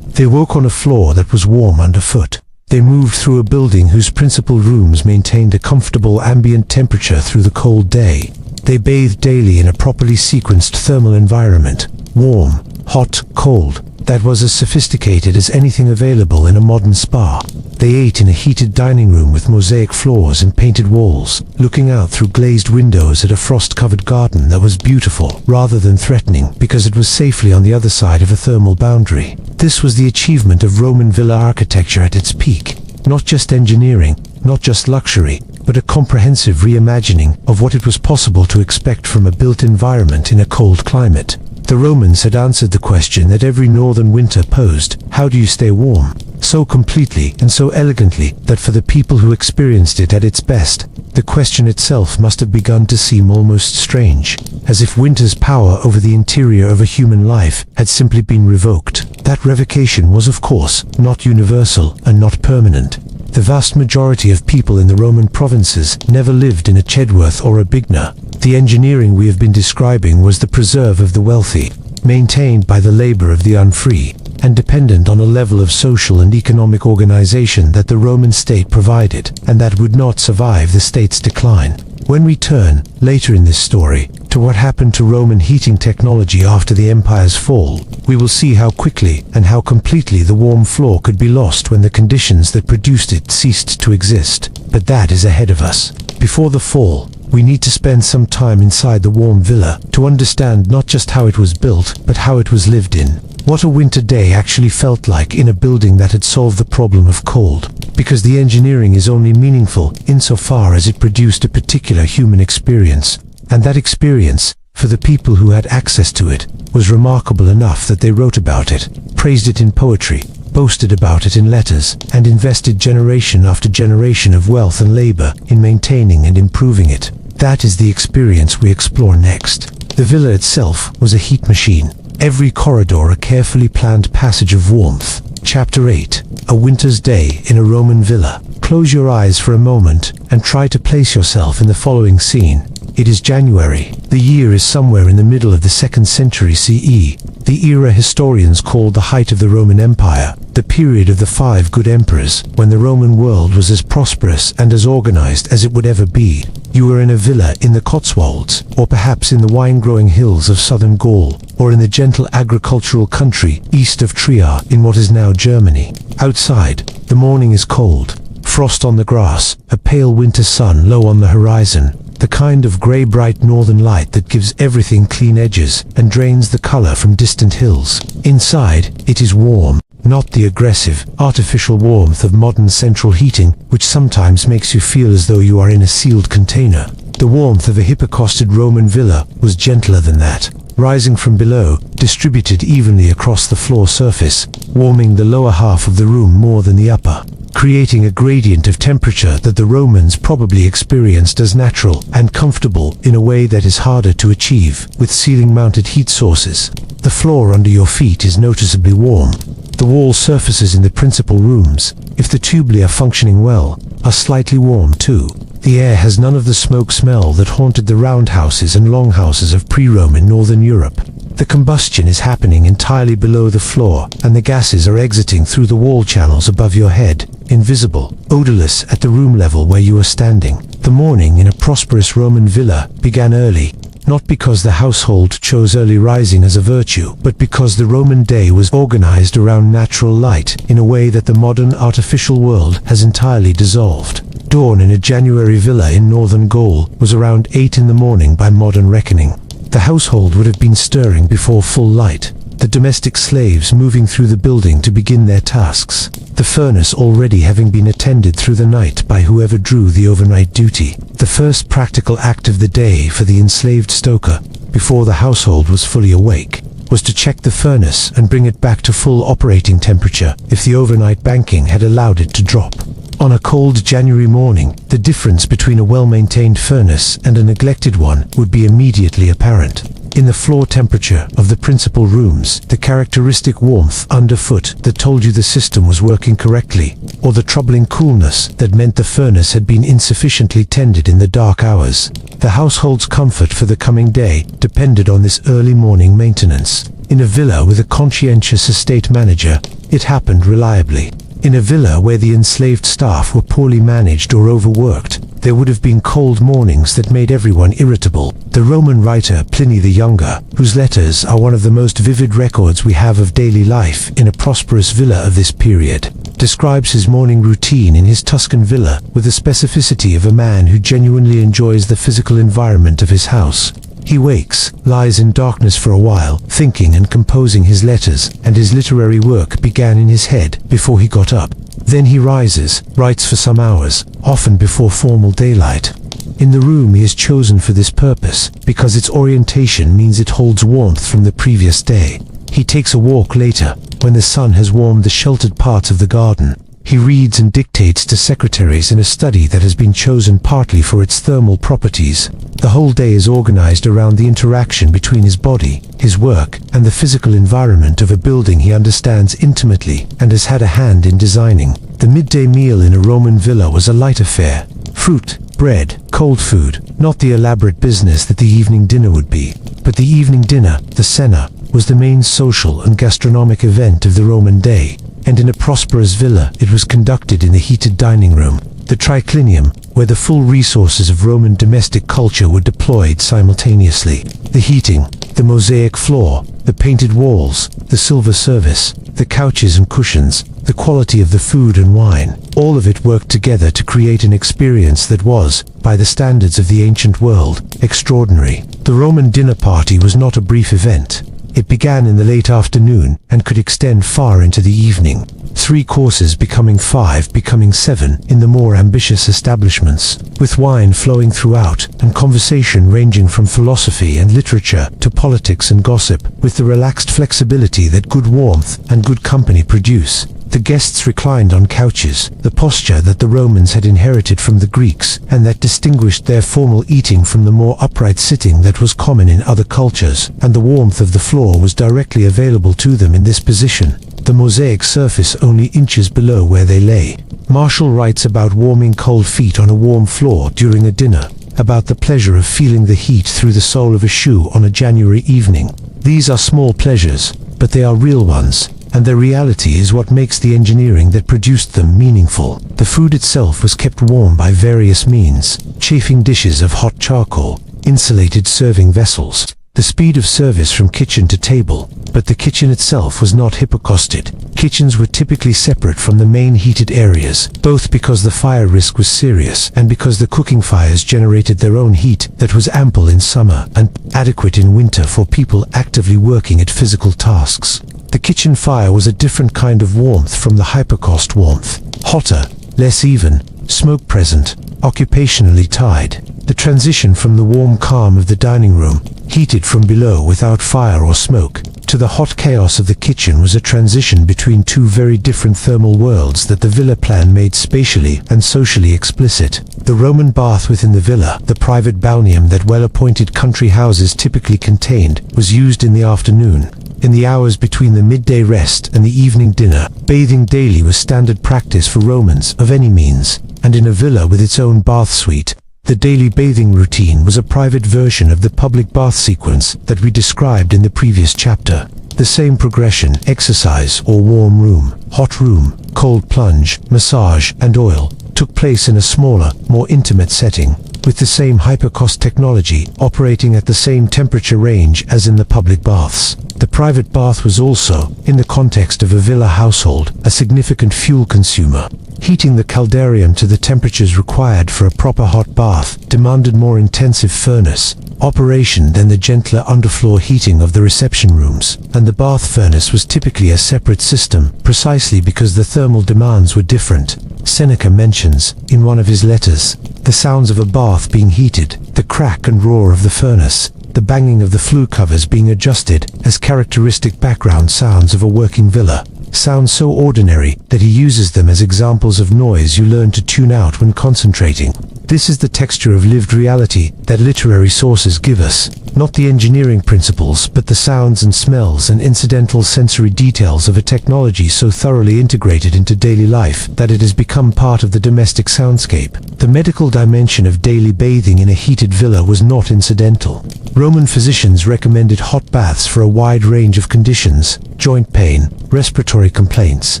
They woke on a floor that was warm underfoot. They moved through a building whose principal rooms maintained a comfortable ambient temperature through the cold day. They bathed daily in a properly sequenced thermal environment, warm, hot, cold, that was as sophisticated as anything available in a modern spa. They ate in a heated dining room with mosaic floors and painted walls, looking out through glazed windows at a frost-covered garden that was beautiful rather than threatening because it was safely on the other side of a thermal boundary. This was the achievement of Roman villa architecture at its peak. Not just engineering, not just luxury, but a comprehensive reimagining of what it was possible to expect from a built environment in a cold climate. The Romans had answered the question that every northern winter posed: how do you stay warm? So completely and so elegantly that for the people who experienced it at its best, the question itself must have begun to seem almost strange, as if winter's power over the interior of a human life had simply been revoked. That revocation was, of course, not universal and not permanent. The vast majority of people in the Roman provinces never lived in a Chedworth or a Bigna. The engineering we have been describing was the preserve of the wealthy, maintained by the labor of the unfree, and dependent on a level of social and economic organization that the Roman state provided, and that would not survive the state's decline. When we turn, later in this story, to what happened to Roman heating technology after the empire's fall, we will see how quickly and how completely the warm floor could be lost when the conditions that produced it ceased to exist. But that is ahead of us. Before the fall, we need to spend some time inside the warm villa to understand not just how it was built, but how it was lived in. What a winter day actually felt like in a building that had solved the problem of cold. Because the engineering is only meaningful insofar as it produced a particular human experience, and that experience, for the people who had access to it, was remarkable enough that they wrote about it, praised it in poetry, boasted about it in letters, and invested generation after generation of wealth and labor in maintaining and improving it. That is the experience we explore next. The villa itself was a heat machine, every corridor a carefully planned passage of warmth. Chapter 8. A winter's day in a Roman villa. Close your eyes for a moment and try to place yourself in the following scene. It is January. The year is somewhere in the middle of the 2nd century CE, the era historians call the height of the Roman Empire, the period of the 5 good emperors, when the Roman world was as prosperous and as organized as it would ever be. You were in a villa in the Cotswolds, or perhaps in the wine-growing hills of southern Gaul, or in the gentle agricultural country east of Trier in what is now Germany. Outside, the morning is cold. Frost on the grass, a pale winter sun low on the horizon, the kind of grey bright northern light that gives everything clean edges and drains the color from distant hills. Inside, it is warm, not the aggressive, artificial warmth of modern central heating, which sometimes makes you feel as though you are in a sealed container. The warmth of a hypocausted Roman villa was gentler than that, rising from below, distributed evenly across the floor surface, warming the lower half of the room more than the upper, creating a gradient of temperature that the Romans probably experienced as natural and comfortable in a way that is harder to achieve with ceiling-mounted heat sources. The floor under your feet is noticeably warm. The wall surfaces in the principal rooms, if the tubuli are functioning well, are slightly warm too. The air has none of the smoke smell that haunted the roundhouses and longhouses of pre-Roman northern Europe. The combustion is happening entirely below the floor, and the gases are exiting through the wall channels above your head, invisible, odorless at the room level where you are standing. The morning in a prosperous Roman villa began early, not because the household chose early rising as a virtue, but because the Roman day was organized around natural light in a way that the modern artificial world has entirely dissolved. Dawn in a January villa in northern Gaul was around 8 in the morning by modern reckoning. The household would have been stirring before full light, the domestic slaves moving through the building to begin their tasks, the furnace already having been attended through the night by whoever drew the overnight duty. The first practical act of the day for the enslaved stoker, before the household was fully awake, was to check the furnace and bring it back to full operating temperature if the overnight banking had allowed it to drop. On a cold January morning, the difference between a well-maintained furnace and a neglected one would be immediately apparent. In the floor temperature of the principal rooms, the characteristic warmth underfoot that told you the system was working correctly, or the troubling coolness that meant the furnace had been insufficiently tended in the dark hours. The household's comfort for the coming day depended on this early morning maintenance. In a villa with a conscientious estate manager, it happened reliably. In a villa where the enslaved staff were poorly managed or overworked, there would have been cold mornings that made everyone irritable. The Roman writer Pliny the Younger, whose letters are one of the most vivid records we have of daily life in a prosperous villa of this period, describes his morning routine in his Tuscan villa with the specificity of a man who genuinely enjoys the physical environment of his house. He wakes, lies in darkness for a while, thinking and composing his letters, and his literary work began in his head before he got up. Then he rises, writes for some hours, often before formal daylight. In the room he has chosen for this purpose, because its orientation means it holds warmth from the previous day. He takes a walk later, when the sun has warmed the sheltered parts of the garden. He reads and dictates to secretaries in a study that has been chosen partly for its thermal properties. The whole day is organized around the interaction between his body, his work, and the physical environment of a building he understands intimately and has had a hand in designing. The midday meal in a Roman villa was a light affair. Fruit, bread, cold food, not the elaborate business that the evening dinner would be. But the evening dinner, the cena, was the main social and gastronomic event of the Roman day, and in a prosperous villa it was conducted in the heated dining room, the triclinium, where the full resources of Roman domestic culture were deployed simultaneously. The heating, the mosaic floor, the painted walls, the silver service, the couches and cushions, the quality of the food and wine, all of it worked together to create an experience that was, by the standards of the ancient world, extraordinary. The Roman dinner party was not a brief event. It began in the late afternoon and could extend far into the evening. 3 courses becoming 5, becoming 7 in the more ambitious establishments, with wine flowing throughout and conversation ranging from philosophy and literature to politics and gossip, with the relaxed flexibility that good warmth and good company produce. The guests reclined on couches, the posture that the Romans had inherited from the Greeks and that distinguished their formal eating from the more upright sitting that was common in other cultures, and the warmth of the floor was directly available to them in this position, the mosaic surface only inches below where they lay. Martial writes about warming cold feet on a warm floor during a dinner, about the pleasure of feeling the heat through the sole of a shoe on a January evening. These are small pleasures, but they are real ones, and their reality is what makes the engineering that produced them meaningful. The food itself was kept warm by various means: chafing dishes of hot charcoal, insulated serving vessels, the speed of service from kitchen to table. But the kitchen itself was not hypocausted. Kitchens were typically separate from the main heated areas, both because the fire risk was serious and because the cooking fires generated their own heat that was ample in summer and adequate in winter for people actively working at physical tasks. The kitchen fire was a different kind of warmth from the hypocaust warmth. Hotter, less even, smoke present, occupationally tied. The transition from the warm calm of the dining room, heated from below without fire or smoke, to the hot chaos of the kitchen was a transition between 2 very different thermal worlds that the villa plan made spatially and socially explicit. The Roman bath within the villa, the private balneum that well-appointed country houses typically contained, was used in the afternoon. In the hours between the midday rest and the evening dinner, bathing daily was standard practice for Romans of any means, and in a villa with its own bath suite, the daily bathing routine was a private version of the public bath sequence that we described in the previous chapter. The same progression, exercise or warm room, hot room, cold plunge, massage, and oil, took place in a smaller, more intimate setting, with the same hypocaust technology operating at the same temperature range as in the public baths. The private bath was also, in the context of a villa household, a significant fuel consumer. Heating the caldarium to the temperatures required for a proper hot bath demanded more intensive furnace operation than the gentler underfloor heating of the reception rooms, and the bath furnace was typically a separate system, precisely because the thermal demands were different. Seneca mentions, in one of his letters, the sounds of a bath being heated, the crack and roar of the furnace, the banging of the flue covers being adjusted as characteristic background sounds of a working villa. Sounds so ordinary that he uses them as examples of noise you learn to tune out when concentrating. This is the texture of lived reality that literary sources give us, not the engineering principles, but the sounds and smells and incidental sensory details of a technology so thoroughly integrated into daily life that it has become part of the domestic soundscape. The medical dimension of daily bathing in a heated villa was not incidental. Roman physicians recommended hot baths for a wide range of conditions: joint pain, respiratory complaints,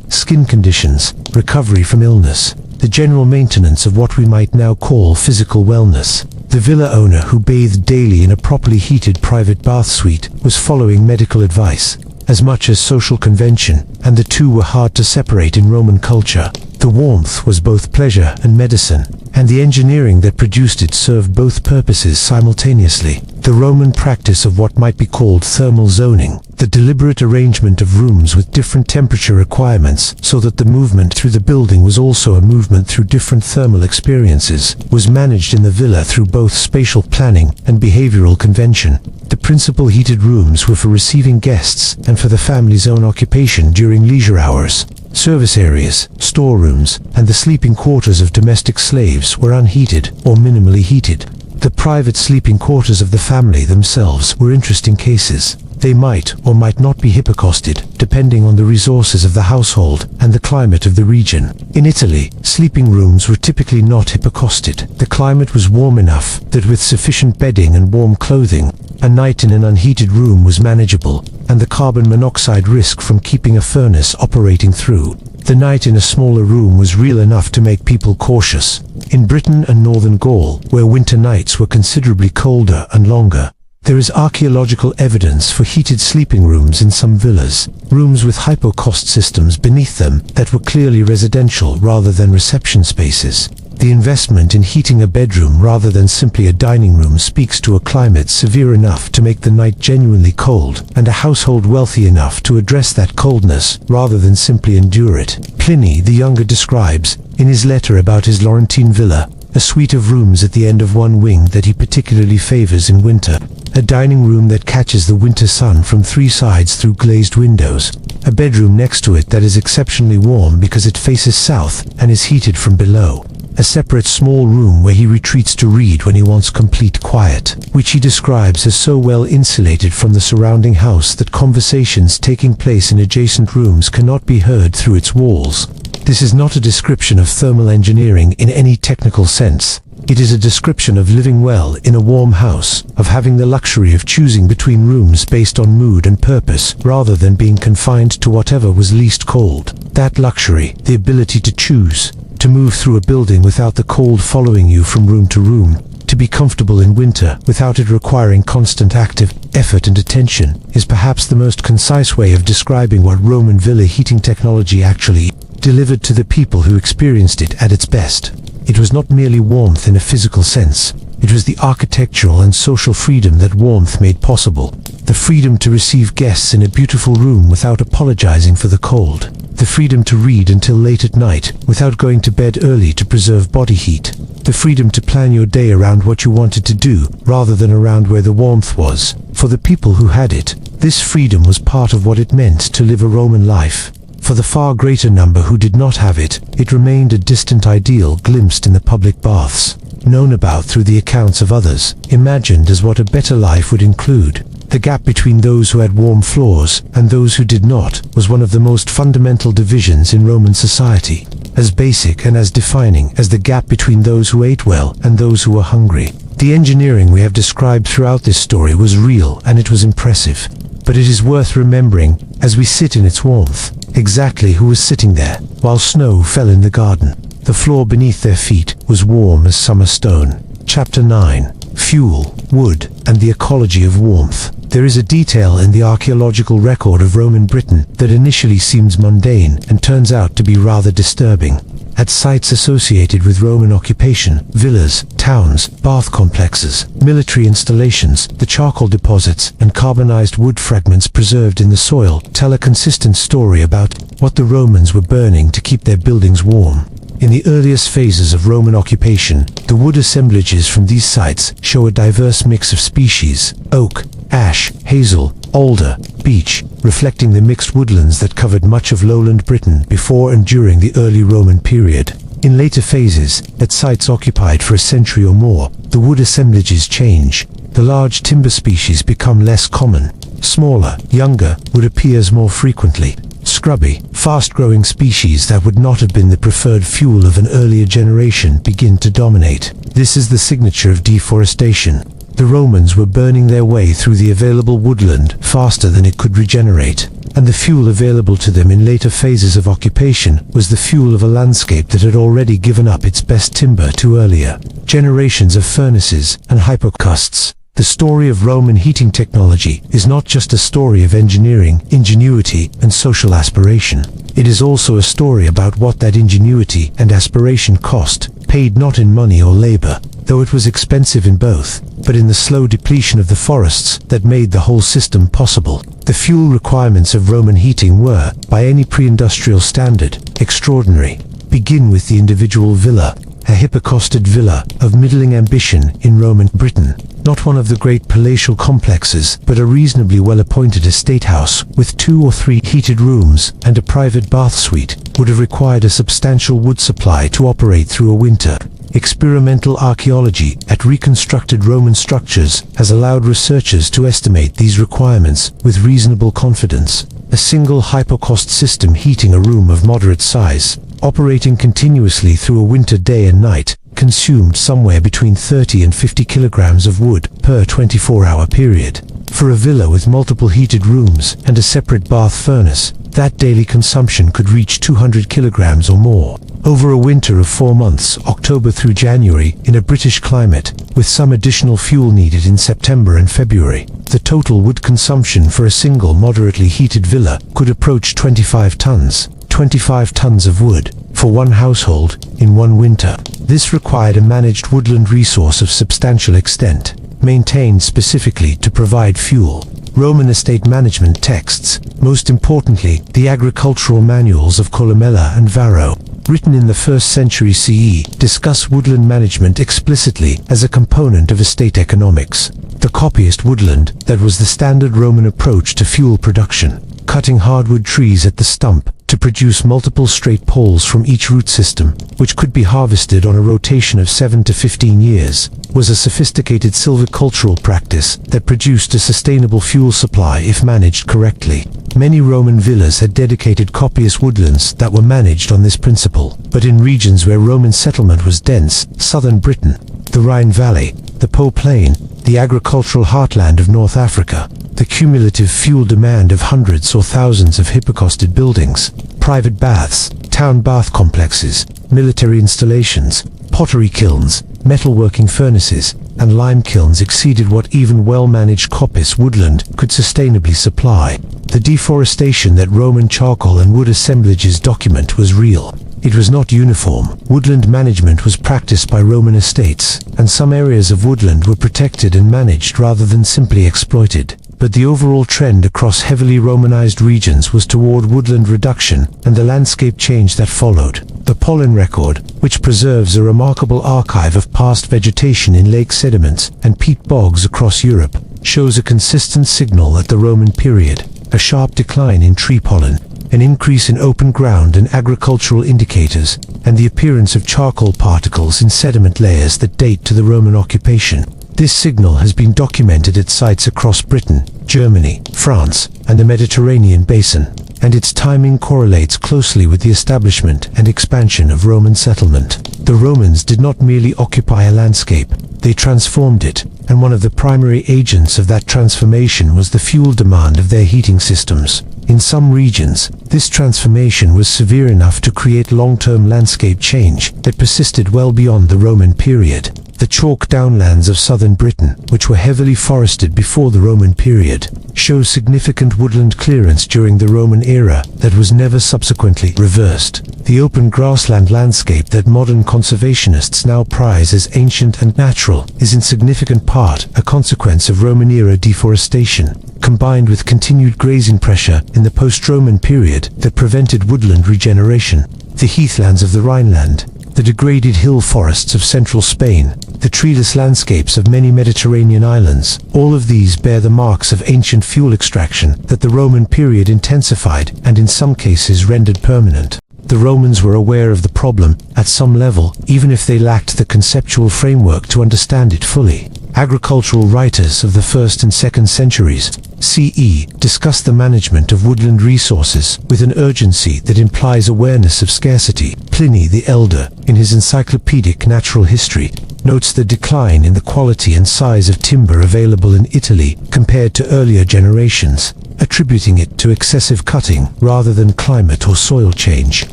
skin conditions, recovery from illness, the general maintenance of what we might now call physical wellness. The villa owner who bathed daily in a properly heated private bath suite was following medical advice, as much as social convention, and the two were hard to separate in Roman culture. The The warmth was both pleasure and medicine, and the engineering that produced it served both purposes simultaneously. The Roman practice of what might be called thermal zoning, the deliberate arrangement of rooms with different temperature requirements so that the movement through the building was also a movement through different thermal experiences, was managed in the villa through both spatial planning and behavioral convention. The principal heated rooms were for receiving guests and for the family's own occupation during leisure hours. Service areas, storerooms, and the sleeping quarters of domestic slaves were unheated or minimally heated. The private sleeping quarters of the family themselves were interesting cases. They might or might not be hypocausted, depending on the resources of the household and the climate of the region. In Italy, sleeping rooms were typically not hypocausted. The climate was warm enough that with sufficient bedding and warm clothing, a night in an unheated room was manageable, and the carbon monoxide risk from keeping a furnace operating through the night in a smaller room was real enough to make people cautious. In Britain and northern Gaul, where winter nights were considerably colder and longer, there is archaeological evidence for heated sleeping rooms in some villas, rooms with hypocaust systems beneath them that were clearly residential rather than reception spaces. The investment in heating a bedroom rather than simply a dining room speaks to a climate severe enough to make the night genuinely cold, and a household wealthy enough to address that coldness rather than simply endure it. Pliny the Younger describes, in his letter about his Laurentine villa, a suite of rooms at the end of one wing that he particularly favors in winter, a dining room that catches the winter sun from three sides through glazed windows, a bedroom next to it that is exceptionally warm because it faces south and is heated from below, a separate small room where he retreats to read when he wants complete quiet, which he describes as so well insulated from the surrounding house that conversations taking place in adjacent rooms cannot be heard through its walls. This is not a description of thermal engineering in any technical sense. It is a description of living well in a warm house, of having the luxury of choosing between rooms based on mood and purpose, rather than being confined to whatever was least cold. That luxury, the ability to choose, to move through a building without the cold following you from room to room, to be comfortable in winter without it requiring constant active effort and attention, is perhaps the most concise way of describing what Roman villa heating technology actually delivered to the people who experienced it at its best. It was not merely warmth in a physical sense. It was the architectural and social freedom that warmth made possible. The freedom to receive guests in a beautiful room without apologizing for the cold. The freedom to read until late at night without going to bed early to preserve body heat. The freedom to plan your day around what you wanted to do rather than around where the warmth was. For the people who had it, this freedom was part of what it meant to live a Roman life. For the far greater number who did not have it, it remained a distant ideal glimpsed in the public baths, known about through the accounts of others, imagined as what a better life would include. The gap between those who had warm floors and those who did not was one of the most fundamental divisions in Roman society, as basic and as defining as the gap between those who ate well and those who were hungry. The engineering we have described throughout this story was real and it was impressive, but it is worth remembering, as we sit in its warmth, exactly who was sitting there, while snow fell in the garden. The floor beneath their feet was warm as summer stone. Chapter 9. Fuel, wood, and the ecology of warmth. There is a detail in the archaeological record of Roman Britain that initially seems mundane and turns out to be rather disturbing. At sites associated with Roman occupation, villas, towns, bath complexes, military installations, the charcoal deposits and carbonized wood fragments preserved in the soil tell a consistent story about what the Romans were burning to keep their buildings warm. In the earliest phases of Roman occupation, the wood assemblages from these sites show a diverse mix of species: oak, ash, hazel, alder, beech, reflecting the mixed woodlands that covered much of lowland Britain before and during the early Roman period. In later phases, at sites occupied for a century or more, the wood assemblages change. The large timber species become less common. Smaller, younger, wood appears more frequently. Scrubby, fast-growing species that would not have been the preferred fuel of an earlier generation begin to dominate. This is the signature of deforestation. The Romans were burning their way through the available woodland faster than it could regenerate, and the fuel available to them in later phases of occupation was the fuel of a landscape that had already given up its best timber too earlier. Generations of furnaces and hypocausts, The story of Roman heating technology is not just a story of engineering, ingenuity, and social aspiration. It is also a story about what that ingenuity and aspiration cost, paid not in money or labor, though it was expensive in both, but in the slow depletion of the forests that made the whole system possible. The fuel requirements of Roman heating were, by any pre-industrial standard, extraordinary. Begin with the individual villa, a hypocausted villa of middling ambition in Roman Britain. Not one of the great palatial complexes, but a reasonably well-appointed estate house with 2 or 3 heated rooms and a private bath suite would have required a substantial wood supply to operate through a winter. Experimental archaeology at reconstructed Roman structures has allowed researchers to estimate these requirements with reasonable confidence. A single hypocaust system heating a room of moderate size, operating continuously through a winter day and night, consumed somewhere between 30 and 50 kilograms of wood per 24-hour period. For a villa with multiple heated rooms and a separate bath furnace, that daily consumption could reach 200 kilograms or more. Over a winter of 4 months, October through January, in a British climate, with some additional fuel needed in September and February, the total wood consumption for a single moderately heated villa could approach 25 tons. 25 tons of wood for one household in one winter. This required a managed woodland resource of substantial extent, maintained specifically to provide fuel. Roman estate management texts, most importantly the agricultural manuals of Columella and Varro, written in the 1st century CE, discuss woodland management explicitly as a component of estate economics. The coppiest woodland, that was the standard Roman approach to fuel production, cutting hardwood trees at the stump to produce multiple straight poles from each root system, which could be harvested on a rotation of 7 to 15 years, was a sophisticated silvicultural practice that produced a sustainable fuel supply if managed correctly. Many Roman villas had dedicated coppice woodlands that were managed on this principle, but in regions where Roman settlement was dense, southern Britain, the Rhine Valley, the Po Plain, the agricultural heartland of North Africa, the cumulative fuel demand of hundreds or thousands of hypocausted buildings, private baths, town bath complexes, military installations, pottery kilns, metalworking furnaces, and lime kilns exceeded what even well-managed coppice woodland could sustainably supply. The deforestation that Roman charcoal and wood assemblages document was real. It was not uniform. Woodland management was practiced by Roman estates, and some areas of woodland were protected and managed rather than simply exploited. But the overall trend across heavily Romanized regions was toward woodland reduction and the landscape change that followed. The pollen record, which preserves a remarkable archive of past vegetation in lake sediments and peat bogs across Europe, shows a consistent signal at the Roman period: a sharp decline in tree pollen, an increase in open ground and agricultural indicators, and the appearance of charcoal particles in sediment layers that date to the Roman occupation. This signal has been documented at sites across Britain, Germany, France, and the Mediterranean basin, and its timing correlates closely with the establishment and expansion of Roman settlement. The Romans did not merely occupy a landscape, they transformed it, and one of the primary agents of that transformation was the fuel demand of their heating systems. In some regions, this transformation was severe enough to create long-term landscape change that persisted well beyond the Roman period. The chalk downlands of southern Britain, which were heavily forested before the Roman period, show significant woodland clearance during the Roman era that was never subsequently reversed. The open grassland landscape that modern conservationists now prize as ancient and natural is in significant part a consequence of Roman-era deforestation, combined with continued grazing pressure in the post-Roman period that prevented woodland regeneration. The heathlands of the Rhineland, the degraded hill forests of central Spain, the treeless landscapes of many Mediterranean islands, all of these bear the marks of ancient fuel extraction that the Roman period intensified and in some cases rendered permanent. The Romans were aware of the problem at some level, even if they lacked the conceptual framework to understand it fully. Agricultural writers of the 1st and 2nd centuries CE discuss the management of woodland resources with an urgency that implies awareness of scarcity. Pliny the Elder, in his encyclopedic natural history, notes the decline in the quality and size of timber available in Italy compared to earlier generations, attributing it to excessive cutting rather than climate or soil change.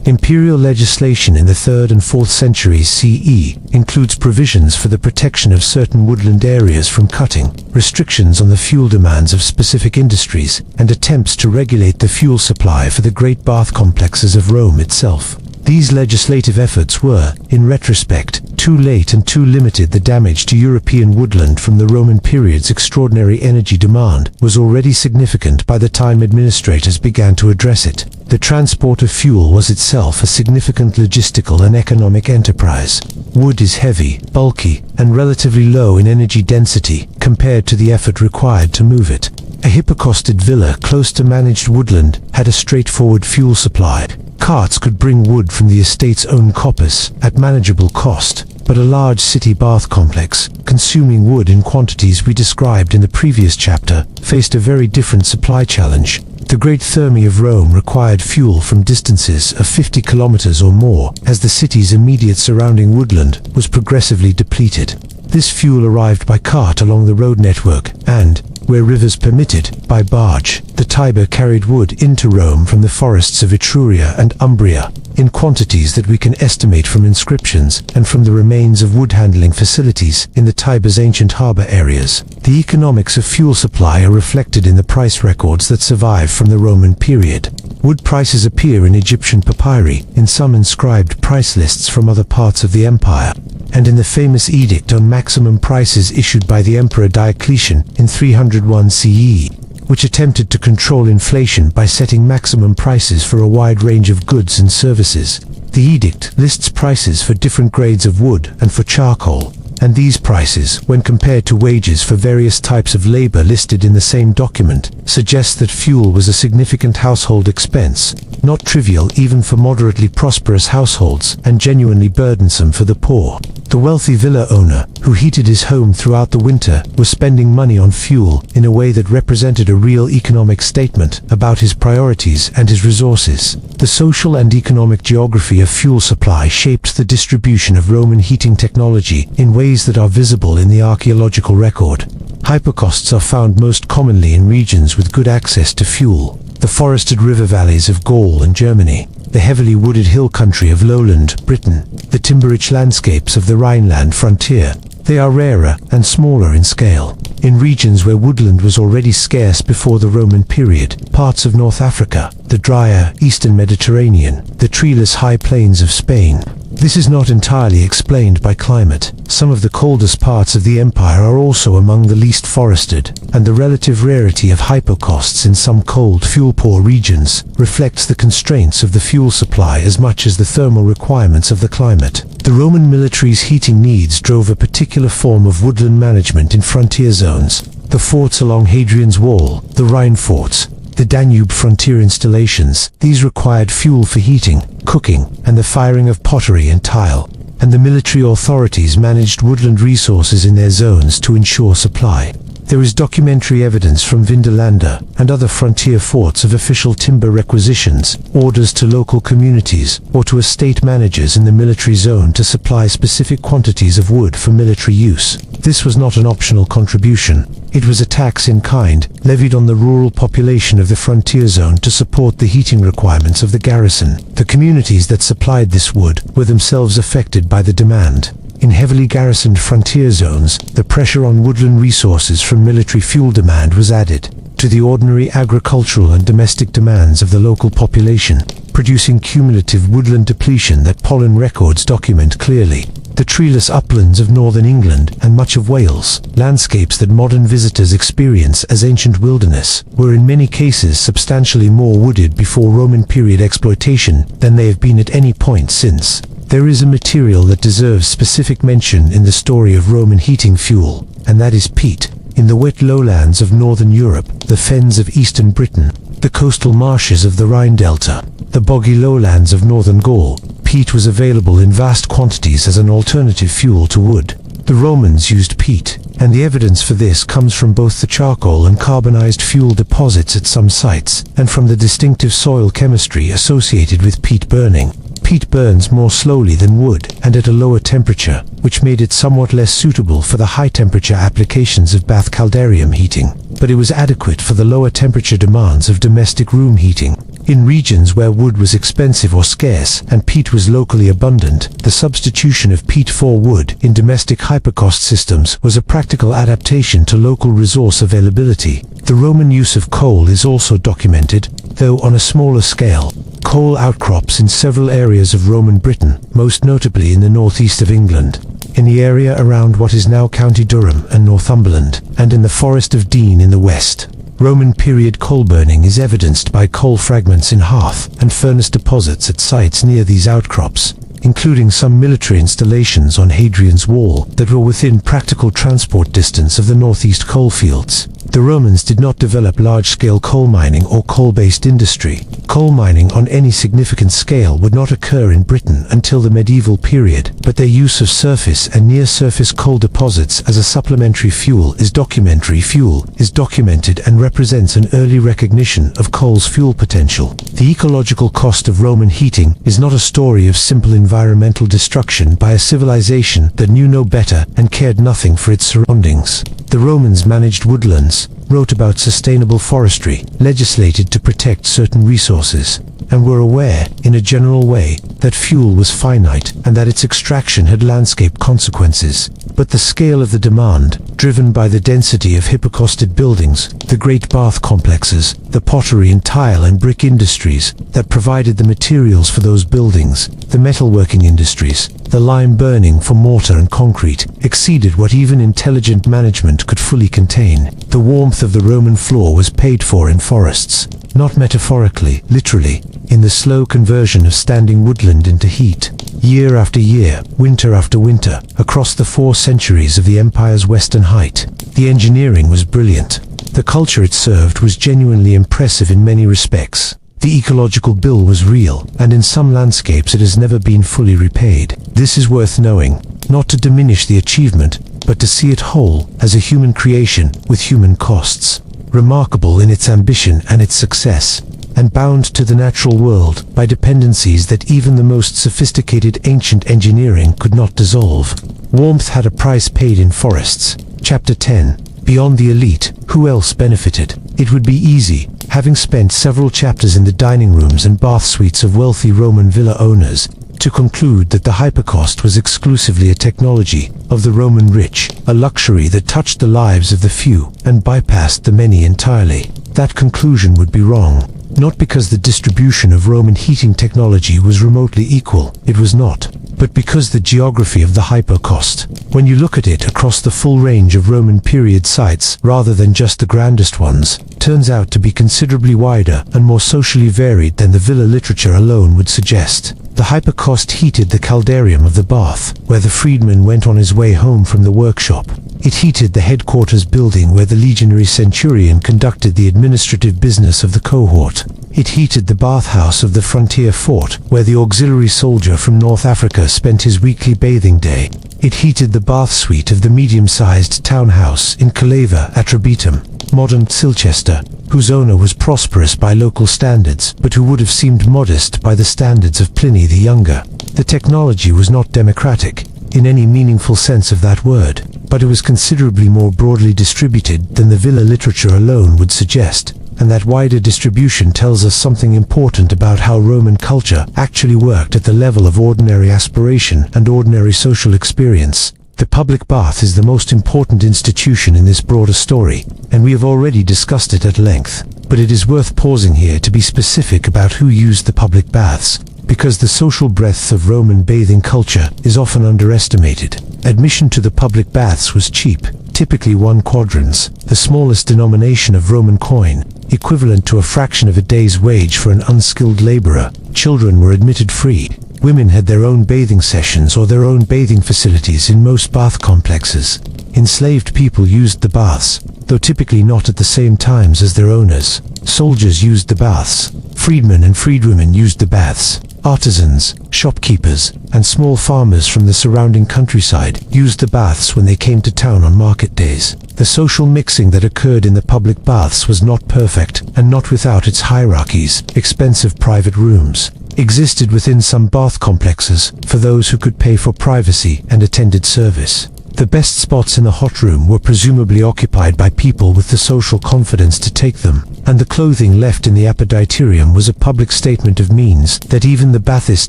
Imperial legislation in the 3rd and 4th centuries CE includes provisions for the protection of certain woodland areas from cutting, restrictions on the fuel demands of specific industries, and attempts to regulate the fuel supply for the great bath complexes of Rome itself. These legislative efforts were, in retrospect, too late and too limited. The damage to European woodland from the Roman period's extraordinary energy demand was already significant by the time administrators began to address it. The transport of fuel was itself a significant logistical and economic enterprise. Wood is heavy, bulky, and relatively low in energy density compared to the effort required to move it. A hypocausted villa close to managed woodland had a straightforward fuel supply. Carts could bring wood from the estate's own coppice at manageable cost, but a large city bath complex, consuming wood in quantities we described in the previous chapter, faced a very different supply challenge. The great thermae of Rome required fuel from distances of 50 kilometers or more, as the city's immediate surrounding woodland was progressively depleted. This fuel arrived by cart along the road network and, where rivers permitted, by barge. The Tiber carried wood into Rome from the forests of Etruria and Umbria, in quantities that we can estimate from inscriptions and from the remains of wood-handling facilities in the Tiber's ancient harbor areas. The economics of fuel supply are reflected in the price records that survive from the Roman period. Wood prices appear in Egyptian papyri, in some inscribed price lists from other parts of the empire, and in the famous edict on maximum prices issued by the Emperor Diocletian in 301 CE, which attempted to control inflation by setting maximum prices for a wide range of goods and services. The edict lists prices for different grades of wood and for charcoal, and these prices, when compared to wages for various types of labor listed in the same document, suggest that fuel was a significant household expense, not trivial even for moderately prosperous households, and genuinely burdensome for the poor. The wealthy villa owner, who heated his home throughout the winter, was spending money on fuel in a way that represented a real economic statement about his priorities and his resources. The social and economic geography of fuel supply shaped the distribution of Roman heating technology in ways that are visible in the archaeological record. Hypocausts are found most commonly in regions with good access to fuel: the forested river valleys of Gaul and Germany, the heavily wooded hill country of lowland Britain, the timber-rich landscapes of the Rhineland frontier. They are rarer and smaller in scale. In regions where woodland was already scarce before the Roman period, parts of North Africa, the drier eastern Mediterranean, the treeless high plains of Spain. This is not entirely explained by climate. Some of the coldest parts of the empire are also among the least forested, and the relative rarity of hypocausts in some cold, fuel-poor regions reflects the constraints of the fuel supply as much as the thermal requirements of the climate. The Roman military's heating needs drove a particular form of woodland management in frontier zones. The forts along Hadrian's Wall, the Rhine forts, the Danube frontier installations, these required fuel for heating, cooking, and the firing of pottery and tile, and the military authorities managed woodland resources in their zones to ensure supply. There is documentary evidence from Vindolanda and other frontier forts of official timber requisitions, orders to local communities, or to estate managers in the military zone to supply specific quantities of wood for military use. This was not an optional contribution. It was a tax in kind, levied on the rural population of the frontier zone to support the heating requirements of the garrison. The communities that supplied this wood were themselves affected by the demand. In heavily garrisoned frontier zones, the pressure on woodland resources from military fuel demand was added to the ordinary agricultural and domestic demands of the local population, producing cumulative woodland depletion that pollen records document clearly. The treeless uplands of northern England and much of Wales, landscapes that modern visitors experience as ancient wilderness, were in many cases substantially more wooded before Roman period exploitation than they have been at any point since. There is a material that deserves specific mention in the story of Roman heating fuel, and that is peat. In the wet lowlands of northern Europe, the fens of eastern Britain, the coastal marshes of the Rhine Delta, the boggy lowlands of northern Gaul, peat was available in vast quantities as an alternative fuel to wood. The Romans used peat, and the evidence for this comes from both the charcoal and carbonized fuel deposits at some sites, and from the distinctive soil chemistry associated with peat burning. Peat burns more slowly than wood and at a lower temperature, which made it somewhat less suitable for the high-temperature applications of bath caldarium heating, but it was adequate for the lower temperature demands of domestic room heating. In regions where wood was expensive or scarce and peat was locally abundant, the substitution of peat for wood in domestic hypocaust systems was a practical adaptation to local resource availability. The Roman use of coal is also documented, though on a smaller scale. Coal outcrops in several areas of Roman Britain, most notably in the northeast of England, in the area around what is now County Durham and Northumberland, and in the Forest of Dean in the west. Roman period coal burning is evidenced by coal fragments in hearth and furnace deposits at sites near these outcrops, including some military installations on Hadrian's Wall that were within practical transport distance of the northeast coalfields. The Romans did not develop large-scale coal mining or coal-based industry. Coal mining on any significant scale would not occur in Britain until the medieval period, but their use of surface and near-surface coal deposits as a supplementary fuel is documented and represents an early recognition of coal's fuel potential. The ecological cost of Roman heating is not a story of simple environmental destruction by a civilization that knew no better and cared nothing for its surroundings. The Romans managed woodlands, wrote about sustainable forestry, legislated to protect certain resources, and were aware, in a general way, that fuel was finite and that its extraction had landscape consequences. But the scale of the demand, driven by the density of hypocausted buildings, the great bath complexes, the pottery and tile and brick industries that provided the materials for those buildings, the metalworking industries, the lime burning for mortar and concrete, exceeded what even intelligent management could fully contain. The warmth of the Roman floor was paid for in forests, not metaphorically, literally, in the slow conversion of standing woodland into heat. Year after year, winter after winter, across the 4 centuries of the empire's western height, the engineering was brilliant. The culture it served was genuinely impressive in many respects. The ecological bill was real, and in some landscapes it has never been fully repaid. This is worth knowing, not to diminish the achievement, but to see it whole as a human creation with human costs, remarkable in its ambition and its success, and bound to the natural world by dependencies that even the most sophisticated ancient engineering could not dissolve. Warmth had a price paid in forests. Chapter 10. Beyond the elite, who else benefited? It would be easy, having spent several chapters in the dining rooms and bath suites of wealthy Roman villa owners, to conclude that the hypocaust was exclusively a technology of the Roman rich, a luxury that touched the lives of the few and bypassed the many entirely. That conclusion would be wrong. Not because the distribution of Roman heating technology was remotely equal, it was not, but because the geography of the hypocaust, when you look at it across the full range of Roman period sites rather than just the grandest ones, turns out to be considerably wider and more socially varied than the villa literature alone would suggest. The hypocaust heated the caldarium of the bath, where the freedman went on his way home from the workshop. It heated the headquarters building where the legionary centurion conducted the administrative business of the cohort. It heated the bathhouse of the frontier fort, where the auxiliary soldier from North Africa spent his weekly bathing day. It heated the bath suite of the medium-sized townhouse in Caleva Atrebetum, modern Silchester, whose owner was prosperous by local standards, but who would have seemed modest by the standards of Pliny the Younger. The technology was not democratic, in any meaningful sense of that word, but it was considerably more broadly distributed than the villa literature alone would suggest, and that wider distribution tells us something important about how Roman culture actually worked at the level of ordinary aspiration and ordinary social experience. The public bath is the most important institution in this broader story, and we have already discussed it at length, but it is worth pausing here to be specific about who used the public baths, because the social breadth of Roman bathing culture is often underestimated. Admission to the public baths was cheap, typically 1 quadrans, the smallest denomination of Roman coin, equivalent to a fraction of a day's wage for an unskilled laborer. Children were admitted free. Women had their own bathing sessions or their own bathing facilities in most bath complexes. Enslaved people used the baths, though typically not at the same times as their owners. Soldiers used the baths. Freedmen and freedwomen used the baths. Artisans, shopkeepers, and small farmers from the surrounding countryside used the baths when they came to town on market days. The social mixing that occurred in the public baths was not perfect, and not without its hierarchies. Expensive private rooms existed within some bath complexes for those who could pay for privacy and attended service. The best spots in the hot room were presumably occupied by people with the social confidence to take them, and the clothing left in the apoditerium was a public statement of means that even the bathist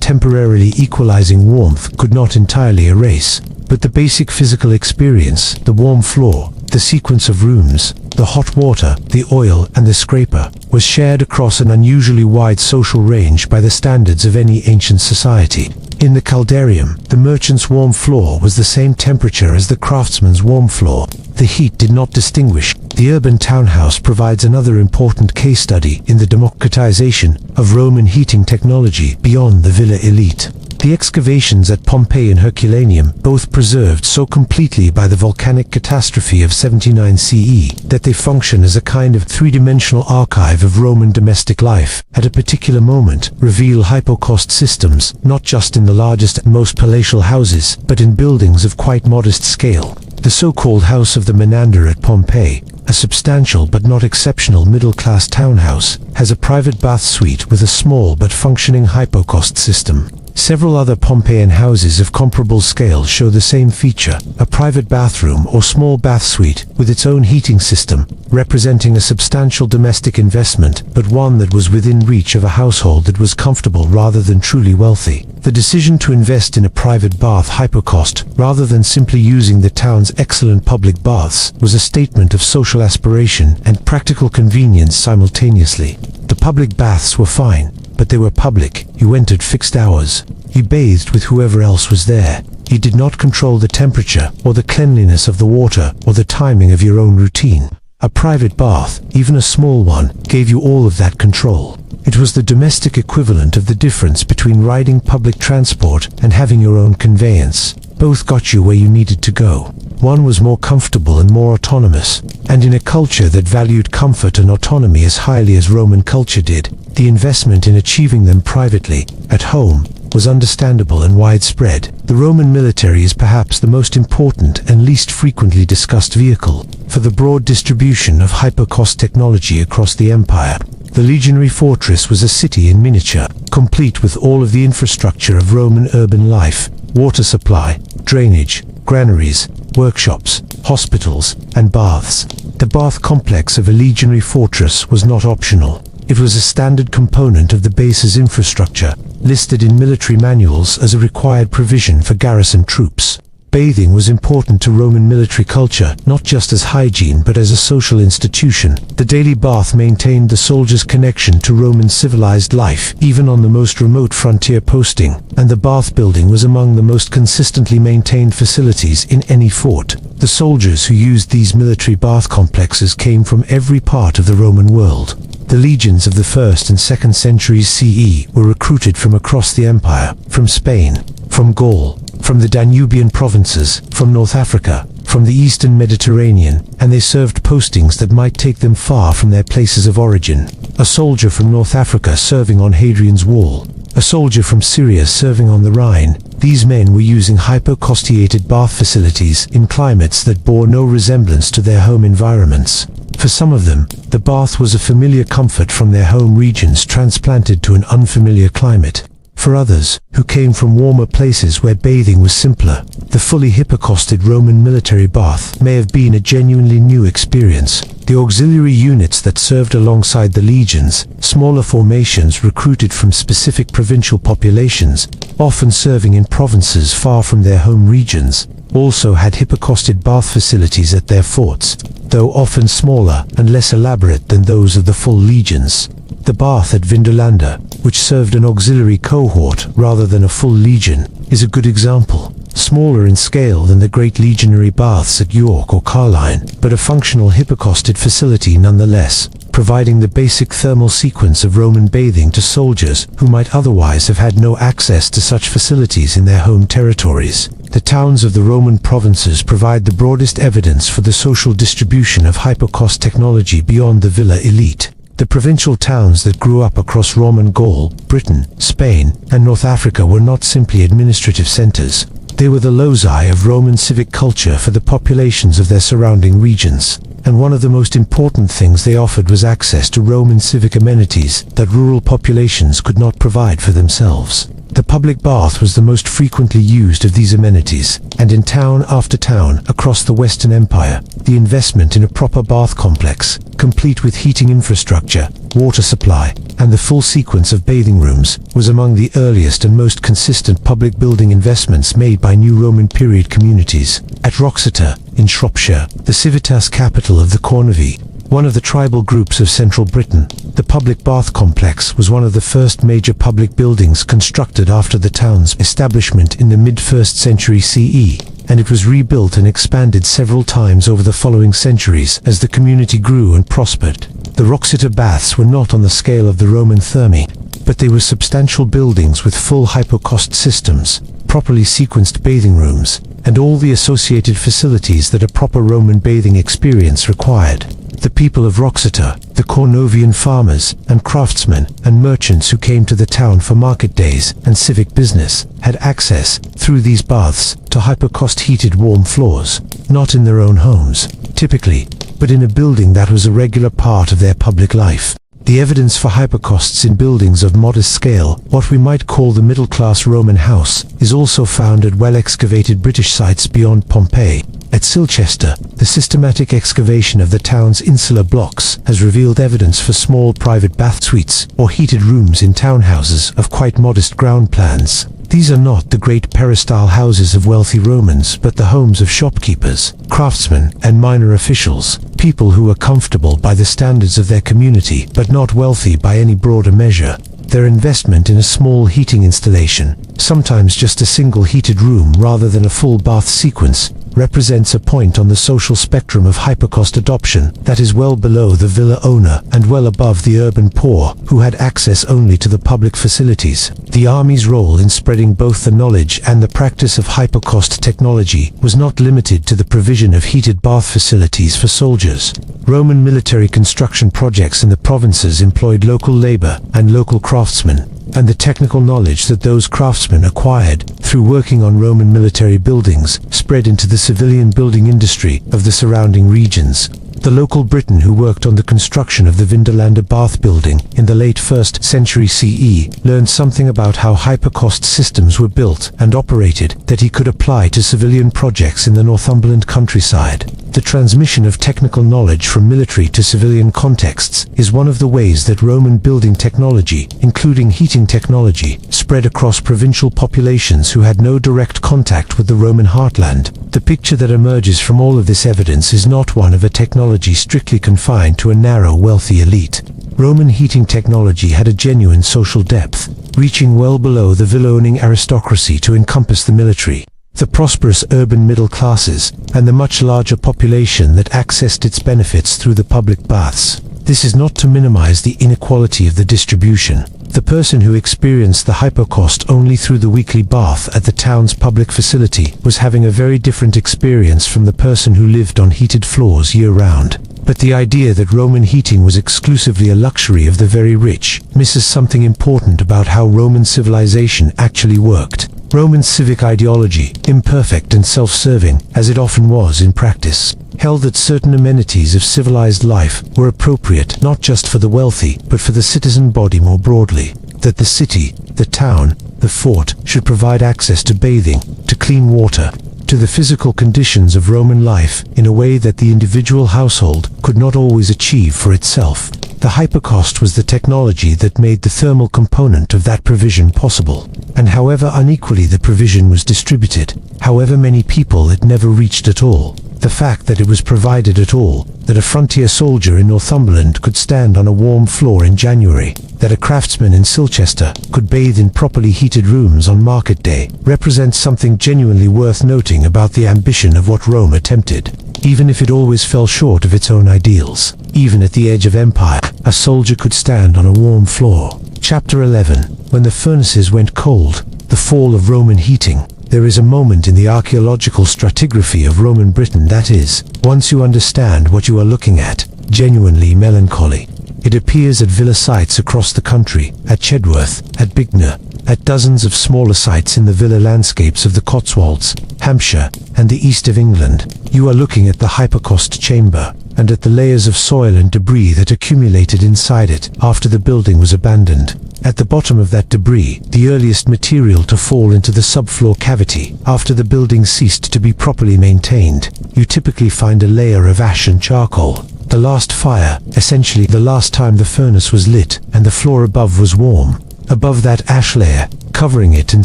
temporarily equalizing warmth could not entirely erase. But the basic physical experience, the warm floor, the sequence of rooms, the hot water, the oil, and the scraper, was shared across an unusually wide social range by the standards of any ancient society. In the caldarium, the merchant's warm floor was the same temperature as the craftsman's warm floor. The heat did not distinguish. The urban townhouse provides another important case study in the democratization of Roman heating technology beyond the villa elite. The excavations at Pompeii and Herculaneum, both preserved so completely by the volcanic catastrophe of 79 CE, that they function as a kind of three-dimensional archive of Roman domestic life, at a particular moment, reveal hypocaust systems, not just in the largest and most palatial houses, but in buildings of quite modest scale. The so-called House of the Menander at Pompeii, a substantial but not exceptional middle-class townhouse, has a private bath suite with a small but functioning hypocaust system. Several other Pompeian houses of comparable scale show the same feature, a private bathroom or small bath suite with its own heating system, representing a substantial domestic investment, but one that was within reach of a household that was comfortable rather than truly wealthy. The decision to invest in a private bath hypocaust, rather than simply using the town's excellent public baths, was a statement of social aspiration and practical convenience simultaneously. The public baths were fine, but they were public. You entered fixed hours. You bathed with whoever else was there. You did not control the temperature, or the cleanliness of the water, or the timing of your own routine. A private bath, even a small one, gave you all of that control. It was the domestic equivalent of the difference between riding public transport and having your own conveyance. Both got you where you needed to go. One was more comfortable and more autonomous, and in a culture that valued comfort and autonomy as highly as Roman culture did, the investment in achieving them privately, at home, was understandable and widespread. The Roman military is perhaps the most important and least frequently discussed vehicle for the broad distribution of hypocaust technology across the empire. The legionary fortress was a city in miniature, complete with all of the infrastructure of Roman urban life: water supply, drainage, granaries, workshops, hospitals, and baths. The bath complex of a legionary fortress was not optional. It was a standard component of the base's infrastructure, listed in military manuals as a required provision for garrison troops. Bathing was important to Roman military culture, not just as hygiene but as a social institution. The daily bath maintained the soldier's connection to Roman civilized life, even on the most remote frontier posting, and the bath building was among the most consistently maintained facilities in any fort. The soldiers who used these military bath complexes came from every part of the Roman world. The legions of the 1st and 2nd centuries CE were recruited from across the empire, from Spain, from Gaul, from the Danubian provinces, from North Africa, from the eastern Mediterranean, and they served postings that might take them far from their places of origin. A soldier from North Africa serving on Hadrian's Wall, a soldier from Syria serving on the Rhine. These men were using hypocaustiated bath facilities in climates that bore no resemblance to their home environments. For some of them, the bath was a familiar comfort from their home regions transplanted to an unfamiliar climate. For others, who came from warmer places where bathing was simpler, the fully hypocausted Roman military bath may have been a genuinely new experience. The auxiliary units that served alongside the legions, smaller formations recruited from specific provincial populations, often serving in provinces far from their home regions, also had hypocausted bath facilities at their forts, though often smaller and less elaborate than those of the full legions. The bath at Vindolanda, which served an auxiliary cohort rather than a full legion, is a good example. Smaller in scale than the great legionary baths at York or Carline, but a functional hypocausted facility nonetheless, providing the basic thermal sequence of Roman bathing to soldiers who might otherwise have had no access to such facilities in their home territories. The towns of the Roman provinces provide the broadest evidence for the social distribution of hypocaust technology beyond the villa elite. The provincial towns that grew up across Roman Gaul, Britain, Spain, and North Africa were not simply administrative centers. They were the loci of Roman civic culture for the populations of their surrounding regions, and one of the most important things they offered was access to Roman civic amenities that rural populations could not provide for themselves. The public bath was the most frequently used of these amenities, and in town after town across the Western Empire, the investment in a proper bath complex, complete with heating infrastructure, water supply, and the full sequence of bathing rooms, was among the earliest and most consistent public building investments made by new Roman period communities. At Wroxeter, in Shropshire, the civitas capital of the Cornavi, one of the tribal groups of central Britain, the public bath complex was one of the first major public buildings constructed after the town's establishment in the mid-1st century CE, and it was rebuilt and expanded several times over the following centuries as the community grew and prospered. The Wroxeter baths were not on the scale of the Roman thermae, but they were substantial buildings with full hypocaust systems, properly sequenced bathing rooms, and all the associated facilities that a proper Roman bathing experience required. The people of Wroxeter, the Cornovian farmers and craftsmen and merchants who came to the town for market days and civic business, had access, through these baths, to hypocaust heated warm floors, not in their own homes, typically, but in a building that was a regular part of their public life. The evidence for hypocausts in buildings of modest scale, what we might call the middle-class Roman house, is also found at well-excavated British sites beyond Pompeii. At Silchester, the systematic excavation of the town's insular blocks has revealed evidence for small private bath suites or heated rooms in townhouses of quite modest ground plans. These are not the great peristyle houses of wealthy Romans, but the homes of shopkeepers, craftsmen, and minor officials, people who were comfortable by the standards of their community, but not wealthy by any broader measure. Their investment in a small heating installation, sometimes just a single heated room rather than a full bath sequence, represents a point on the social spectrum of hypocaust adoption that is well below the villa owner and well above the urban poor, who had access only to the public facilities. The army's role in spreading both the knowledge and the practice of hypocaust technology was not limited to the provision of heated bath facilities for soldiers. Roman military construction projects in the provinces employed local labor and local craftsmen, and the technical knowledge that those craftsmen acquired through working on Roman military buildings spread into the civilian building industry of the surrounding regions. The local Briton who worked on the construction of the Vindelander bath building in the late 1st century CE learned something about how hypocaust systems were built and operated that he could apply to civilian projects in the Northumberland countryside. The transmission of technical knowledge from military to civilian contexts is one of the ways that Roman building technology, including heating technology, spread across provincial populations who had no direct contact with the Roman heartland. The picture that emerges from all of this evidence is not one of a technology strictly confined to a narrow, wealthy elite. Roman heating technology had a genuine social depth, reaching well below the villa-owning aristocracy to encompass the military, the prosperous urban middle classes, and the much larger population that accessed its benefits through the public baths. This is not to minimize the inequality of the distribution. The person who experienced the hypocaust only through the weekly bath at the town's public facility was having a very different experience from the person who lived on heated floors year-round. But the idea that Roman heating was exclusively a luxury of the very rich misses something important about how Roman civilization actually worked. Roman civic ideology, imperfect and self-serving, as it often was in practice, held that certain amenities of civilized life were appropriate not just for the wealthy, but for the citizen body more broadly. That the city, the town, the fort should provide access to bathing, to clean water, to the physical conditions of Roman life in a way that the individual household could not always achieve for itself. The hypocaust was the technology that made the thermal component of that provision possible, and however unequally the provision was distributed, however many people it never reached at all, the fact that it was provided at all, that a frontier soldier in Northumberland could stand on a warm floor in January, that a craftsman in Silchester could bathe in properly heated rooms on market day, represents something genuinely worth noting about the ambition of what Rome attempted. Even if it always fell short of its own ideals, even at the edge of empire, a soldier could stand on a warm floor. Chapter 11. When the furnaces went cold, the fall of Roman heating. There is a moment in the archaeological stratigraphy of Roman Britain that is, once you understand what you are looking at, genuinely melancholy. It appears at villa sites across the country, at Chedworth, at Bignor, at dozens of smaller sites in the villa landscapes of the Cotswolds, Hampshire, and the east of England. You are looking at the hypocaust chamber. and at the layers of soil and debris that accumulated inside it after the building was abandoned. At the bottom of that debris, the earliest material to fall into the subfloor cavity after the building ceased to be properly maintained, you typically find a layer of ash and charcoal. The last fire, essentially the last time the furnace was lit and the floor above was warm. Above that ash layer, covering it and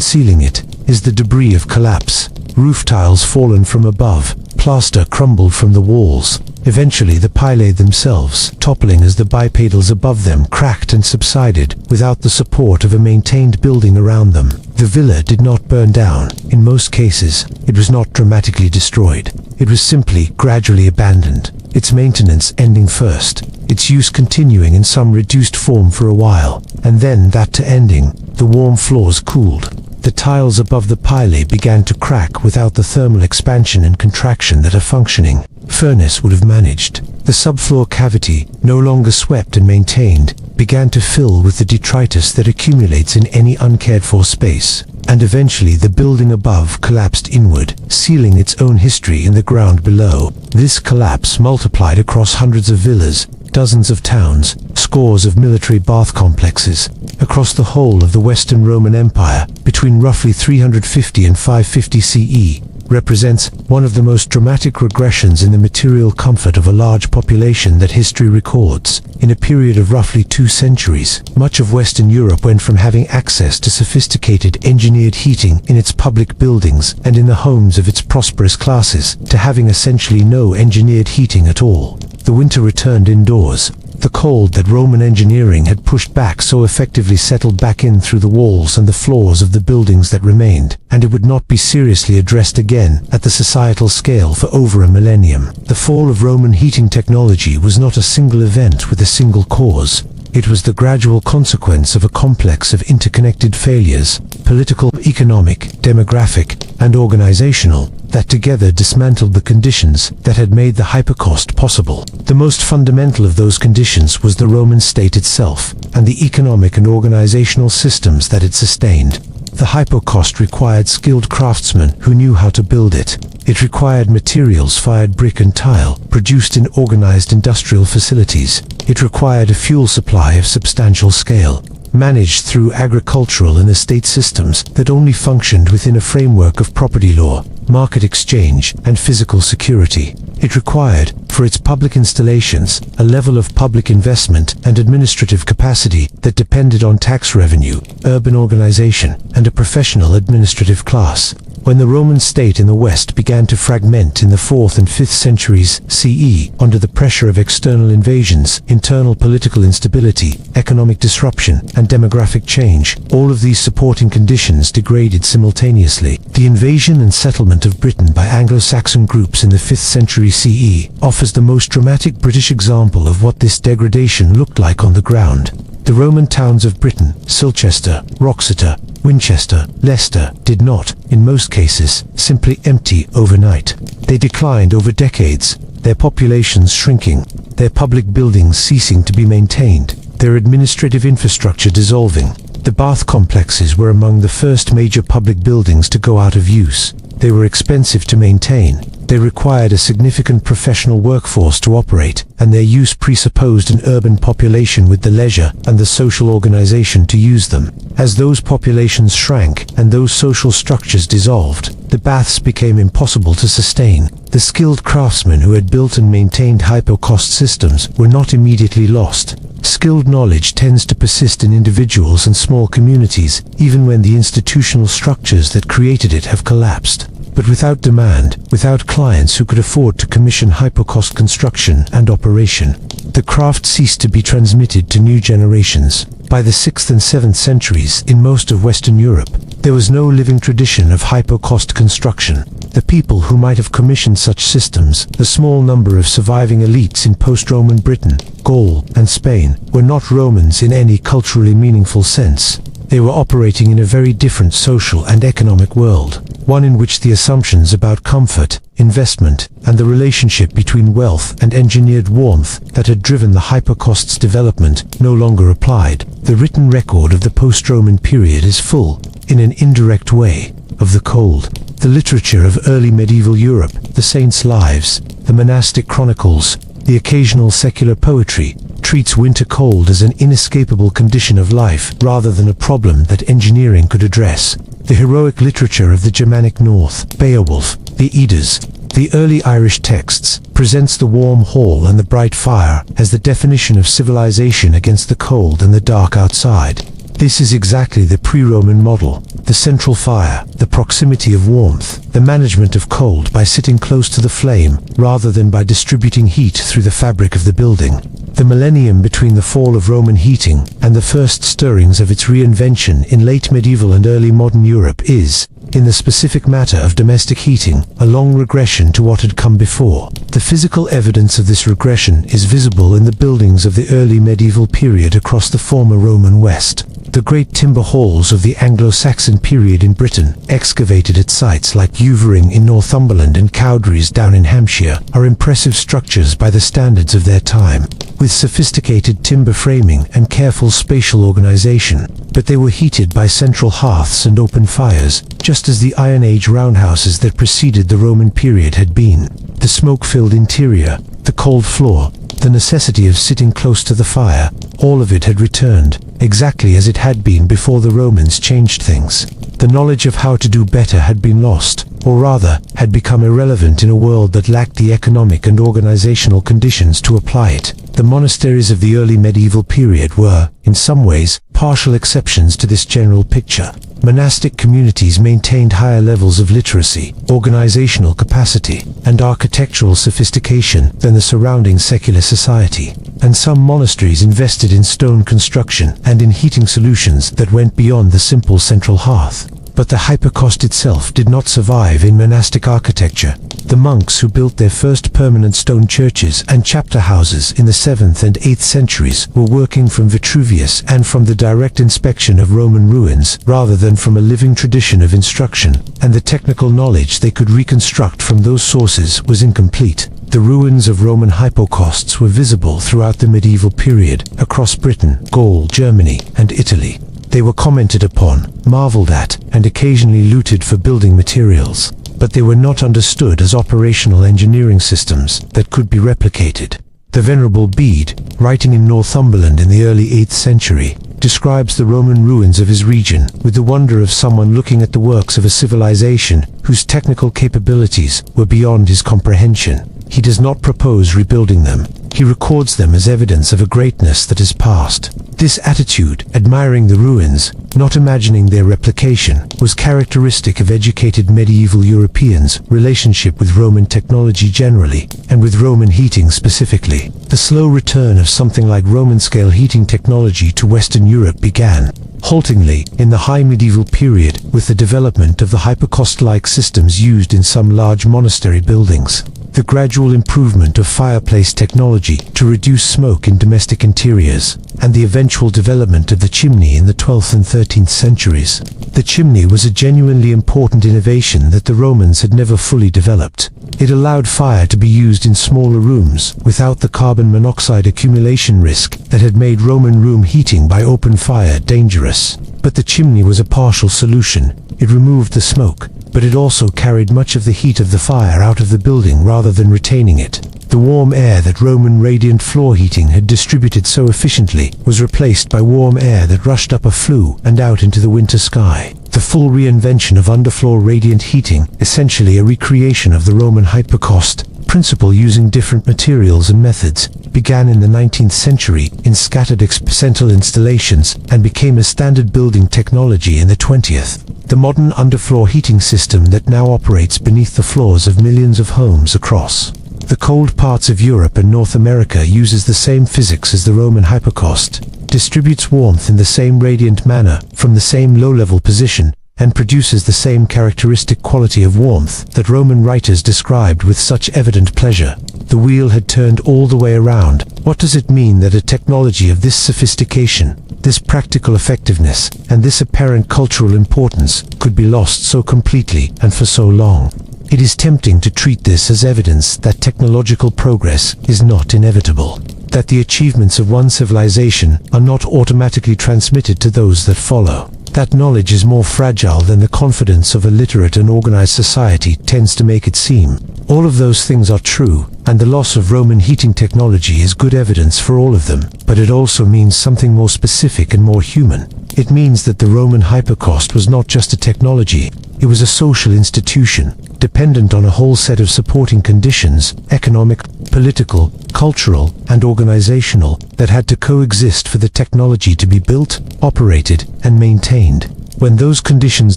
sealing it, is the debris of collapse. Roof tiles fallen from above, plaster crumbled from the walls. Eventually the pilae themselves, toppling as the bipedals above them cracked and subsided, without the support of a maintained building around them. The villa did not burn down. In most cases, it was not dramatically destroyed. It was simply gradually abandoned, its maintenance ending first, its use continuing in some reduced form for a while, and then that to ending. The warm floors cooled. The tiles above the pilae began to crack without the thermal expansion and contraction that a functioning furnace would have managed. The subfloor cavity, no longer swept and maintained, began to fill with the detritus that accumulates in any uncared for space, and eventually the building above collapsed inward, sealing its own history in the ground below. This collapse multiplied across hundreds of villas, dozens of towns, scores of military bath complexes, across the whole of the Western Roman Empire, between roughly 350 and 550 CE, represents one of the most dramatic regressions in the material comfort of a large population that history records. In a period of roughly 2 centuries, much of Western Europe went from having access to sophisticated engineered heating in its public buildings and in the homes of its prosperous classes, to having essentially no engineered heating at all. The winter returned indoors. The cold that Roman engineering had pushed back so effectively settled back in through the walls and the floors of the buildings that remained, and it would not be seriously addressed again at the societal scale for over a millennium. The fall of Roman heating technology was not a single event with a single cause. It was the gradual consequence of a complex of interconnected failures, political, economic, demographic, and organizational, that together dismantled the conditions that had made the hypocaust possible. The most fundamental of those conditions was the Roman state itself, and the economic and organizational systems that it sustained. The hypocaust required skilled craftsmen who knew how to build it. It required materials-fired brick and tile, produced in organized industrial facilities. It required a fuel supply of substantial scale, managed through agricultural and estate systems that only functioned within a framework of property law, market exchange, and physical security. It required, for its public installations, a level of public investment and administrative capacity that depended on tax revenue, urban organization, and a professional administrative class. When the Roman state in the West began to fragment in the 4th and 5th centuries CE under the pressure of external invasions, internal political instability, economic disruption, and demographic change, all of these supporting conditions degraded simultaneously. The invasion and settlement of Britain by Anglo-Saxon groups in the 5th century CE offers the most dramatic British example of what this degradation looked like on the ground. The Roman towns of Britain, Silchester, Wroxeter, Winchester, Leicester, did not, in most cases, simply empty overnight. They declined over decades, their populations shrinking, their public buildings ceasing to be maintained, their administrative infrastructure dissolving. The bath complexes were among the first major public buildings to go out of use. They were expensive to maintain. They required a significant professional workforce to operate, and their use presupposed an urban population with the leisure and the social organization to use them. As those populations shrank and those social structures dissolved, the baths became impossible to sustain. The skilled craftsmen who had built and maintained hypocaust systems were not immediately lost. Skilled knowledge tends to persist in individuals and small communities, even when the institutional structures that created it have collapsed. But without demand, without clients who could afford to commission hypocaust construction and operation, the craft ceased to be transmitted to new generations. By the 6th and 7th centuries, in most of Western Europe, there was no living tradition of hypocaust construction. The people who might have commissioned such systems, the small number of surviving elites in post-Roman Britain, Gaul, and Spain, were not Romans in any culturally meaningful sense. They were operating in a very different social and economic world, one in which the assumptions about comfort, investment, and the relationship between wealth and engineered warmth that had driven the hypocaust's development no longer applied. The written record of the post-Roman period is full, in an indirect way, of the cold. The literature of early medieval Europe, the saints' lives, the monastic chronicles, The occasional secular poetry treats winter cold as an inescapable condition of life rather than a problem that engineering could address. The heroic literature of the Germanic North, Beowulf, the Eddas, the early Irish texts, presents the warm hall and the bright fire as the definition of civilization against the cold and the dark outside. This is exactly the pre-Roman model: the central fire, the proximity of warmth, the management of cold by sitting close to the flame rather than by distributing heat through the fabric of the building. The millennium between the fall of Roman heating and the first stirrings of its reinvention in late medieval and early modern Europe is, in the specific matter of domestic heating, a long regression to what had come before. The physical evidence of this regression is visible in the buildings of the early medieval period across the former Roman West. The great timber halls of the Anglo-Saxon period in Britain, excavated at sites like Uvering in Northumberland and Cowdrey's down in Hampshire, are impressive structures by the standards of their time, with sophisticated timber framing and careful spatial organization, but they were heated by central hearths and open fires, just as the Iron Age roundhouses that preceded the Roman period had been. The smoke-filled interior, the cold floor, the necessity of sitting close to the fire, all of it had returned, exactly as it had been before the Romans changed things. The knowledge of how to do better had been lost, or rather, had become irrelevant in a world that lacked the economic and organizational conditions to apply it. The monasteries of the early medieval period were, in some ways, partial exceptions to this general picture. Monastic communities maintained higher levels of literacy, organizational capacity, and architectural sophistication than the surrounding secular society, and some monasteries invested in stone construction and in heating solutions that went beyond the simple central hearth. But the hypocaust itself did not survive in monastic architecture. The monks who built their first permanent stone churches and chapter houses in the 7th and 8th centuries were working from Vitruvius and from the direct inspection of Roman ruins rather than from a living tradition of instruction, and the technical knowledge they could reconstruct from those sources was incomplete. The ruins of Roman hypocausts were visible throughout the medieval period, across Britain, Gaul, Germany, and Italy. They were commented upon, marveled at, and occasionally looted for building materials, but they were not understood as operational engineering systems that could be replicated. The Venerable Bede, writing in Northumberland in the early 8th century, describes the Roman ruins of his region with the wonder of someone looking at the works of a civilization whose technical capabilities were beyond his comprehension. He does not propose rebuilding them. He records them as evidence of a greatness that is past. This attitude, admiring the ruins, not imagining their replication, was characteristic of educated medieval Europeans' relationship with Roman technology generally, and with Roman heating specifically. The slow return of something like Roman-scale heating technology to Western Europe began, haltingly, in the high medieval period with the development of the hypocaust-like systems used in some large monastery buildings. The gradual improvement of fireplace technology to reduce smoke in domestic interiors, and the eventual development of the chimney in the 12th and 13th centuries. The chimney was a genuinely important innovation that the Romans had never fully developed. It allowed fire to be used in smaller rooms without the carbon monoxide accumulation risk that had made Roman room heating by open fire dangerous. But the chimney was a partial solution. It removed the smoke, but it also carried much of the heat of the fire out of the building rather than retaining it. The warm air that Roman radiant floor heating had distributed so efficiently was replaced by warm air that rushed up a flue and out into the winter sky. The full reinvention of underfloor radiant heating, essentially a recreation of the Roman hypocaust principle using different materials and methods, began in the 19th century in scattered experimental installations and became a standard building technology in the 20th. The modern underfloor heating system that now operates beneath the floors of millions of homes across the cold parts of Europe and North America uses the same physics as the Roman hypocaust, distributes warmth in the same radiant manner from the same low-level position, and produces the same characteristic quality of warmth that Roman writers described with such evident pleasure. The wheel had turned all the way around. What does it mean that a technology of this sophistication, this practical effectiveness, and this apparent cultural importance could be lost so completely and for so long? It is tempting to treat this as evidence that technological progress is not inevitable, that the achievements of one civilization are not automatically transmitted to those that follow. That knowledge is more fragile than the confidence of a literate and organized society tends to make it seem. All of those things are true, and the loss of Roman heating technology is good evidence for all of them, but it also means something more specific and more human. It means that the Roman hypocaust was not just a technology, it was a social institution, dependent on a whole set of supporting conditions, economic, political, cultural, and organizational, that had to coexist for the technology to be built, operated, and maintained. When those conditions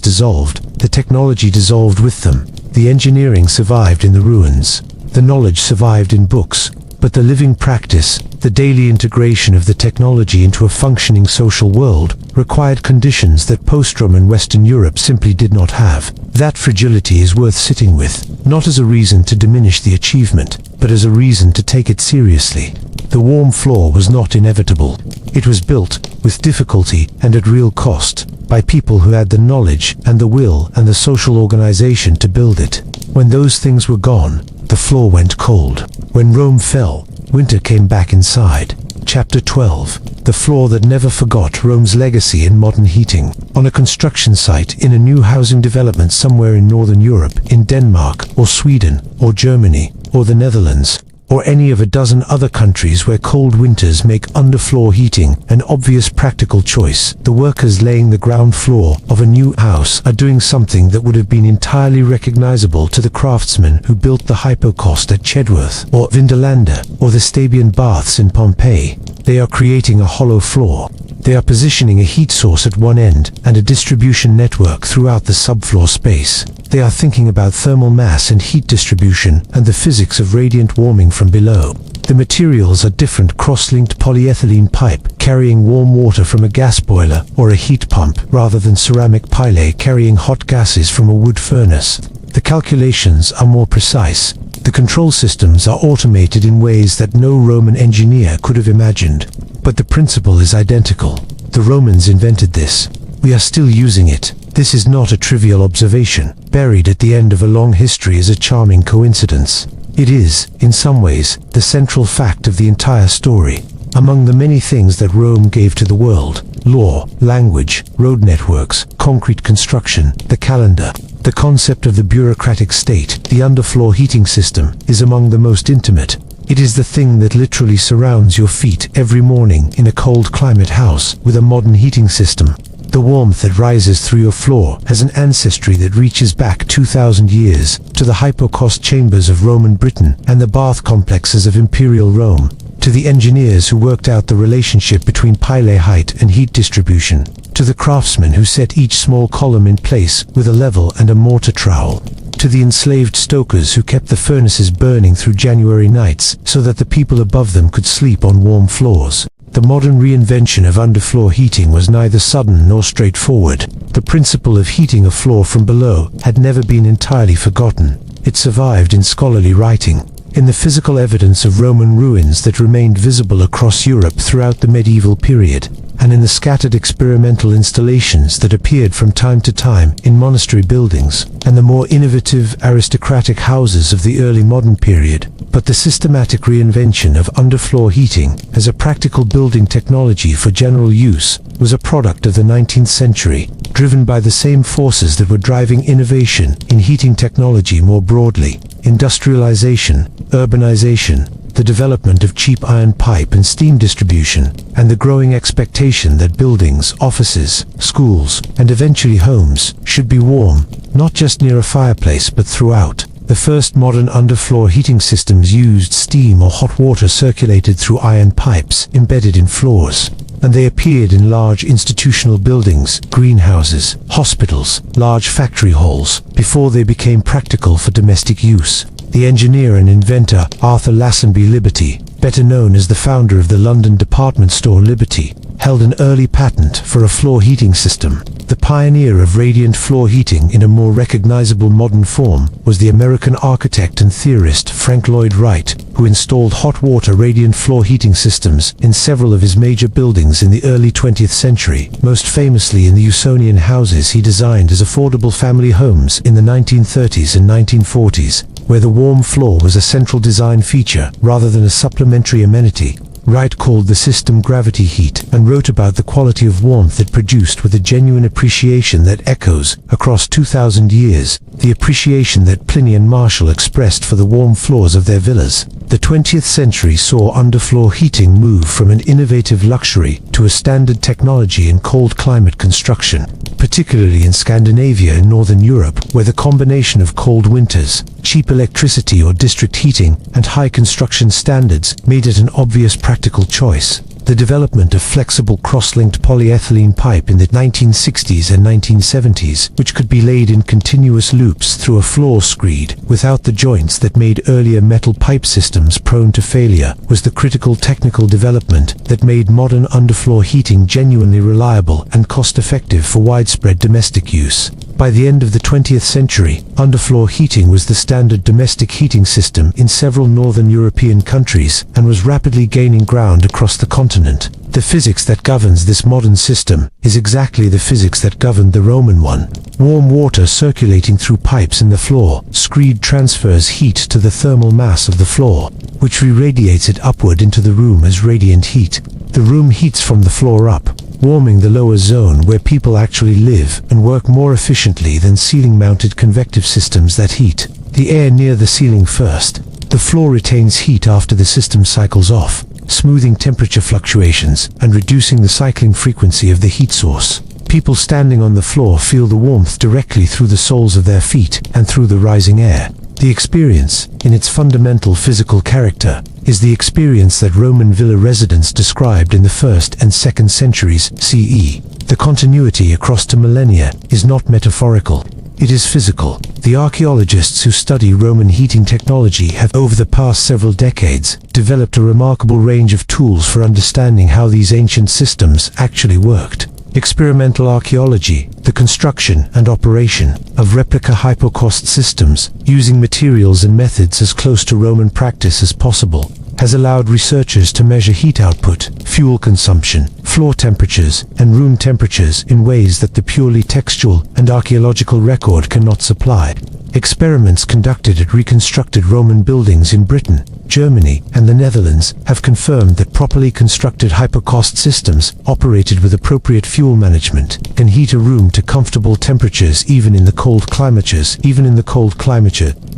dissolved, the technology dissolved with them. The engineering survived in the ruins. The knowledge survived in books. But the living practice, the daily integration of the technology into a functioning social world, required conditions that post-Roman Western Europe simply did not have. That fragility is worth sitting with, not as a reason to diminish the achievement, but as a reason to take it seriously. The warm floor was not inevitable. It was built, with difficulty and at real cost, by people who had the knowledge and the will and the social organization to build it. When those things were gone, the floor went cold. When Rome fell, winter came back inside. Chapter 12. The floor that never forgot Rome's legacy in modern heating. On a construction site in a new housing development somewhere in Northern Europe, in Denmark, or Sweden, or Germany, or the Netherlands, or any of a dozen other countries where cold winters make underfloor heating an obvious practical choice, the workers laying the ground floor of a new house are doing something that would have been entirely recognizable to the craftsmen who built the hypocaust at Chedworth, or Vindolanda, or the Stabian baths in Pompeii. They are creating a hollow floor. They are positioning a heat source at one end and a distribution network throughout the subfloor space. They are thinking about thermal mass and heat distribution and the physics of radiant warming from below. The materials are different cross-linked polyethylene pipe carrying warm water from a gas boiler or a heat pump rather than ceramic pilae carrying hot gases from a wood furnace. The calculations are more precise. The control systems are automated in ways that no Roman engineer could have imagined. But the principle is identical. The Romans invented this. We are still using it. This is not a trivial observation. Buried at the end of a long history is a charming coincidence. It is, in some ways, the central fact of the entire story. Among the many things that Rome gave to the world, law, language, road networks, concrete construction, the calendar, the concept of the bureaucratic state, the underfloor heating system, is among the most intimate. It is the thing that literally surrounds your feet every morning in a cold climate house with a modern heating system. The warmth that rises through your floor has an ancestry that reaches back 2,000 years to the hypocaust chambers of Roman Britain and the bath complexes of Imperial Rome, to the engineers who worked out the relationship between pilae height and heat distribution, to the craftsmen who set each small column in place with a level and a mortar trowel, to the enslaved stokers who kept the furnaces burning through January nights so that the people above them could sleep on warm floors. The modern reinvention of underfloor heating was neither sudden nor straightforward. The principle of heating a floor from below had never been entirely forgotten. It survived in scholarly writing, in the physical evidence of Roman ruins that remained visible across Europe throughout the medieval period, and in the scattered experimental installations that appeared from time to time in monastery buildings and the more innovative aristocratic houses of the early modern period. But the systematic reinvention of underfloor heating as a practical building technology for general use was a product of the 19th century, driven by the same forces that were driving innovation in heating technology more broadly: industrialization, urbanization, the development of cheap iron pipe and steam distribution, and the growing expectation that buildings, offices, schools, and eventually homes should be warm, not just near a fireplace but throughout. The first modern underfloor heating systems used steam or hot water circulated through iron pipes embedded in floors, and they appeared in large institutional buildings, greenhouses, hospitals, large factory halls, before they became practical for domestic use. The engineer and inventor Arthur Lassenby Liberty, better known as the founder of the London department store Liberty, held an early patent for a floor heating system. The pioneer of radiant floor heating in a more recognizable modern form was the American architect and theorist Frank Lloyd Wright, who installed hot water radiant floor heating systems in several of his major buildings in the early 20th century, most famously in the Usonian houses he designed as affordable family homes in the 1930s and 1940s, where the warm floor was a central design feature rather than a supplementary amenity. Wright called the system gravity heat and wrote about the quality of warmth it produced with a genuine appreciation that echoes across 2,000 years, the appreciation that Pliny and Martial expressed for the warm floors of their villas. The 20th century saw underfloor heating move from an innovative luxury to a standard technology in cold climate construction, particularly in Scandinavia and Northern Europe, where the combination of cold winters, cheap electricity or district heating, and high construction standards made it an obvious practical choice. The development of flexible cross-linked polyethylene pipe in the 1960s and 1970s, which could be laid in continuous loops through a floor screed without the joints that made earlier metal pipe systems prone to failure, was the critical technical development that made modern underfloor heating genuinely reliable and cost-effective for widespread domestic use. By the end of the 20th century, underfloor heating was the standard domestic heating system in several northern European countries and was rapidly gaining ground across the continent. The physics that governs this modern system is exactly the physics that governed the Roman one. Warm water circulating through pipes in the floor screed transfers heat to the thermal mass of the floor, which re-radiates it upward into the room as radiant heat. The room heats from the floor up, warming the lower zone where people actually live and work more efficiently than ceiling-mounted convective systems that heat the air near the ceiling first. The floor retains heat after the system cycles off, smoothing temperature fluctuations and reducing the cycling frequency of the heat source. People standing on the floor feel the warmth directly through the soles of their feet and through the rising air. The experience, in its fundamental physical character, is the experience that Roman villa residents described in the 1st and 2nd centuries CE. The continuity across to millennia is not metaphorical. It is physical. The archaeologists who study Roman heating technology have, over the past several decades, developed a remarkable range of tools for understanding how these ancient systems actually worked. Experimental archaeology, the construction and operation of replica hypocaust systems, using materials and methods as close to Roman practice as possible, has allowed researchers to measure heat output, fuel consumption, floor temperatures, and room temperatures in ways that the purely textual and archaeological record cannot supply. Experiments conducted at reconstructed Roman buildings in Britain, Germany, and the Netherlands have confirmed that properly constructed hypocaust systems, operated with appropriate fuel management, can heat a room to comfortable temperatures even in the cold climates.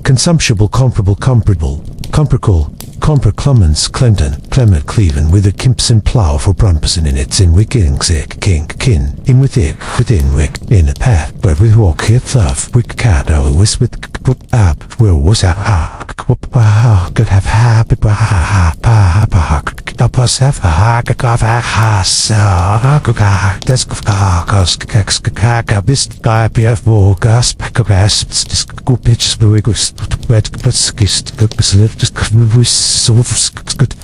Consumptible Comper Clemens Clement Cleven with a Kimpson plow for Brunperson in its in wickingsik kink kin in within wick in a path where we walk hit thuff wick cat with up where was a could have happened Upos have a hack of a has desk of carcass kaka bist guy beer for gas pack of asps pitch spruigus wet skist so good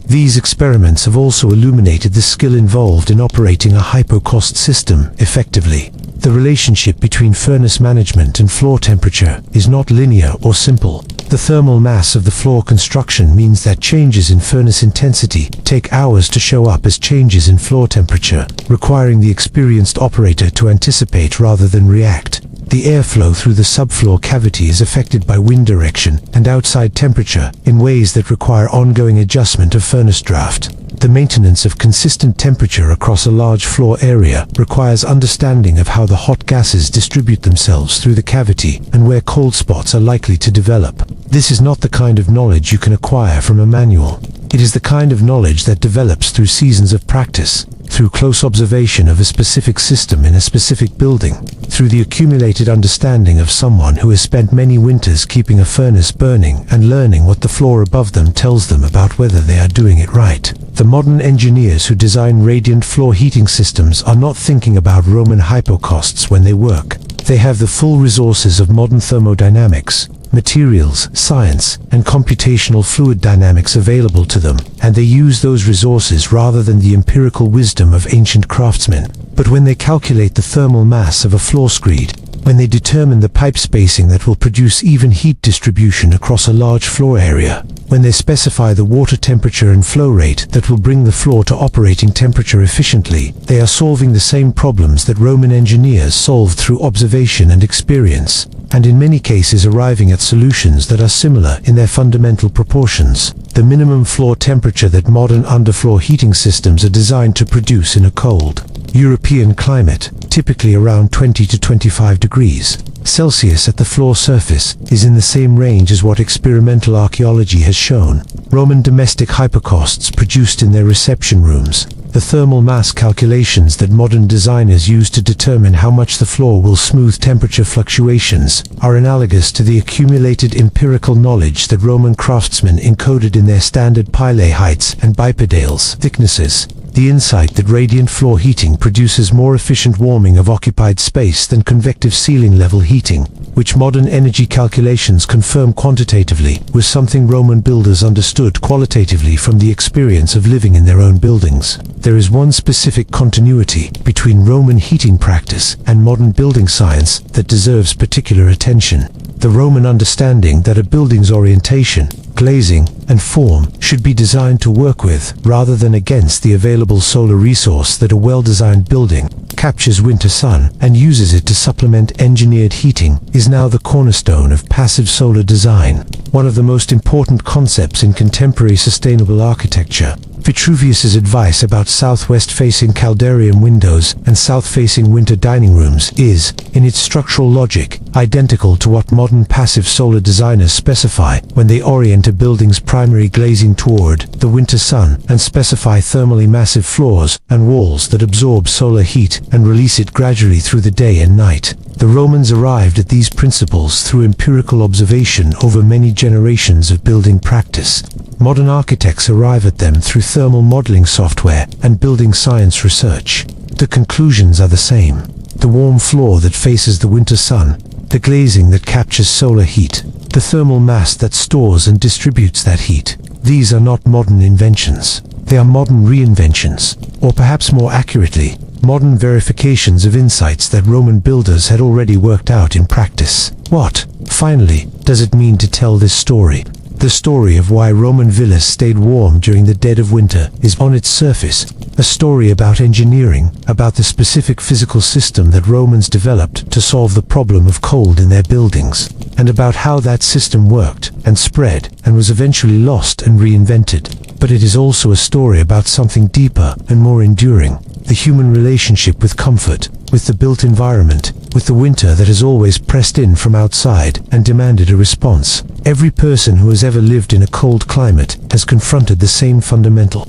These experiments have also illuminated the skill involved in operating a hypocaust system effectively. The relationship between furnace management and floor temperature is not linear or simple. The thermal mass of the floor construction means that changes in furnace intensity take hours to show up as changes in floor temperature, requiring the experienced operator to anticipate rather than react. The airflow through the subfloor cavity is affected by wind direction and outside temperature in ways that require ongoing adjustment of furnace draft. The maintenance of consistent temperature across a large floor area requires understanding of how the hot gases distribute themselves through the cavity and where cold spots are likely to develop. This is not the kind of knowledge you can acquire from a manual. It is the kind of knowledge that develops through seasons of practice, through close observation of a specific system in a specific building, through the accumulated understanding of someone who has spent many winters keeping a furnace burning and learning what the floor above them tells them about whether they are doing it right. The modern engineers who design radiant floor heating systems are not thinking about Roman hypocausts when they work. They have the full resources of modern thermodynamics, materials, science, and computational fluid dynamics available to them, and they use those resources rather than the empirical wisdom of ancient craftsmen. But when they calculate the thermal mass of a floor screed, when they determine the pipe spacing that will produce even heat distribution across a large floor area, when they specify the water temperature and flow rate that will bring the floor to operating temperature efficiently, they are solving the same problems that Roman engineers solved through observation and experience, and in many cases arriving at solutions that are similar in their fundamental proportions. The minimum floor temperature that modern underfloor heating systems are designed to produce in a cold European climate, typically around 20 to 25 degrees Celsius at the floor surface, is in the same range as what experimental archaeology has shown. Roman domestic hypocausts produced in their reception rooms, the thermal mass calculations that modern designers use to determine how much the floor will smooth temperature fluctuations, are analogous to the accumulated empirical knowledge that Roman craftsmen encoded in their standard pilae heights and bipedales thicknesses. The insight that radiant floor heating produces more efficient warming of occupied space than convective ceiling level heating, which modern energy calculations confirm quantitatively, was something Roman builders understood qualitatively from the experience of living in their own buildings. There is one specific continuity between Roman heating practice and modern building science that deserves particular attention. The Roman understanding that a building's orientation, glazing, and form should be designed to work with, rather than against, the available solar resource that a well-designed building captures winter sun and uses it to supplement engineered heating, is now the cornerstone of passive solar design, one of the most important concepts in contemporary sustainable architecture. Vitruvius's advice about southwest-facing caldarium windows and south-facing winter dining rooms is, in its structural logic, identical to what modern passive solar designers specify when they orient a building's primary glazing toward the winter sun and specify thermally massive floors and walls that absorb solar heat and release it gradually through the day and night. The Romans arrived at these principles through empirical observation over many generations of building practice. Modern architects arrive at them through thermal modeling software and building science research. The conclusions are the same. The warm floor that faces the winter sun, the glazing that captures solar heat, the thermal mass that stores and distributes that heat. These are not modern inventions. They are modern reinventions, or perhaps more accurately, modern verifications of insights that Roman builders had already worked out in practice. What, finally, does it mean to tell this story? The story of why Roman villas stayed warm during the dead of winter is, on its surface, a story about engineering, about the specific physical system that Romans developed to solve the problem of cold in their buildings, and about how that system worked and spread and was eventually lost and reinvented. But it is also a story about something deeper and more enduring: the human relationship with comfort, with the built environment, with the winter that has always pressed in from outside and demanded a response. Every person who has ever lived in a cold climate has confronted the same fundamental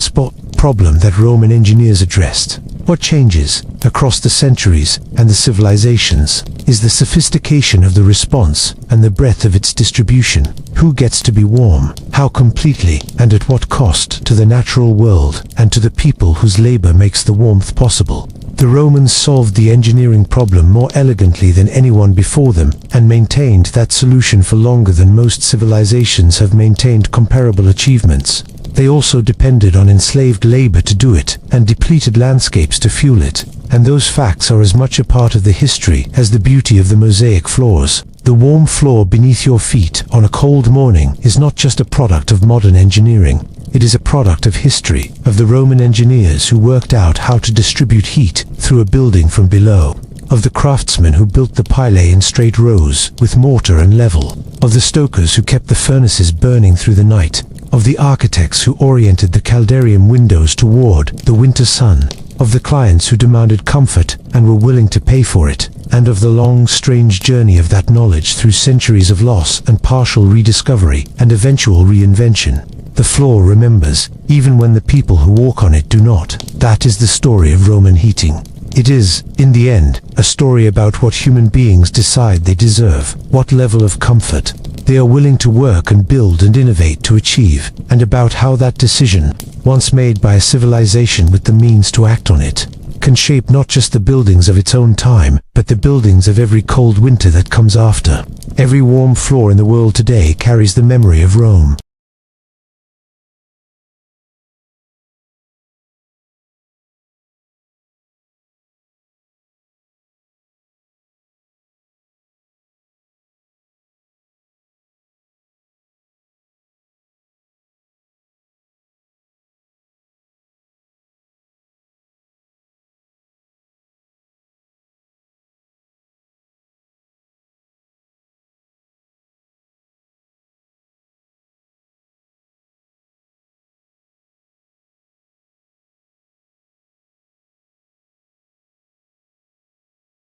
problem that Roman engineers addressed. What changes, across the centuries and the civilizations, is the sophistication of the response and the breadth of its distribution. Who gets to be warm, how completely, and at what cost to the natural world and to the people whose labor makes the warmth possible. The Romans solved the engineering problem more elegantly than anyone before them, and maintained that solution for longer than most civilizations have maintained comparable achievements. They also depended on enslaved labor to do it, and depleted landscapes to fuel it, and those facts are as much a part of the history as the beauty of the mosaic floors. The warm floor beneath your feet on a cold morning is not just a product of modern engineering. It is a product of history, of the Roman engineers who worked out how to distribute heat through a building from below, of the craftsmen who built the pilae in straight rows with mortar and level, of the stokers who kept the furnaces burning through the night, of the architects who oriented the caldarium windows toward the winter sun, of the clients who demanded comfort and were willing to pay for it, and of the long, strange journey of that knowledge through centuries of loss and partial rediscovery and eventual reinvention. The floor remembers, even when the people who walk on it do not. That is the story of Roman heating. It is, in the end, a story about what human beings decide they deserve, what level of comfort they are willing to work and build and innovate to achieve, and about how that decision, once made by a civilization with the means to act on it, can shape not just the buildings of its own time, but the buildings of every cold winter that comes after. Every warm floor in the world today carries the memory of Rome.